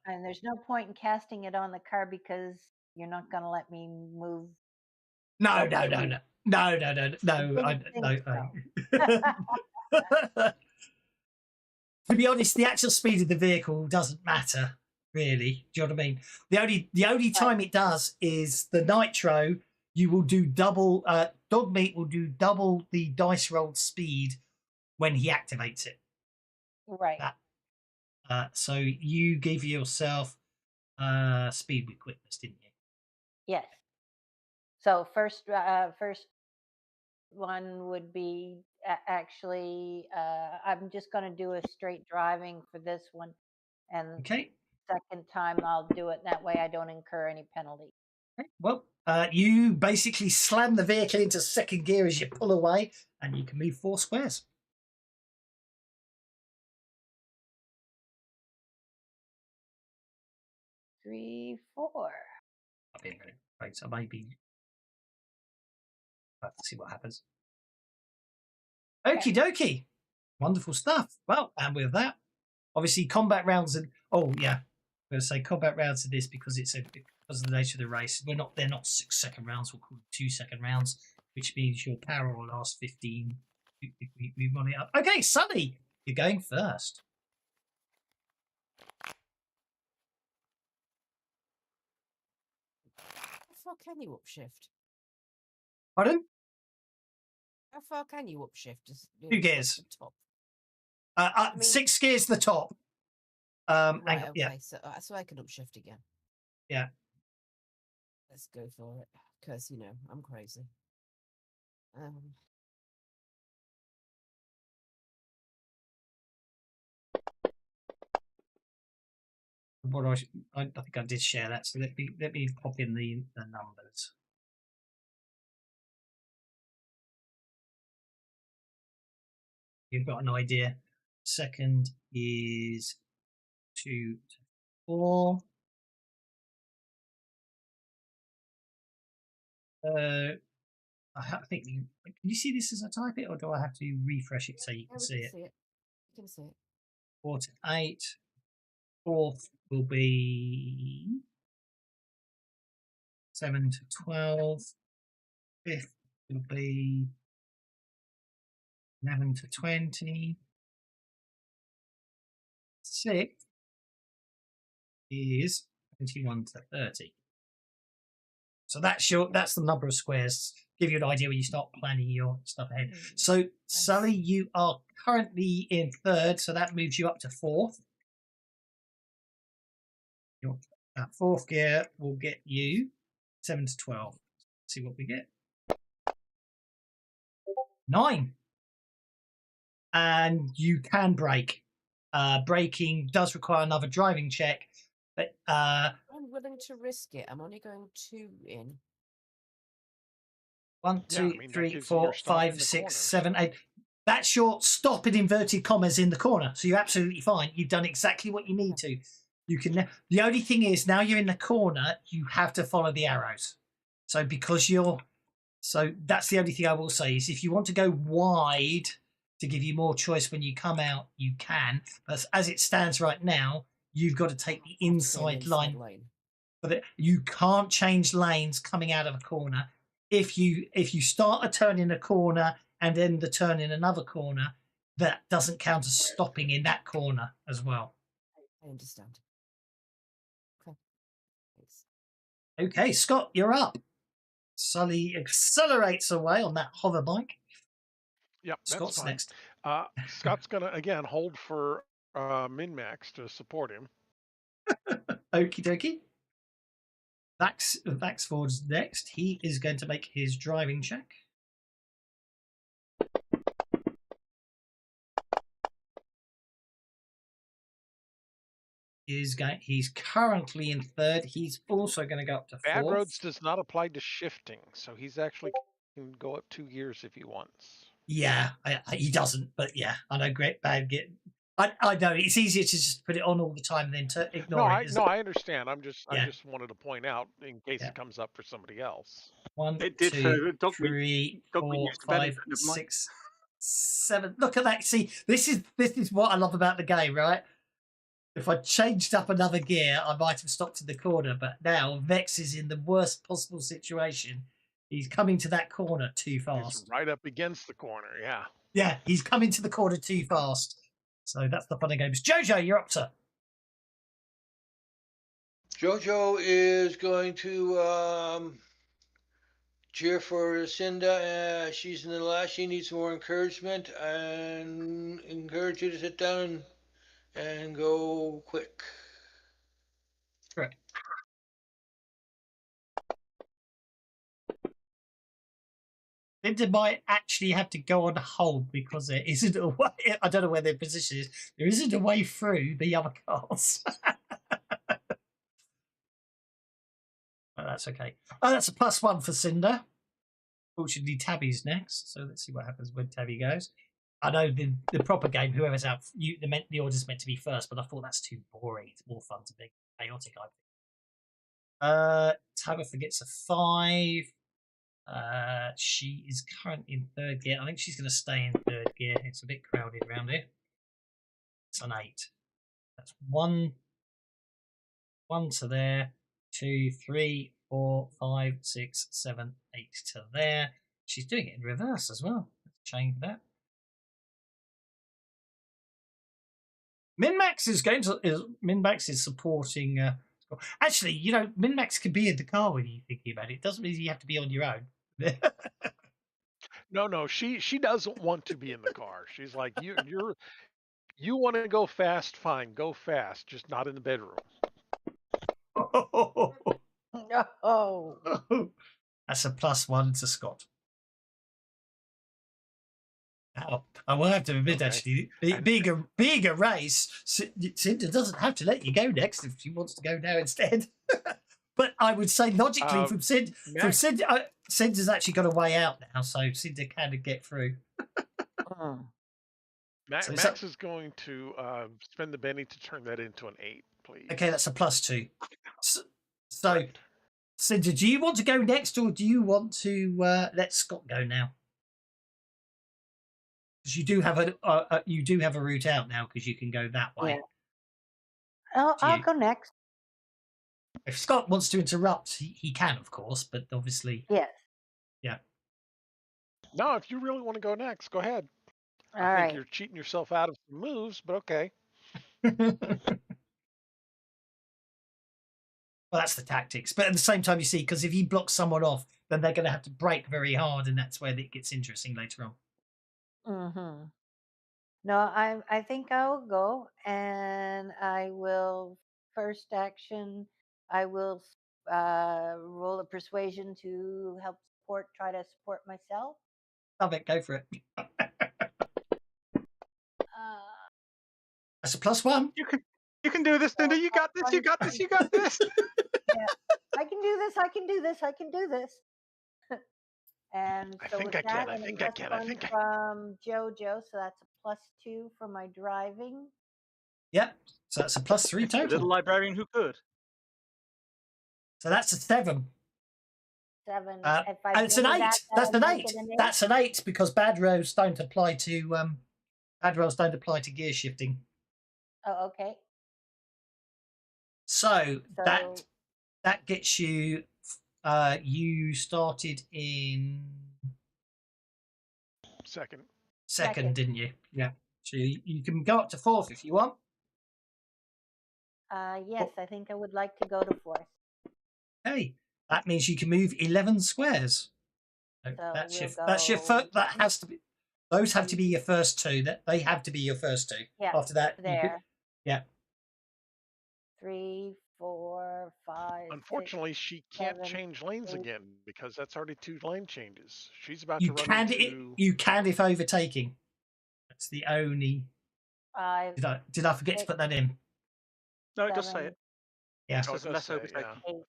And there's no point in casting it on the car because you're not going to let me move.
No.
I
No.
didn't think so.
To be honest, the actual speed of the vehicle doesn't matter really. Do you know what I mean? The only time it does is the nitro. You will do double. Dogmeat will do double the dice rolled speed when he activates it.
Right.
So you gave yourself speed with quickness, didn't you?
Yes. So first one would be actually, I'm just going to do a straight driving for this one. And
Okay.
second time I'll do it. That way I don't incur any penalty.
Okay. Well, you basically slam the vehicle into second gear as you pull away, and you can move 4 squares.
Three, 4.
I'll be in a minute. Right, so maybe we'll have to see what happens. Okie dokie. Wonderful stuff. Well, and with that, obviously combat rounds and I'm going to say combat rounds of this because because of the nature of the race. They're not 6-second rounds. We'll call them 2-second rounds, which means your power will last 15. We run it up. Okay, Sully, you're going first.
How far can you upshift?
Pardon?
How far can you upshift? Just,
2 gears.
Top.
6 gears to the top.
Right, okay,
yeah.
So I can upshift again.
Yeah.
Let's go for it, because I'm crazy.
I think I did share that, so let me pop in the numbers. You've got an idea. Second is 2 to 4. I think can you see this as I type it, or do I have to refresh it so you can see it?
You can see it.
4 to 8. Fourth will be 7 to 12. Fifth will be 11 to 20. Sixth is 21 to 30. So that's the number of squares. Give you an idea when you start planning your stuff ahead. So Sully, you are currently in 3rd, so that moves you up to 4th. Your 4th gear will get you 7 to 12. Let's see what we get. 9. And you can brake. Braking does require another driving check, but
I'm willing to risk it. I'm only going 2 in. 1, 2, 3, 4, 5, 6, 7, 8. That's your stop in inverted commas in the corner. So you're absolutely fine. You've done exactly what you need to. You can. The only thing is, now you're in the corner, you have to follow the arrows. So so that's the only thing I will say is if you want to go wide to give you more choice when you come out, you can. But as it stands right now, you've got to take the inside line. But you can't change lanes coming out of a corner. If you start a turn in a corner and end the turn in another corner, that doesn't count as stopping in that corner as well. I understand. Okay. Thanks.
Okay, Scott, you're up. Sully accelerates away on that hover bike.
Yep,
Scott's
that's fine.
next.
Scott's gonna again hold for min-max to support him.
Okie dokie. Vaxford's next. He is going to make his driving check. He's currently in 3rd. He's also going to go up to 4th.
Bad roads does not apply to shifting, so he's actually can go up 2 gears if he wants.
Yeah, he doesn't, but yeah, I know. Great bad get. I know it's easier to just put it on all the time than to ignore it.
I understand. I just wanted to point out in case it comes up for somebody else.
1,
It did
2,
for
3,
Dogmeat
4,
used to benefit
5,
of mine.
6, 7. Look at that. See, this is what I love about the game, right? If I changed up another gear, I might have stopped in the corner, but now Vex is in the worst possible situation. He's coming to that corner too fast.
He's right up against the corner, yeah.
Yeah, he's coming to the corner too fast. So that's the fun of games. Jojo, you're up, sir.
Jojo is going to cheer for Cinda. She's in the last. She needs more encouragement and encourage you to sit down and go quick.
Correct. Linda might actually have to go on hold because there isn't a way. I don't know where their position is. There isn't a way through the other cars. But that's okay. Oh, that's a +1 for Cinder. Fortunately, Tabby's next, so let's see what happens when Tabby goes. I know the proper game, whoever's out, the order's meant to be first, but I thought that's too boring. It's more fun to be chaotic, I think. Tabitha gets a 5. She is currently in 3rd gear. I think she's going to stay in 3rd gear. It's a bit crowded around here. It's an 8. That's 1 to there. 2, 3, 4, 5, 6, 7, 8 to there. She's doing it in reverse as well. Let's change that. Minmax is supporting. Actually, you know, Minmax can be in the car when you're thinking about it. It doesn't mean you have to be on your own.
No, she doesn't want to be in the car. She's like, you want to go fast, fine, go fast, just not in the bedroom.
No.
That's a +1 to Scott. Now, I will have to admit,
Okay.
actually, being a race, Cinder doesn't have to let you go next if she wants to go now instead. But I would say logically, from Cinder's actually got a way out now, so Cinder can get through.
Max is going to spend the Benny to turn that into an 8, please.
Okay, that's a +2. So Cinder, do you want to go next, or do you want to let Scott go now? Because you do have a route out now, because you can go that way.
Yeah. I'll go next.
If Scott wants to interrupt, he can, of course, but obviously,
Yes.
yeah.
No, if you really want to go next, go ahead.
All
I
right.
think you're cheating yourself out of some moves, but okay.
Well, that's the tactics. But at the same time, you see, because if you block someone off, then they're going to have to brake very hard, and that's where it gets interesting later on.
Mm-hmm. No, I think I will go, and I will first action. I will roll a persuasion to help try to support myself.
Love it. Go for it. That's a +1.
You can do this, Linda. You got this. You got this. You got this.
Yeah, I can do this. I can do this. I can do this. And
I
so
think
with
I can,
that,
I
and a
think I can, I
+1
think I-
from JoJo, so that's a +2 for my driving.
Yep. So that's a +3
The little
total.
librarian who could.
So that's a 7.
7. If I
And it's an
roll
8.
that,
That's
that'll
an
make
8.
it an 8.
That's an 8 because bad rolls don't apply to gear shifting.
Oh, okay.
So
So
that gets you. You started in
Second.
second, didn't you? Yeah. So you can go up to 4th if you want.
yes, I think I would like to go to 4th.
Okay, that means you can move 11 squares. So
So
that's your
we'll
that's your
go
first. That has to be. Those have to be your first 2. That they have to be your first 2.
Yeah,
After that, you could,
there.
yeah.
3, 4, 5.
Unfortunately, she can't
7,
change lanes
8.
again because that's already 2 lane changes. She's about
You
to run
can.
into.
You can if overtaking. That's the only.
5,
Did I forget to
6,
put that in?
No, it does say
7,
it.
Yeah.
It says
it does
less
say,
overtaken.
yeah.
8,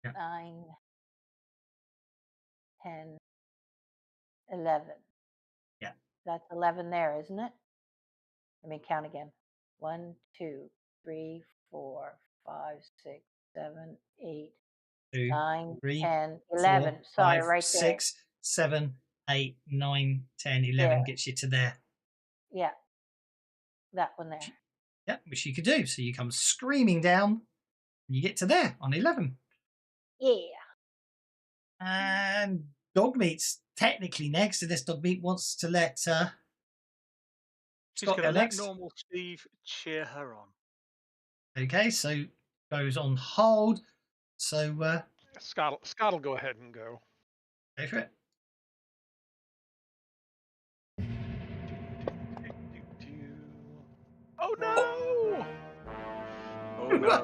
Yeah.
9, 10, 11.
Yeah.
That's 11 there, isn't it? Let me count again. 1, 2, 3, 4, 5, 6, 7, 8,
2,
9,
3,
10,
4,
11. Sorry,
5,
right
6, 7, 8, 9, 10, 11
There.
gets you to there.
there. Yeah. That one there.
Yeah, which you could do. So you come screaming down, and you get to there on 11.
Yeah.
And Dogmeat's technically next, and this Dogmeat wants to let
She's
Scott
going
go
to let
next.
normal Steve cheer her on.
Okay, so goes on hold. So
Scott will go ahead and go.
go for it.
No! Oh no!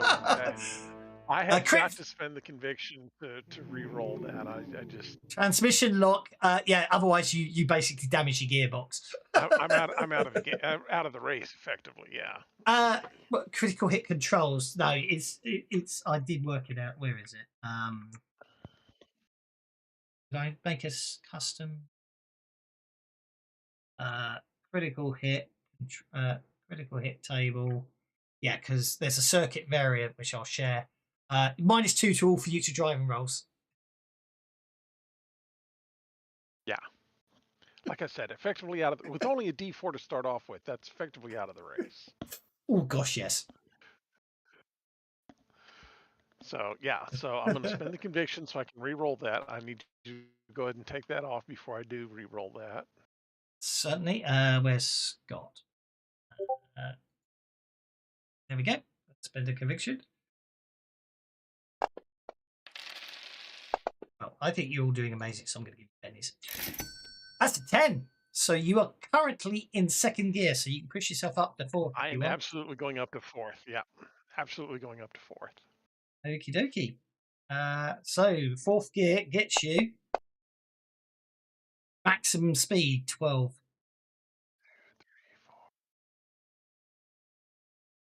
I have got to spend the conviction to re-roll that. I just
Transmission lock. Yeah. Otherwise, you basically damage your gearbox.
I'm out of the race effectively. Yeah.
But critical hit controls. No, it's. I did work it out. Where is it? Did I make a custom? Critical hit. Critical hit table. Yeah, because there's a circuit variant which I'll share. -2 to all future driving rolls.
Yeah. Like I said, effectively out of with only a D4 to start off with. That's effectively out of the race.
Oh gosh, yes.
So yeah, so I'm going to spend the conviction so I can re-roll that. I need to go ahead and take that off before I do re-roll that.
Certainly. Where's Scott? There we go. Spend a conviction. Well, I think you're all doing amazing, so I'm going to give you pennies. That's a 10. So you are currently in second gear, so you can push yourself up to fourth.
I am absolutely going up to fourth. Yeah, absolutely going up to fourth.
Okie dokie. So fourth gear gets you maximum speed 12.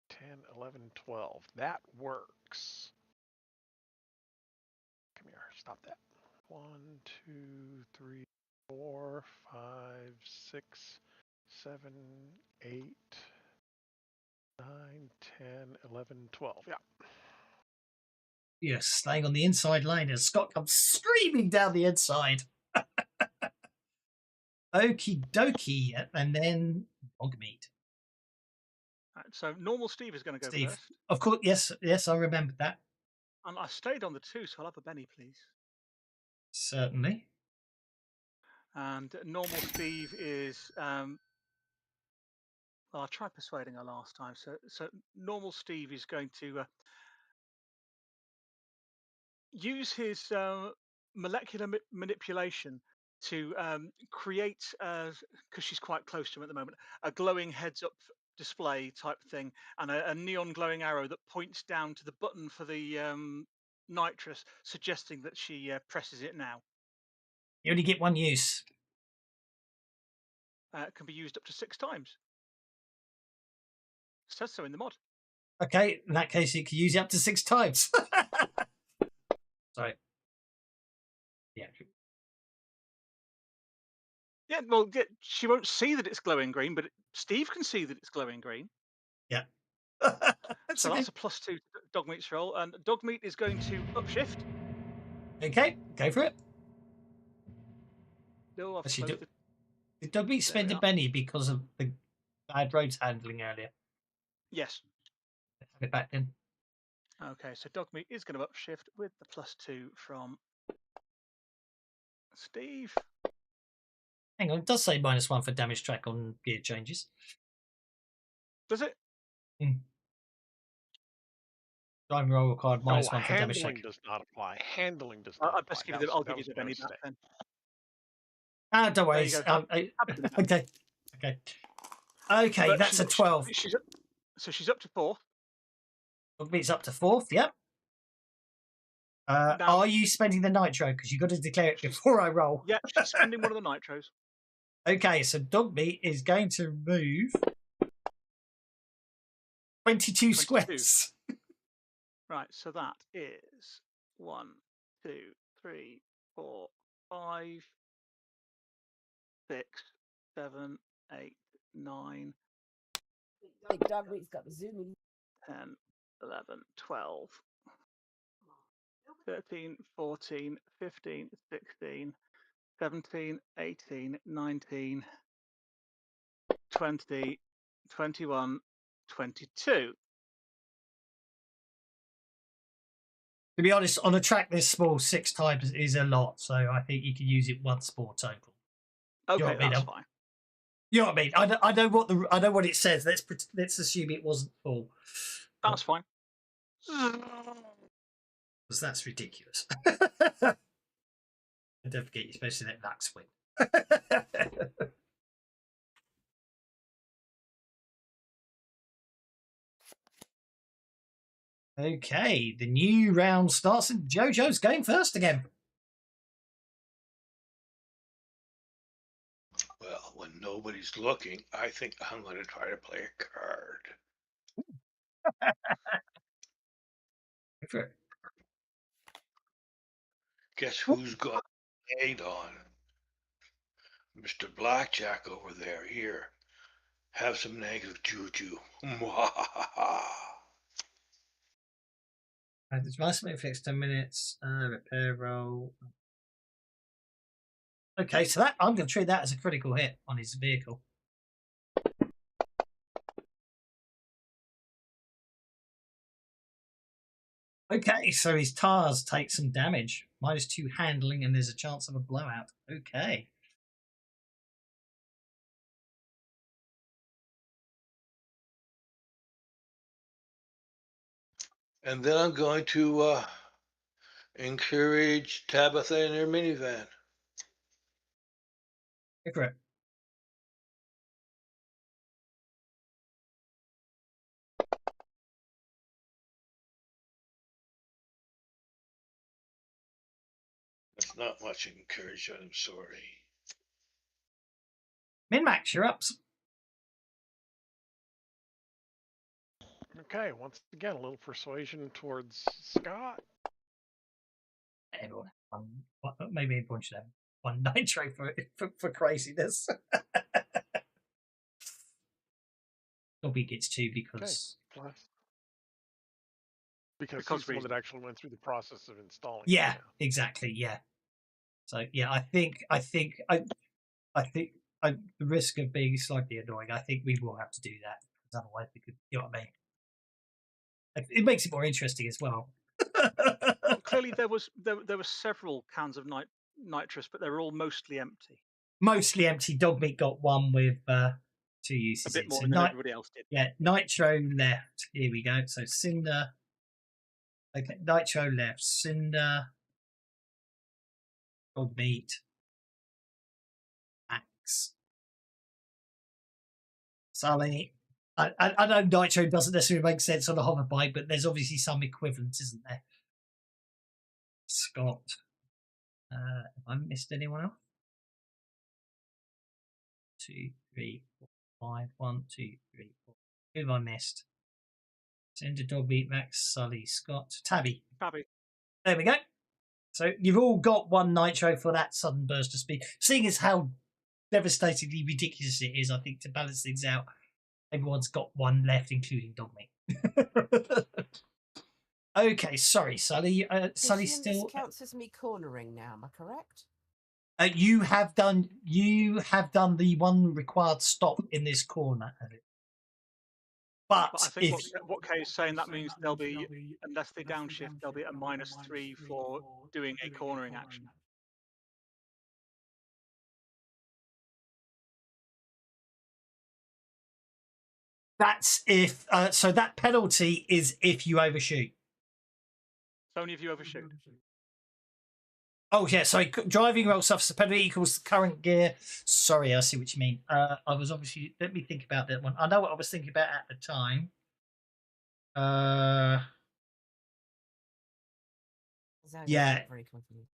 10, 11, 12. That works. Come here. Stop that. 1, 2, 3, 4, 5, 6, 7, 8, 9, 10, 11, 12. Yeah.
You're staying on the inside lane as Scott comes screaming down the inside. Okie dokie. And then Dogmeat.
Right, so normal Steve is going to go
Steve.
first.
Of course, yes, I remembered that.
And I stayed on the 2, so I'll have a Benny, please.
Certainly.
And normal Steve is well, I tried persuading her last time. So normal Steve is going to use his molecular manipulation to create, because she's quite close to him at the moment, a glowing heads-up display type thing, and a neon glowing arrow that points down to the button for the nitrous, suggesting that she presses it now.
You only get one use.
It can be used up to 6 times. It says so in the mod.
Okay, in that case, you can use it up to 6 times. Sorry. Yeah.
Yeah, well, she won't see that it's glowing green, but Steve can see that it's glowing green.
Yeah.
So that's a +2 to Dogmeat's roll, and Dogmeat is going to upshift.
Okay, go for it.
No, I've
Actually,
closed it.
did Dogmeat spend a penny because of the bad roads handling earlier?
Yes.
Have it back then.
Okay, so Dogmeat is going to upshift with the +2 from Steve.
Hang on, it does say -1 for damage track on gear changes.
Does it?
Driving roll required -1 for damage
handling
track.
does not apply. Handling does not
I'll
apply.
best give you I'll give you the Benny back then.
Ah, don't worry.
There you go.
Okay,
But
that's a 12.
So she's up to 4th.
Dogmeat's up to 4th, yep. Are you spending the nitro? Because you've got to declare it before I roll.
Yeah, she's spending one of the nitros.
Okay, so Dogmeat is going to move 22 squares.
Right, so that is 1, 2, 3, 4, 5, 6, 7, 8, 9.
I think Dogmeat's got the zooming.
10, 11, 12, 13, 14, 15, 16, 17, 18, 19, 20, 21, 22.
To be honest, on a track this small, 6 times is a lot, so I think you can use it once more total.
Okay, that's fine.
You know what I mean? I know what it says. Let's assume it wasn't full.
That's fine.
Because that's ridiculous. And don't forget, you're supposed to let that swing. Okay, the new round starts and Jojo's going first again.
Well, when nobody's looking, I think I'm going to try to play a card.
Go for it.
Guess who's got aid on? Mr. Blackjack over there. Here, have some negative juju.
The device may fix 10 minutes. Repair roll. Okay, so that I'm going to treat that as a critical hit on his vehicle. Okay, so his tires take some damage. -2 handling, and there's a chance of a blowout. Okay.
And then I'm going to encourage Tabitha in her minivan.
Go for it.
That's not much encouragement, I'm sorry.
Min-Max, you're up.
Okay, once again, a little persuasion towards Scott.
Everyone, maybe a bunch of them. 1 nitro for craziness. Dobby gets 2 because.
Okay. Because
Because
he's the one that actually went through the process of installing.
Yeah, exactly. Yeah. So yeah, I think the risk of being slightly annoying. I think we will have to do that, because otherwise we could. You know what I mean? It makes it more interesting as well.
Well, clearly there were several cans of nitrous, but they were all mostly empty.
Mostly empty. Dog meat got 1 with 2 uses.
A bit more
so
than everybody else did.
Yeah, nitro left. Here we go. So cinder. Okay, nitro left. Cinder. Dog meat. Axe. Sully. I know nitro doesn't necessarily make sense on a hover bike, but there's obviously some equivalent, isn't there? Scott. Have I missed anyone else? 2, 3, 4, 5. 1, 2, 3, 4. Who have I missed? Cinder, Dog Meat, Max, Sully, Scott, Tabby. There we go. So you've all got 1 nitro for that sudden burst of speed. Seeing as how devastatingly ridiculous it is, I think to balance things out, everyone's got 1 left, including Dog Meat. Okay, sorry, Sully. Sully's still.
This counts as me cornering now. Am I correct?
You have done the 1 required stop in this corner. But
I think what Kay is saying, that means they'll be, unless they downshift, they'll be at -3 for doing a cornering action.
that's if so that penalty is if you overshoot.
It's only if you overshoot.
Oh yeah, sorry. Driving roll suffers penalty equals the current gear. Sorry, I see what you mean. I was obviously. Let me think about that one. I know what I was thinking about at the time. Yeah.
Very confused.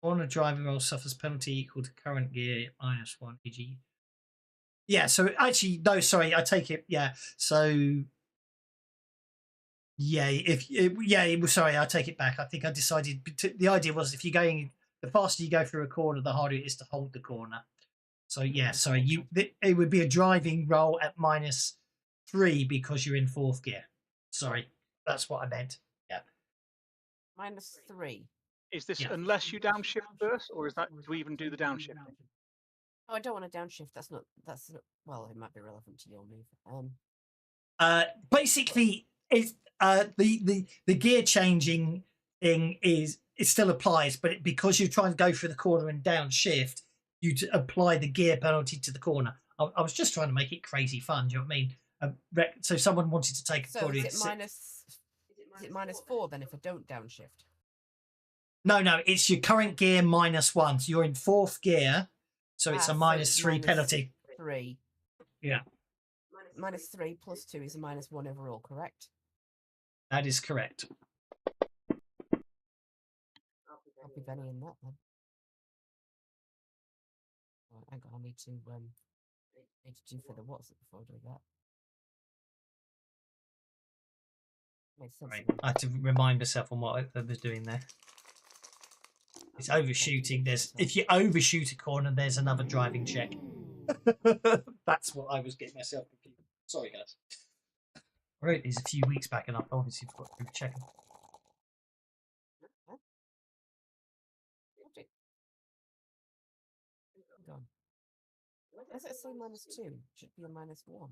On a driving roll suffers penalty equal to current gear -1 e.g. Yeah. So actually, no. Sorry, I take it. Yeah. So. Yeah, sorry, I take it back. I think I decided the idea was if you're going, the faster you go through a corner, the harder it is to hold the corner. So yeah, sorry, it would be a driving roll at -3 because you're in 4th gear. Sorry, that's what I meant. Yeah.
-3.
Is this unless you downshift burst, or is that, do we even do the downshifting?
Oh, I don't want to downshift. That's not. Well, it might be relevant to your move.
Basically, it's the gear changing thing it still applies, but because you're trying to go through the corner and downshift, you apply the gear penalty to the corner. I was just trying to make it crazy fun. Do you know what I mean? So someone wanted to take a corner.
Is it -4 then if I don't downshift?
No, it's your current gear -1. So you're in 4th gear, so it's a -3 penalty.
3.
Yeah.
-3 + 2 is a -1 overall, correct?
That is correct.
I'll be Benny in that then. Right, hang on, I need to do for the what's it before I do that. Makes sense.
Right. I have to remind myself on what I was doing there. It's overshooting. If you overshoot a corner, there's another driving check. That's what I was getting myself confused. Sorry, guys. I wrote these a few weeks back, and I've obviously forgot to check them.
Hang on. Does it say -2? Should be a -1.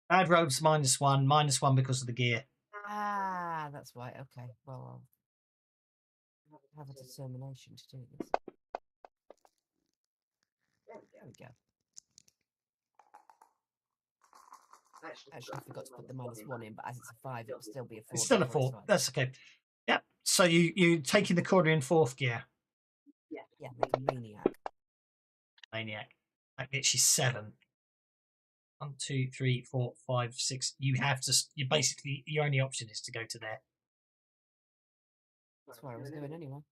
Bad roads -1, -1 because of the gear.
Ah, that's right. Okay. Well, I'll have a determination to do this. There we go. Actually, I forgot to put the -1 in, but as it's a 5, it'll still be a 4.
It's still a 4. That's okay. Yep. So you're taking the corner in 4th gear.
Yeah, like a maniac.
Maniac. That gets you 7. 1, 2, 3, 4, 5, 6. You have to. You basically your only option is to go to there.
That's where I was going anyway.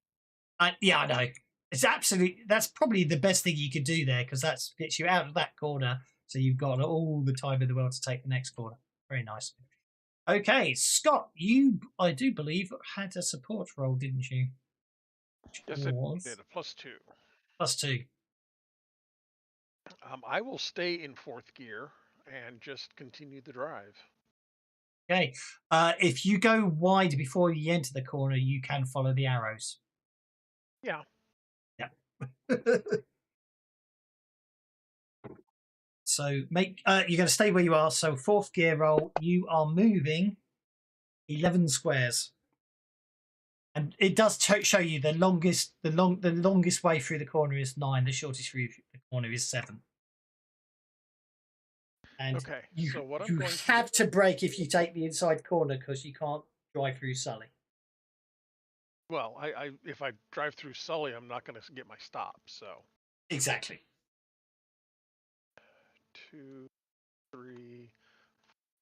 Yeah, I know. It's absolutely. That's probably the best thing you could do there because that gets you out of that corner. So you've got all the time in the world to take the next corner. Very nice. Okay, Scott, you, I do believe, had a support role, didn't you?
Yes, it did. A +2.
+2.
I will stay in 4th gear and just continue the drive.
Okay. If you go wide before you enter the corner, you can follow the arrows.
Yeah.
Yeah. So you're going to stay where you are. So 4th gear roll, you are moving 11 squares, and it does show you the longest way through the corner is 9. The shortest through the corner is 7. And
okay.
you,
So what I'm
you
going
have to brake if you take the inside corner because you can't drive through Sully.
Well, if I drive through Sully, I'm not going to get my stop. So
Exactly.
2, 3,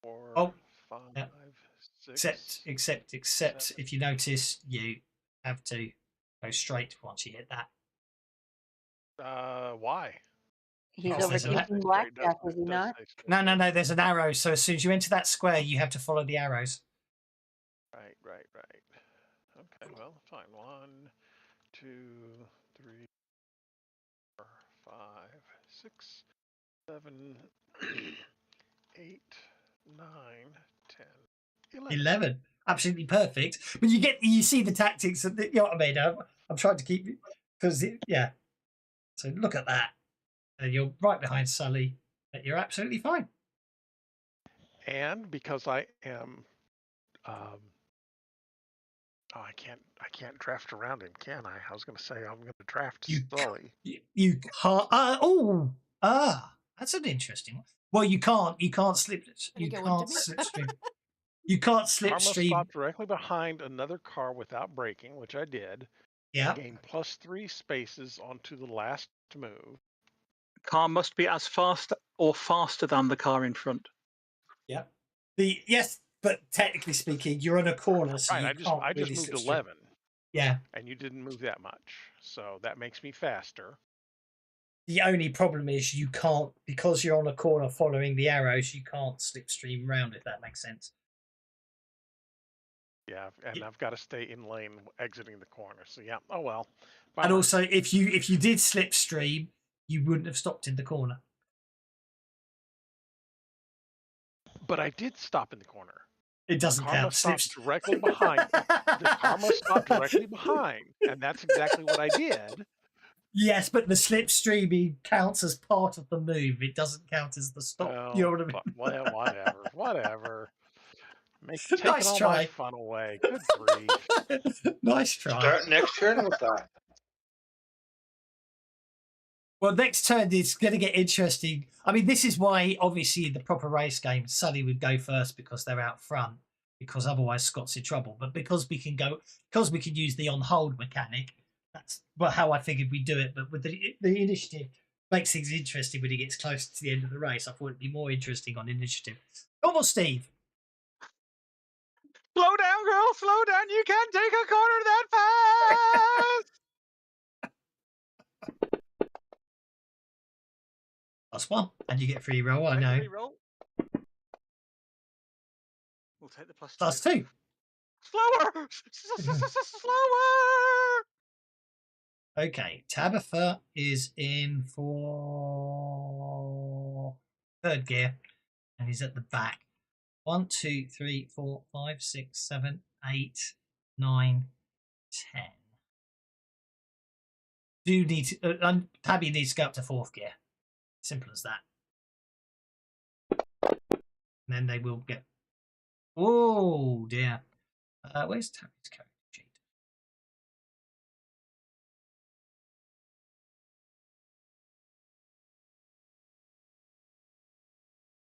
4,
Oh,
5,
yeah.
6.
Except if you notice, you have to go straight once you hit that.
Why?
He's
Oh, there's
overtaking Blackjack, is he not?
No. There's an arrow. So as soon as you enter that square, you have to follow the arrows.
Right. Okay, well, fine. 1, 2, 3, 4, 5, 6, 7, 8, 9, 10,
11. Absolutely perfect. But you see the tactics. You know what I mean? I'm trying to keep because yeah. So look at that. And you're right behind Sully. But you're absolutely fine.
And because I am, I can't draft around him, can I? I was going to say I'm going to draft Sully.
You can't. That's an interesting one. Well, you can't slip. You can't slipstream. You can't slipstream.
Car must stop directly behind another car without braking, which I did.
Yeah.
Gain +3 spaces onto the last move.
Car must be as fast or faster than the car in front.
Yeah. Yes, but technically speaking, you're on a corner, so
right,
you
I just moved 11.
Yeah.
And you didn't move that much, so that makes me faster.
The only problem is you can't, because you're on a corner following the arrows, you can't slipstream round, if that makes sense.
Yeah, and I've got to stay in lane exiting the corner. So yeah, oh well.
Bummer. And also, if you did slipstream, you wouldn't have stopped in the corner.
But I did stop in the corner.
It doesn't count.
Directly behind. The car must stop directly behind, and that's exactly what I did.
Yes, but the slipstreaming counts as part of the move. It doesn't count as the stop.
Well,
you know what I mean?
Whatever. Taking
nice
all
try.
my fun away. Good grief.
Nice try.
Start next turn with that.
Well, next turn is going to get interesting. I mean, this is why, obviously, in the proper race game, Sully would go first because they're out front, because otherwise Scott's in trouble. But because we can use the on-hold mechanic, that's how I figured we'd do it. But with the initiative, makes things interesting when he gets close to the end of the race. I thought it'd be more interesting on initiative. Almost Steve.
Slow down, girl. Slow down. You can't take a corner that fast.
+1, and you get free roll. I
Take the
know.
reroll. We'll take the +2.
+2.
Slower. Slower.
Okay, Tabitha is in for 3rd gear, and he's at the back. 1, 2, 3, 4, 5, 6, 7, 8, 9, 10. Do need to, Tabby needs to go up to 4th gear. Simple as that. And then they will get. Oh dear. Where's Tabby's character sheet?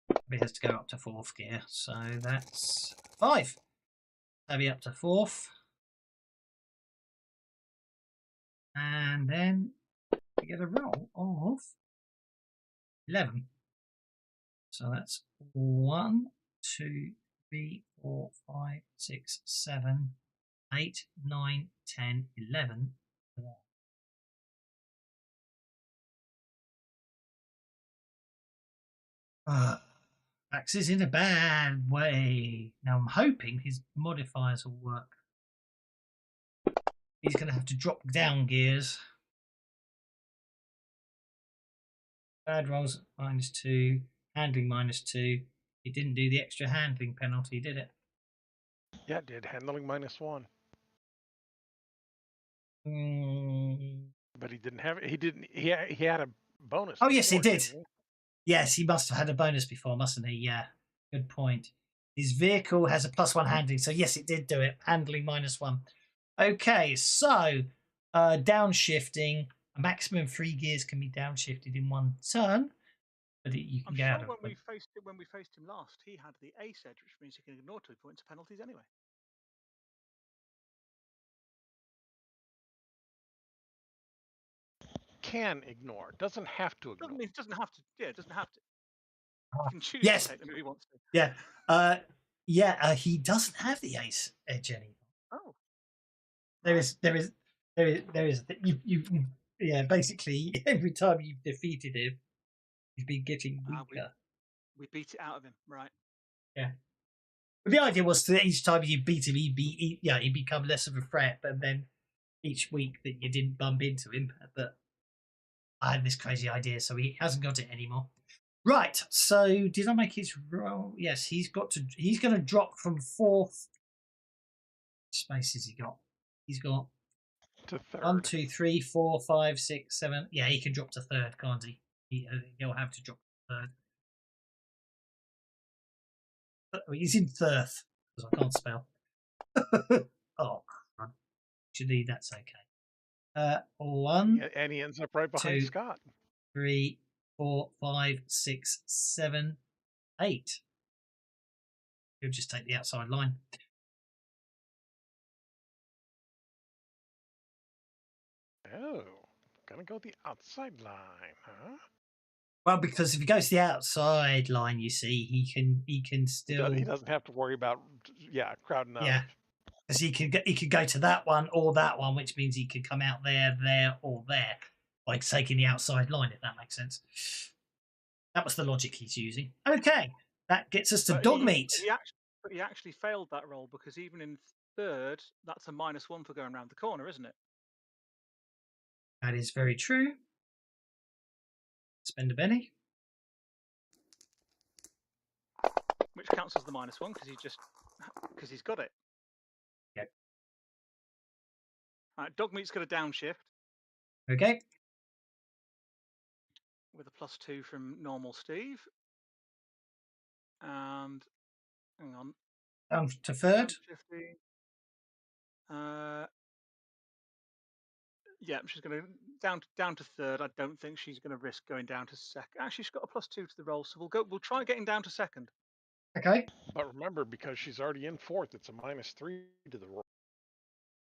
Tabby has to go up to 4th gear, so that's 5. Tabby up to 4th. And then you get a roll of 11. So that's 1, 2, 3, 4, 5, 6, 7, 8, 9, 10, 11. Max is in a bad way. Now I'm hoping his modifiers will work. He's going to have to drop down gears. Bad rolls -2, handling -2. He didn't do the extra handling penalty, did it?
Yeah, it did. Handling -1. But he didn't have it. He didn't. He had a bonus.
Oh, yes, he
before,
did.
didn't he?
Yes, he must have had a bonus before, mustn't he? Yeah, good point. His vehicle has a +1 handling, so yes, it did do it. Handling -1. Okay, so downshifting. A maximum 3 gears can be downshifted in 1 turn, but you can
I'm
get out
sure
of it.
when we faced him last, he had the ace edge, which means he can ignore 2 points of penalties anyway.
Can ignore. Doesn't have to ignore.
Doesn't have to. Yeah, it doesn't have to. He can choose
Yes.
to take them if he wants to.
Yeah. He doesn't have the ace edge anymore.
Oh.
There is. Yeah. Basically, every time you've defeated him, he's been getting weaker.
We beat it out of him, right?
Yeah. But the idea was that each time you beat him, he'd become less of a threat. But then each week that you didn't bump into him, but I had this crazy idea, so he hasn't got it anymore. Right. So did I make his roll? Yes, he's going to drop from 4th. Space has he got? He's got
to 3rd.
1, 2, 3, 4, 5, 6, 7. Yeah, he can drop to 3rd, can't he? He'll have to drop to 3rd. He's in 3rd because I can't spell. Oh, actually, that's okay. 1.
Yeah, and he ends up right behind
2,
Scott.
3, 4, 5, 6, 7, 8. He'll just take the outside line.
Oh, gonna go the outside line, huh?
Well, because if he goes the outside line, you see, he can still.
He doesn't have to worry about crowding out.
Yeah, because he could go to that one or that one, which means he could come out there, or there, by taking the outside line. If that makes sense. That was the logic he's using. Okay, that gets us to Dogmeat.
But he actually failed that roll because even in 3rd, that's a -1 for going around the corner, isn't it?
That is very true. Spend a penny.
Which counts as the -1 because he's got it.
Yep.
All right, Dogmeat's got a downshift.
Okay.
With a +2 from normal Steve. And hang on.
Down to 3rd.
Yeah, she's going to down to 3rd. I don't think she's going to risk going down to 2nd. Actually, she's got a +2 to the roll, so we'll try getting down to 2nd.
Okay.
But remember, because she's already in 4th, it's a -3 to the roll.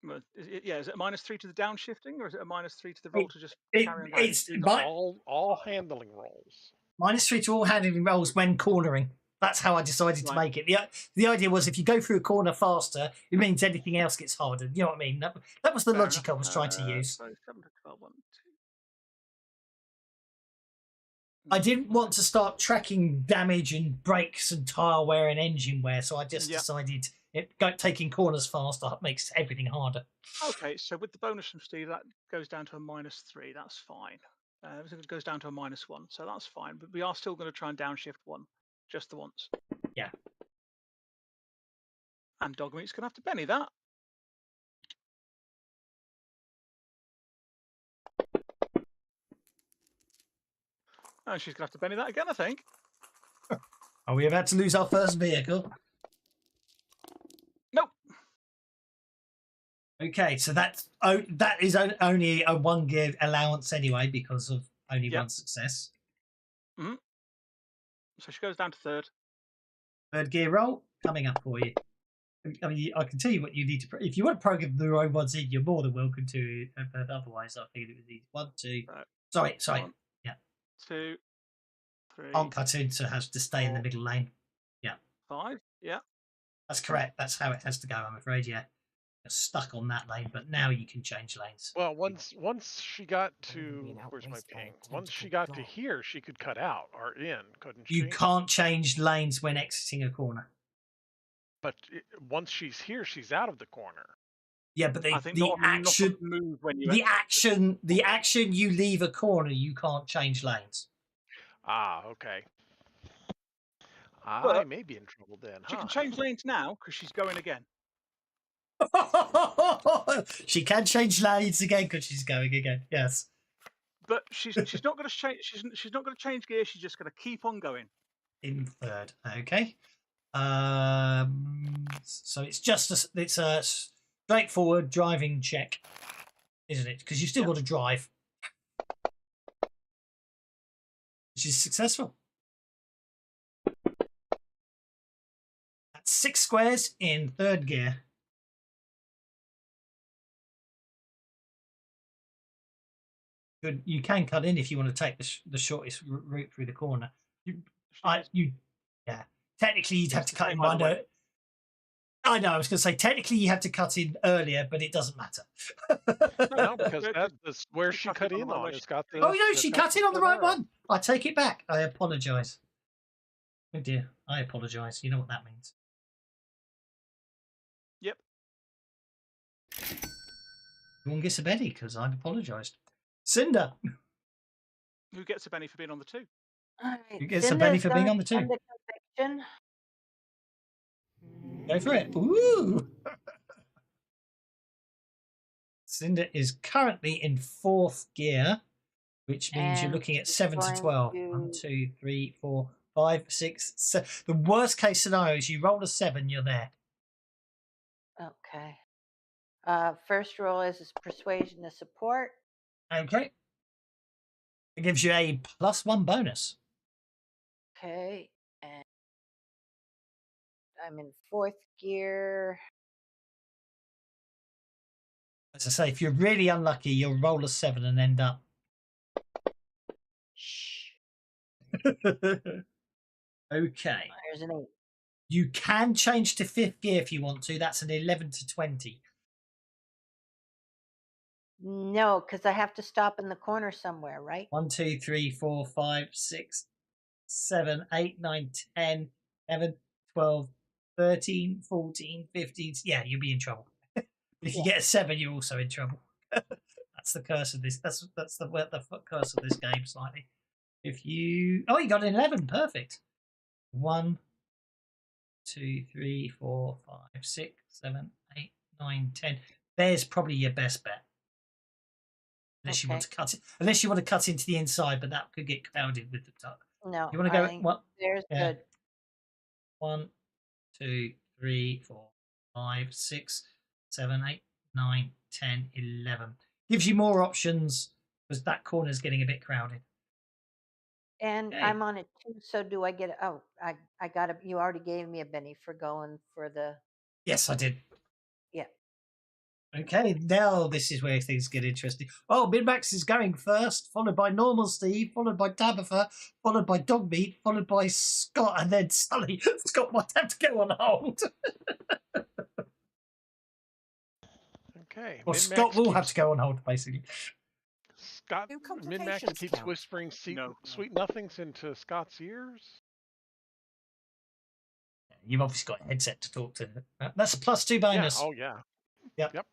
Well, is it a -3 to the downshifting, or is it a -3 to the roll to just carry on?
It's
all handling rolls.
-3 to all handling rolls when cornering. That's how I decided to
Right.
make it. The idea was if you go through a corner faster, it means anything else gets harder. You know what I mean? That was the
Fair
logic I
enough.
was trying to use.
So 7 to 12, 1, 2.
I didn't want to start tracking damage and brakes and tyre wear and engine wear, so I just
Yeah.
decided taking corners faster makes everything harder.
Okay, so with the bonus from Steve, that goes down to a -3. That's fine. It goes down to a -1, so that's fine. But we are still going to try and downshift 1, just the once.
Yeah.
And Dogmeat's going to have to Benny that. And she's going to have to Benny that again, I think.
Are we about to lose our first vehicle?
Nope.
Okay, so that is only a 1 gear allowance anyway because of only
Yeah.
1 success.
So she goes down to 3rd.
3rd gear roll coming up for you. I mean, I can tell you what you need to. If you want to program the wrong ones in, you're more than welcome to. But otherwise, I figured it was easy. 1, 2.
Right.
Sorry.
1,
Yeah.
2, 3.
Can't cut in, so it has to stay in the
4,
middle lane.
5. Yeah.
That's correct. That's how it has to go. I'm afraid. Yeah. You're stuck on that lane, but now you can change lanes.
Well, once she got
Maybe
to
an
where's my
outwaste by a
ping? Once she
tentacle
got to
dog.
here, she could cut out or in, couldn't
You
she?
can't change lanes when exiting a corner.
But once she's here, she's out of the corner.
Yeah, but
I think
the
not on
action,
the move when you
the action you leave a corner, you can't change lanes.
Ah, okay. I
But
may be in trouble then,
she
huh?
can change lanes now because she's going again.
She can change lanes again because she's going again. Yes.
But she's not going to change. She's not going to change gear. She's just going to keep on going.
In 3rd. Okay. So it's just it's a straightforward driving check, isn't it? Because you've still got to drive, which is successful. That's 6 squares in 3rd gear. Good. You can cut in if you want to take the shortest route through the corner. Yeah. Technically, you'd have to cut in one. I know. I was going to say technically you have to cut in earlier, but it doesn't matter.
No, because that's where she cut in on. It's got the.
Oh no, she cut in on the right one. I take it back. I apologise. Oh dear, I apologise. You know what that means.
Yep.
Everyone gets a Betty because I've apologised. Cinder.
Who gets a Benny for being on the 2?
All right.
Who gets a Benny for being on the 2?
Under conviction.
Go for it. Ooh. Cinder is currently in 4th gear, which means you're
And
looking at
she's
7 to
going
12.
to-
1, 2, 3, 4, 5, 6, 7. The worst case scenario is you roll a 7, you're there.
Okay. First roll is persuasion to support.
Okay. It gives you a +1 bonus.
Okay. And I'm in 4th gear.
As I say, if you're really unlucky, you'll roll a 7 and end up.
Shh.
Okay.
There's an 8.
You can change to 5th gear if you want to. That's an 11 to 20.
No, because I have to stop in the corner somewhere, right?
1, 2, 3, 4, 5, 6, 7, 8, 9, 10, 11, 12, 13, 14, 15. Yeah, you'll be in trouble. If you get a 7, you're also in trouble. That's the curse of this. That's the curse of this game slightly. If you you got an 11, perfect. 1, 2, 3, 4, 5, 6, 7, 8, 9, 10. There's probably your best bet. Unless you want to cut it, unless you want to cut into the inside, but that could get crowded with the tuck.
No.
You want to go? What?
There's good.
1, 2, 3, 4, 5, 6, 7, 8, 9, 10, 11. Gives you more options because that corner's getting a bit crowded.
And
Okay.
I'm on it too. So do I get? I got a. You already gave me a Benny for going for the.
Yes, I did.
Yeah.
Okay, now this is where things get interesting. Oh, Min-Max is going first, followed by Normal Steve, followed by Tabitha, followed by Dogmeat, followed by Scott, and then Sully. Scott might have to go on hold.
Okay.
Or Scott will have to go on hold, basically.
Scott,
Do
Min-Max
complications
keeps
count?
whispering
No.
sweet nothings into Scott's ears.
You've obviously got a headset to talk to. That's a +2 bonus.
Yeah. Oh, yeah.
Yep.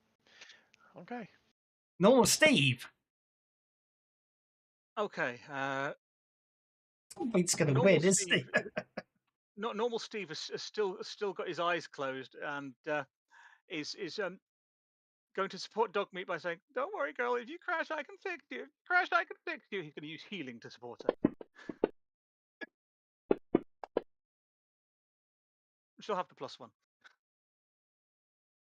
Okay.
Normal Steve.
Okay.
Dogmeat's going to
Normal
win, isn't he?
Steve. Not normal. Steve has still got his eyes closed and is going to support Dogmeat by saying, "Don't worry, girl. If you crash, I can fix you. If you crash, I can fix you." He's going to use healing to support her. She'll have the +1.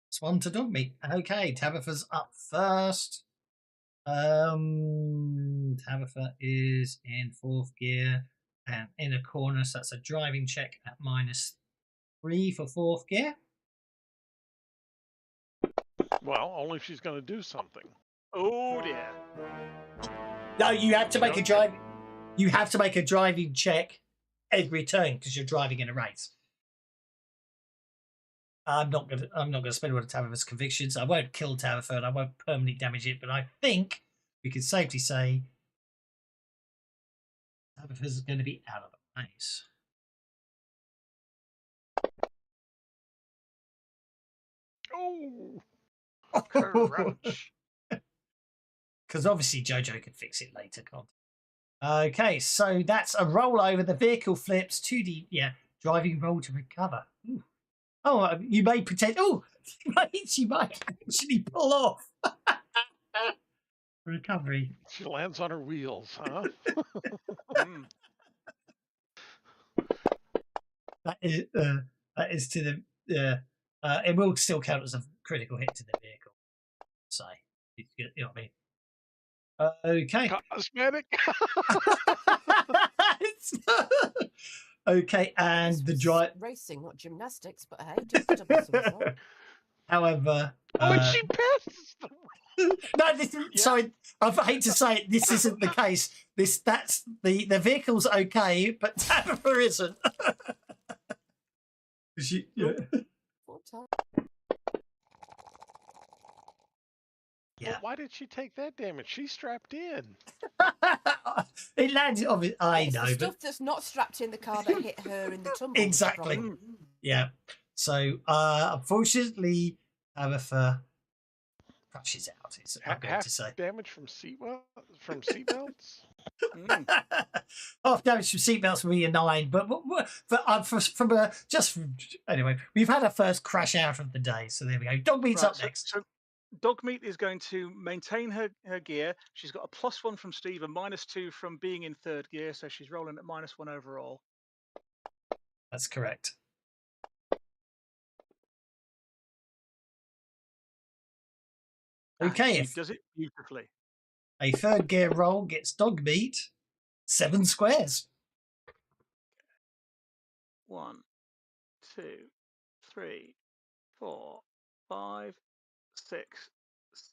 It's 1 to Dogmeat. Okay, Tabitha's up first. Tabitha is in 4th gear and in a corner, so that's a driving check at -3 for 4th gear.
Well, only if she's going to do something.
Oh dear.
No, you have to make a
Okay.
drive. You have to make a driving check every turn because you're driving in a race. I'm not gonna spend all of Tabitha's convictions. I won't kill Tabitha and I won't permanently damage it, but I think we can safely say Tabitha's going to be out of the race.
Oh,
Crunch.
Because obviously Jojo can fix it later, can't he? Okay, so that's a rollover. The vehicle flips 2D. Yeah, driving roll to recover. Ooh. Oh, you may pretend. Oh, she might actually pull off. Recovery.
she lands on her wheels, huh?
Mm.
That is to the. It will still count as a critical hit to the vehicle. So, you know what I mean. Okay.
Cosmetic.
Okay, and
This
the
was
drive.
racing, not gymnastics, but hey, just a bit of result.
However,
Oh, and she passes them.
no, this is, sorry, I hate to say it. This isn't the case. That's the vehicle's okay, but Tabitha isn't. Yeah.
Full time.
Yeah.
But why did she take that damage? She's strapped in.
It landed on it. I
It's
know,
the
but
stuff that's not strapped in the car that hit her in the tumble.
Exactly.
Problem.
yeah. So unfortunately, Tabitha crashes out. I'm going
Half
to say
damage from seatbelts.
Mm.
half damage from seatbelts will be a 9, but anyway, we've had our first crash out of the day, so there we go. Dogmeat's up next.
So Dogmeat is going to maintain her gear. She's got a +1 from Steve and -2 from being in 3rd gear, so she's rolling at -1 overall.
That's correct. Okay,
And she does it beautifully.
a 3rd gear roll gets Dogmeat 7 squares.
1, 2, 3, 4, 5, 6,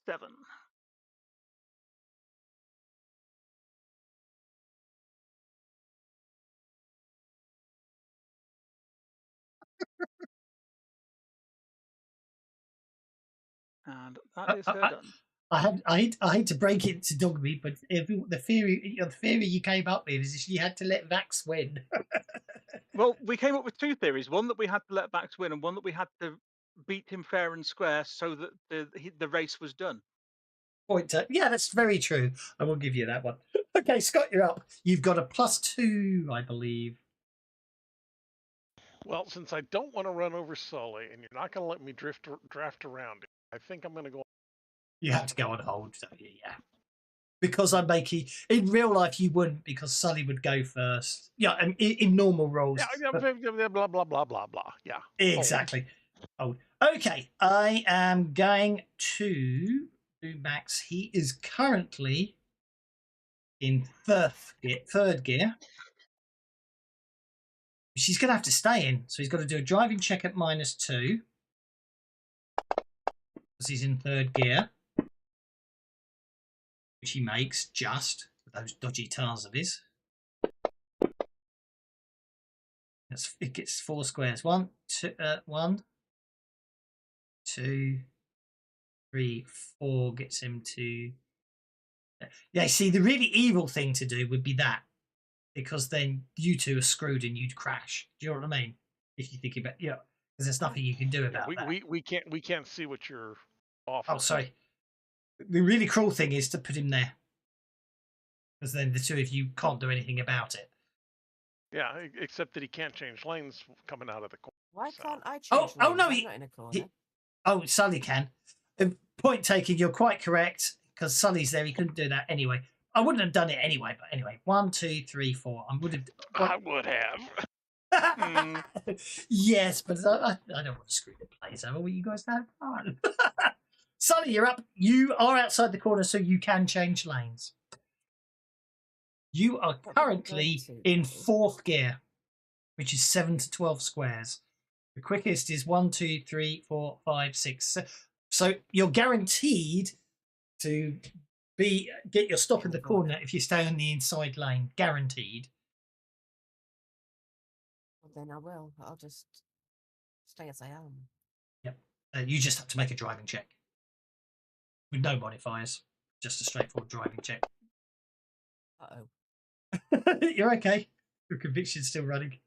7. And that is her done.
I hate to break it to Dogmeat, but the theory you came up with is she had to let Vax win.
Well, we came up with 2 theories. One that we had to let Vax win, and one that we had to beat him fair and square so that the race was done.
Yeah, that's very true. I will give you that one. Okay, Scott, you're up. You've got a +2, I believe.
Well, since I don't want to run over Sully, and you're not going to let me draft around it, I think I'm going to go.
You have to go on hold, don't you? Yeah. Because I'm making in real life you wouldn't, because Sully would go first. Yeah, and in normal roles.
Yeah, blah blah blah blah blah. Yeah.
Exactly. Oh, okay. I am going to do Max. He is currently in third gear. She's going to have to stay in, so he's got to do a driving check at -2. because he's in third gear, which he makes just with those dodgy tires of his. It gets 4 squares. 1, 2, 3, 4 gets him to. Yeah, see, the really evil thing to do would be that, because then you two are screwed and you'd crash. Do you know what I mean? If you think about, because there's nothing you can do about that.
We can't see what you're off.
Oh, sorry. The really cruel thing is to put him there, because then the two of you can't do anything about it.
Yeah, except that he can't change lanes coming out of the corner.
Why
so.
can't I change
Oh,
lanes?
no,
I'm not in a corner.
Oh, Sully can. Point taken. You're quite correct, because Sully's there. He couldn't do that anyway. I wouldn't have done it anyway. But anyway, 1, 2, 3, 4. I would have. Yes, but I don't want to screw the players over. Will you guys have fun? Sully, you're up. You are outside the corner, so you can change lanes. You are currently in 4th gear, which is 7 to 12 squares. The quickest is 1, 2, 3, 4, 5, 6. So you're guaranteed to get your stop in the corner if you stay on the inside lane. Guaranteed.
Well, then I will. I'll just stay as I am.
Yep. You just have to make a driving check with no modifiers. Just a straightforward driving check.
Uh-oh.
You're okay. Your conviction's still running.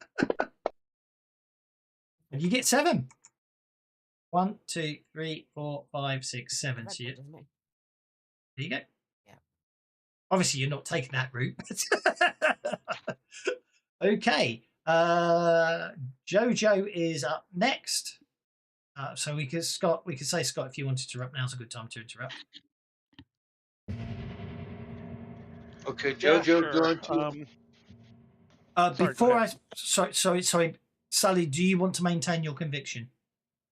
And you get 7. 1, 2, 3, 4, 5, 6, 7. So there you go.
Yeah.
Obviously, you're not taking that route. Okay. Jojo is up next. So we could say Scott, if you wanted to interrupt, now's a good time to interrupt.
Okay,
Yeah,
Jojo
sure.
going to.
Sorry, Sully, do you want to maintain your conviction?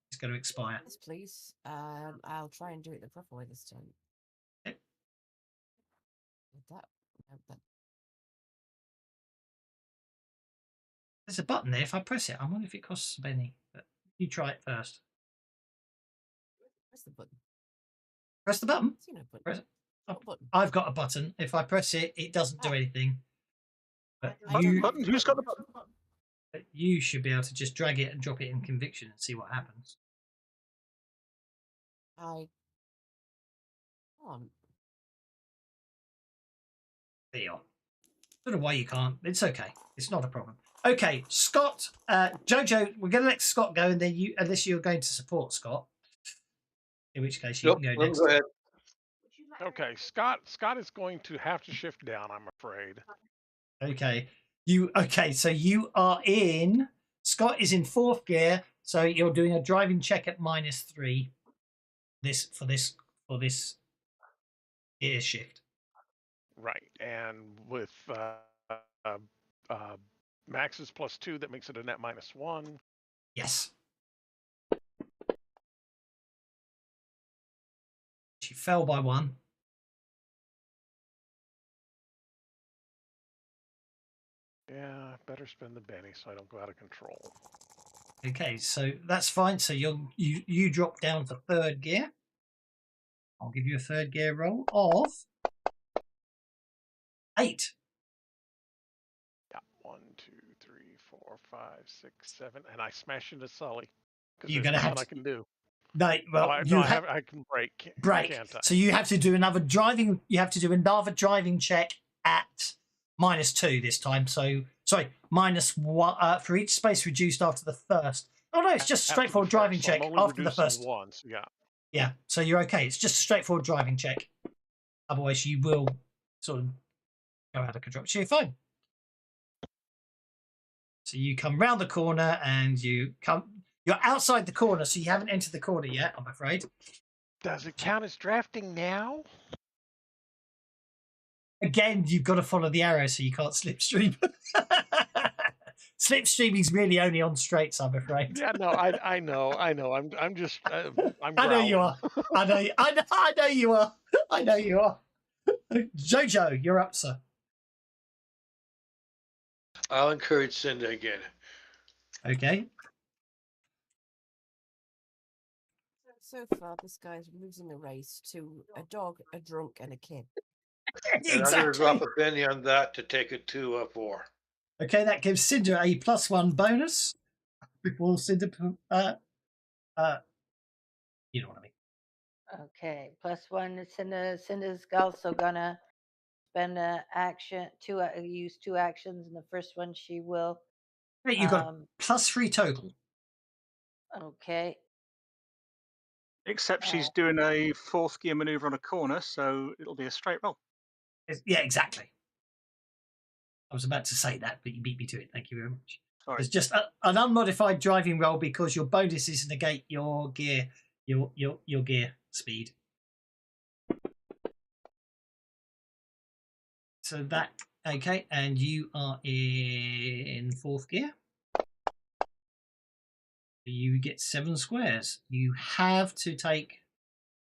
It's going to expire.
Yes, please. I'll try and do it the proper way this time.
Okay. There's a button there. If I press it, I wonder if it costs a penny. But you try it first.
Press the button.
Press the button.
See no button.
Press it.
What button?
I've got a button. If I press it, it doesn't do anything. But
Button? Who's got the button?
you should be able to just drag it and drop it in conviction and see what happens.
I can't.
There you are. I don't know why you can't. It's okay. It's not a problem. Okay, Scott, Jojo, we're going to let Scott go, and then you, unless you're going to support Scott, in which case you can go next.
Go ahead.
Okay, Scott is going to have to shift down, I'm afraid.
Okay. So you are in. Scott is in 4th gear, so you're doing a driving check at -3. For this gear shift.
Right, and with Max's +2, that makes it a net -1.
Yes. She fell by 1.
Yeah, better spend the Benny so I don't go out of control.
Okay, so that's fine. So you drop down to 3rd gear. I'll give you a 3rd gear roll of 8.
Yeah, 1, 2, 3, 4, 5, 6, 7, and I smash into Sully.
You're going to have
I can do.
No, well,
I can break. Can't I?
So you have to do another driving. You have to do another driving check at -2 this time. So sorry, -1 for each space reduced after the first. Oh no, it's just a straightforward driving check after the first.
Once, yeah.
Yeah, so you're okay. It's just a straightforward driving check. Otherwise, you will sort of go out of control. So you're fine. So you come round the corner and you're outside the corner, so you haven't entered the corner yet, I'm afraid.
Does it count as drafting now?
Again, you've got to follow the arrow, so you can't slipstream. Slipstreaming's really only on straights, I'm afraid.
Yeah, no, I know. I'm just. I'm
I know
growling.
you are. I know you are. I know you are. Jojo, you're up, sir.
I'll encourage Cinda again.
Okay.
So far, this guy's losing the race to a dog, a drunk, and a kid.
And I'm going to drop a penny on that to take it to 4.
Okay, that gives Cinder a +1 bonus. Before Cinder, you know what I mean.
Okay, +1. Cinder's also gonna spend an action, use 2 actions, and the first one she will.
Hey, you've got +3 total.
Okay.
Except she's doing a 4th gear maneuver on a corner, so it'll be a straight roll.
Yeah, exactly. I was about to say that, but you beat me to it. Thank you very much.
Sorry.
It's just an unmodified driving roll because your bonuses negate your gear, your gear speed. So that okay, and you are in 4th gear. You get 7 squares. You have to take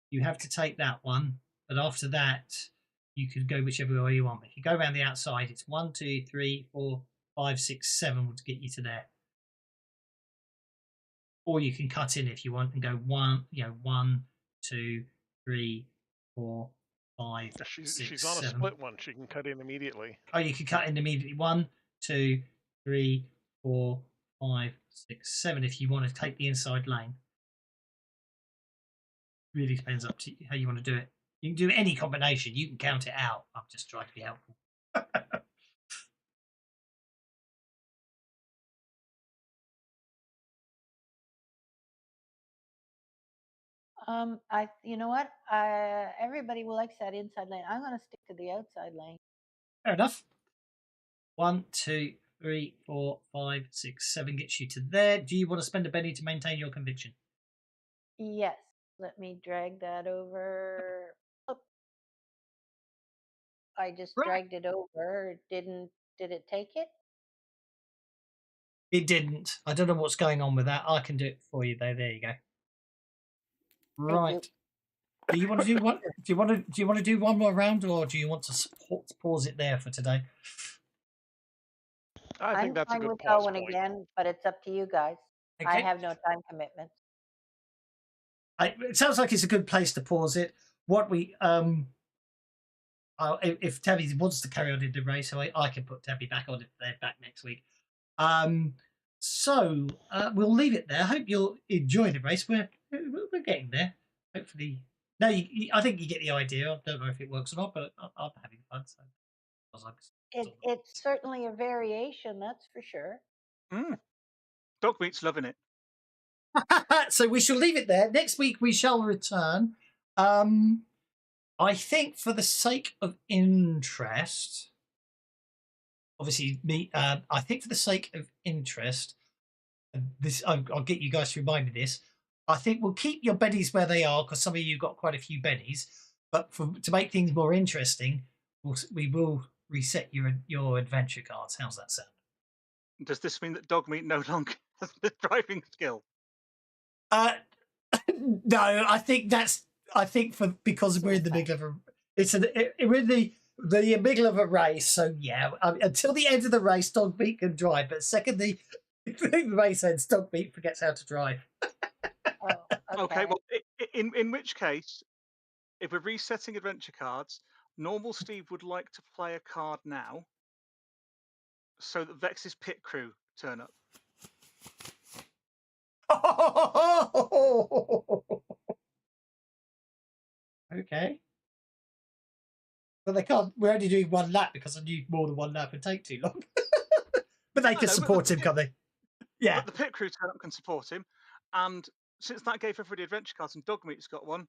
that one, but after that, you can go whichever way you want. If you go around the outside, it's 1, 2, 3, 4, 5, 6, 7 would get you to there. Or you can cut in if you want and go 1, 2, 3, 4, 5,
She's
6,
on a
7.
split one. She can cut in immediately.
Oh, you can cut in immediately. 1, 2, 3, 4, 5, 6, 7 if you want to take the inside lane. Really depends up to how you want to do it. You can do any combination. You can count it out. I'm just trying to be helpful.
You know what? Everybody likes that inside lane. I'm gonna stick to the outside lane.
Fair enough. 1, 2, 3, 4, 5, 6, 7 gets you to there. Do you want to spend a penny to maintain your conviction?
Yes. Let me drag that over. Oh. I just dragged it over. Did it take it?
It didn't. I don't know what's going on with that. I can do it for you though. There you go. Right. Do you want to do one? Do you want to do one more round, or do you want to pause it there for today?
I think that's a good
with
pause
going
point.
again, but it's up to you guys.
Okay.
I have no time commitment.
It sounds like it's a good place to pause it. What we if Tabby wants to carry on in the race, I can put Tabby back on if they're back next week. So we'll leave it there. I hope you'll enjoy the race. We're getting there. Hopefully, no, I think you get the idea. I don't know if it works or not, but I'm having fun. So
It's certainly a variation, that's for sure.
Dogmeat's loving it.
So we shall leave it there. Next week we shall return. I think for the sake of interest, obviously I think for the sake of interest, this I'll get you guys to remind me this. I think we'll keep your bennies where they are because some of you got quite a few bennies. But to make things more interesting, we will reset your adventure cards. How's that sound?
Does this mean that Dogmeat no longer has the driving skill?
No, I think because we're in the middle of we're in the middle of a race. So yeah, until the end of the race, Dogmeat can drive. But secondly, the race ends, Dogmeat forgets how to drive.
Okay. Well, in which case, if we're resetting adventure cards, normal Steve would like to play a card now, so that Vex's pit crew turn up.
Okay. But they can't. We're only doing one lap because I need more than one lap and take too long. But they can support him, can't they? Yeah.
But the pit crew turn up can support him, and since that gave everybody adventure cards and Dogmeat's got one,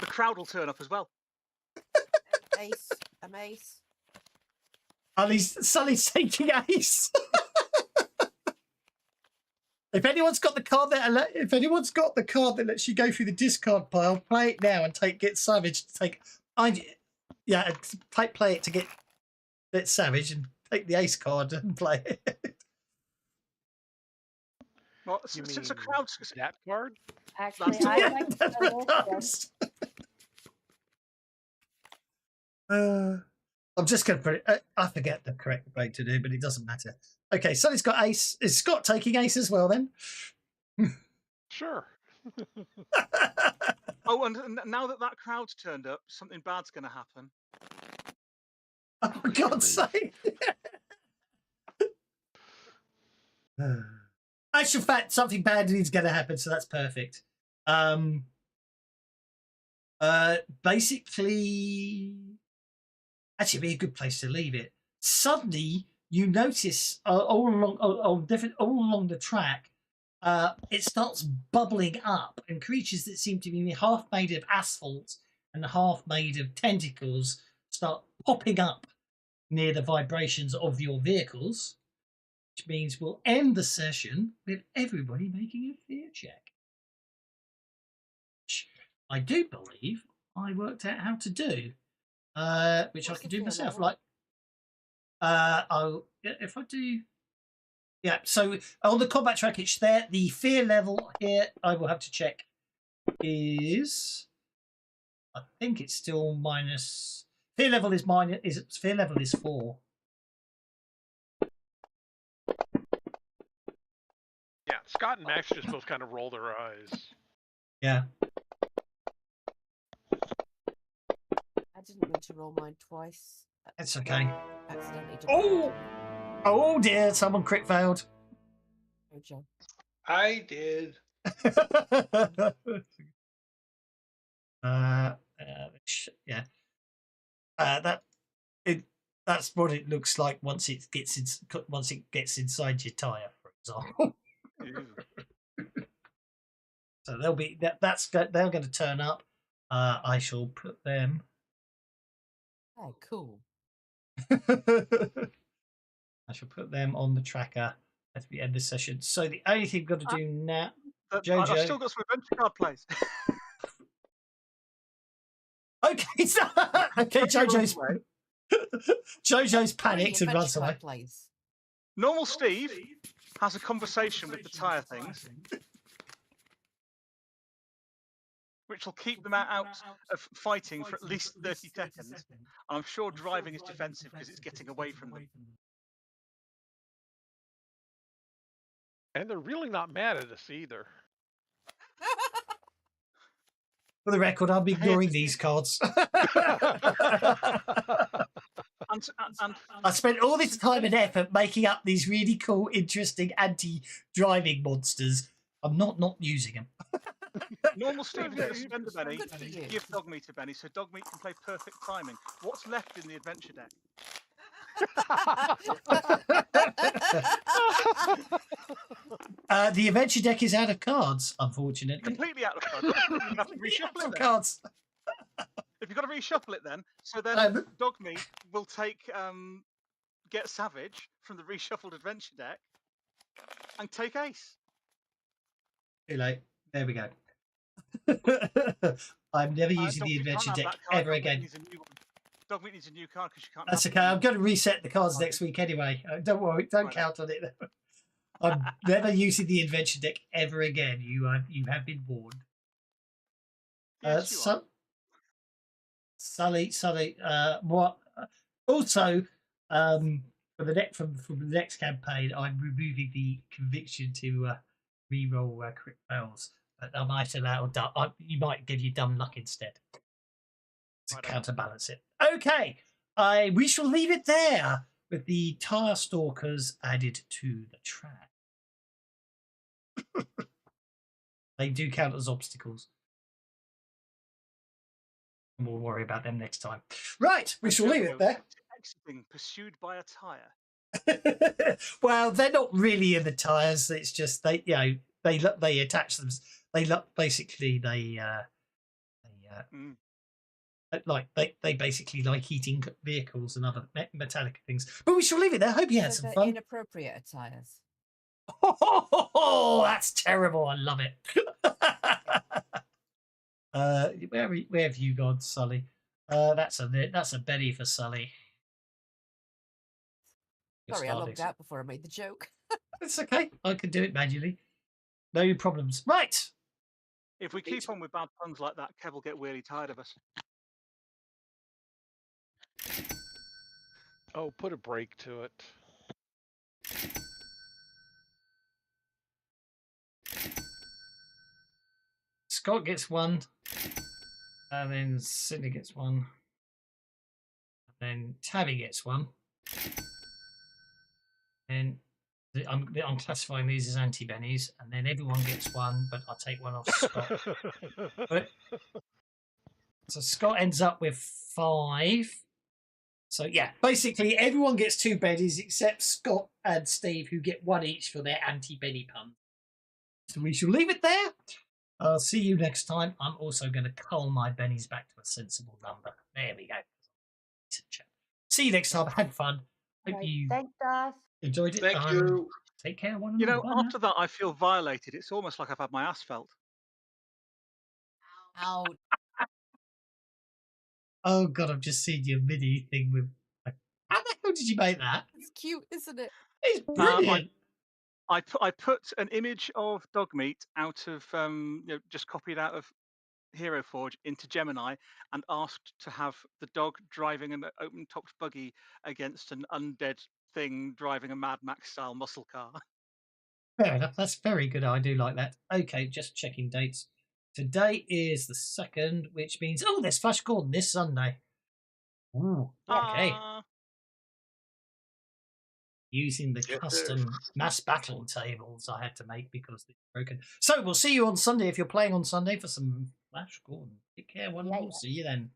the crowd will turn up as well.
Ace, I'm Ace.
Sully's taking Ace. If anyone's got the card that lets you go through the discard pile, play it now and get Savage to take. Play it to get Savage and take the Ace card and play it.
Well, since a crowd
that card.
Actually, I like
That's what does. I'm just going to put it. I forget the correct way to do, but it doesn't matter. Okay, Sonny's got Ace. Is Scott taking Ace as well then?
Sure.
Oh, and now that crowd's turned up, something bad's going to happen.
Oh, for God's sake. Actual fact, something bad is going to happen, so that's perfect. Basically, actually, it'd be a good place to leave it. Suddenly, you notice all along the track, it starts bubbling up, and creatures that seem to be half made of asphalt and half made of tentacles start popping up near the vibrations of your vehicles, which means we'll end the session with everybody making a fear check. Which I do believe I worked out how to do, which I
What's
can
the
do
fear
myself.
level?
Like, if I do, yeah. So on the combat trackage there, the fear level here, I will have to check, is, I think it's still minus. Fear level is minus. Fear level is 4.
Yeah, Scott and Max just both kind of roll their eyes.
Yeah.
I didn't mean to roll mine twice.
That's okay.
Accidentally.
Oh! Oh dear! Someone crit failed.
Good job.
I did.
Yeah. That's what it looks like once it gets inside your tire, for example. So they'll be they're going to turn up. I shall put them.
Oh, cool.
I shall put them on the tracker as we end this session. So the only thing we've got to do now, Jojo.
I've still got some adventure card plays.
Okay, so, okay, Jojo's panicked and runs away.
Plays.
Normal Steve has a conversation with the tyre things, which will keep them out of fighting for at least 30 seconds. And I'm sure driving is defensive because it's getting away from them.
And they're really not mad at us either.
For the record, I'm ignoring these cards.
And
I spent all this time and effort making up these really cool, interesting anti-driving monsters. I'm not using them.
Normal Steve gets a spend a Benny
Good for you.
give Dogmeat a Benny so Dogmeat can play perfect timing. What's left in the adventure deck?
The adventure deck is out of cards, unfortunately.
Completely out of cards. You have to reshuffle it then.
Cards.
If you've got to reshuffle it then, so then Dogmeat will take Get Savage from the reshuffled adventure deck and take Ace.
Too late. There we go. I'm never using the adventure deck ever again.
Dogmeat needs a new card because you can't.
That's okay. I'm going to reset the cards next week anyway. Don't worry. Don't count on it. I'm never using the adventure deck ever again. You have been warned.
Yes,
Sully. What? Also, for the next from the next campaign, I'm removing the conviction to re-roll crit fails. But I might allow you might give you dumb luck instead to counterbalance it. Okay, we shall leave it there with the tire stalkers added to the track. They do count as obstacles. And we'll worry about them next time. Right, we shall leave it there.
Exiting, pursued by a tire.
Well, they're not really in the tires. It's just they attach them. They basically like eating vehicles and other metallic things. But we shall leave it there. Hope you had some fun.
Inappropriate attires.
Oh, that's terrible. I love it. Where have you gone, Sully? That's a Betty for Sully.
Sorry, I logged out before I made the joke.
It's okay. I can do it manually. No problems. Right.
If we keep on with bad puns like that, Kev will get really tired of us.
Oh, put a break to it.
Scott gets one. And then Sydney gets one. And then Tabby gets one. And I'm classifying these as anti-bennies. And then everyone gets one, but I'll take one off Scott. But, so Scott ends up with 5. So yeah, basically everyone gets 2 bennies except Scott and Steve, who get 1 each for their anti-benny pun. So we shall leave it there. I'll see you next time. I'm also going to cull my bennies back to a sensible number. There we go. See you next time. Had fun. Hope
Right.
you
Thanks, Doss.
enjoyed it.
Thank you.
Take care, one
You
another.
know, after that, I feel violated. It's almost like I've had my ass felt.
Ow.
Oh god, I've just seen your mini thing with. How the hell did you make that?
It's cute, isn't it?
It's brilliant.
I put an image of dog meat out of just copied out of Hero Forge into Gemini and asked to have the dog driving an open topped buggy against an undead thing driving a Mad Max style muscle car.
Fair enough. That's very good. I do like that. Okay, just checking dates. Today is the 2nd, which means there's Flash Gordon this Sunday. Ooh, okay. Using the custom mass battle tables I had to make because they're broken. So we'll see you on Sunday if you're playing on Sunday for some Flash Gordon. Take care, one and all. See you then.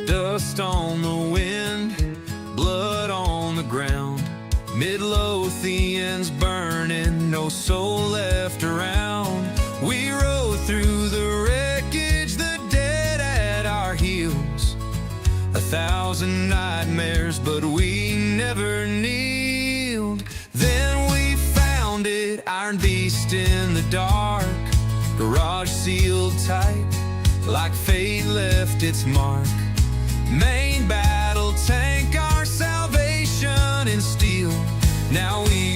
Dust on the wind, blood on the ground. Midlothians burning, no soul left around. We rode through the wreckage, the dead at our heels. 1,000 nightmares, but we never kneeled. Then we found it, Iron Beast in the dark. Garage sealed tight, like fate left its mark. Main battle tank, our salvation in steel. Now we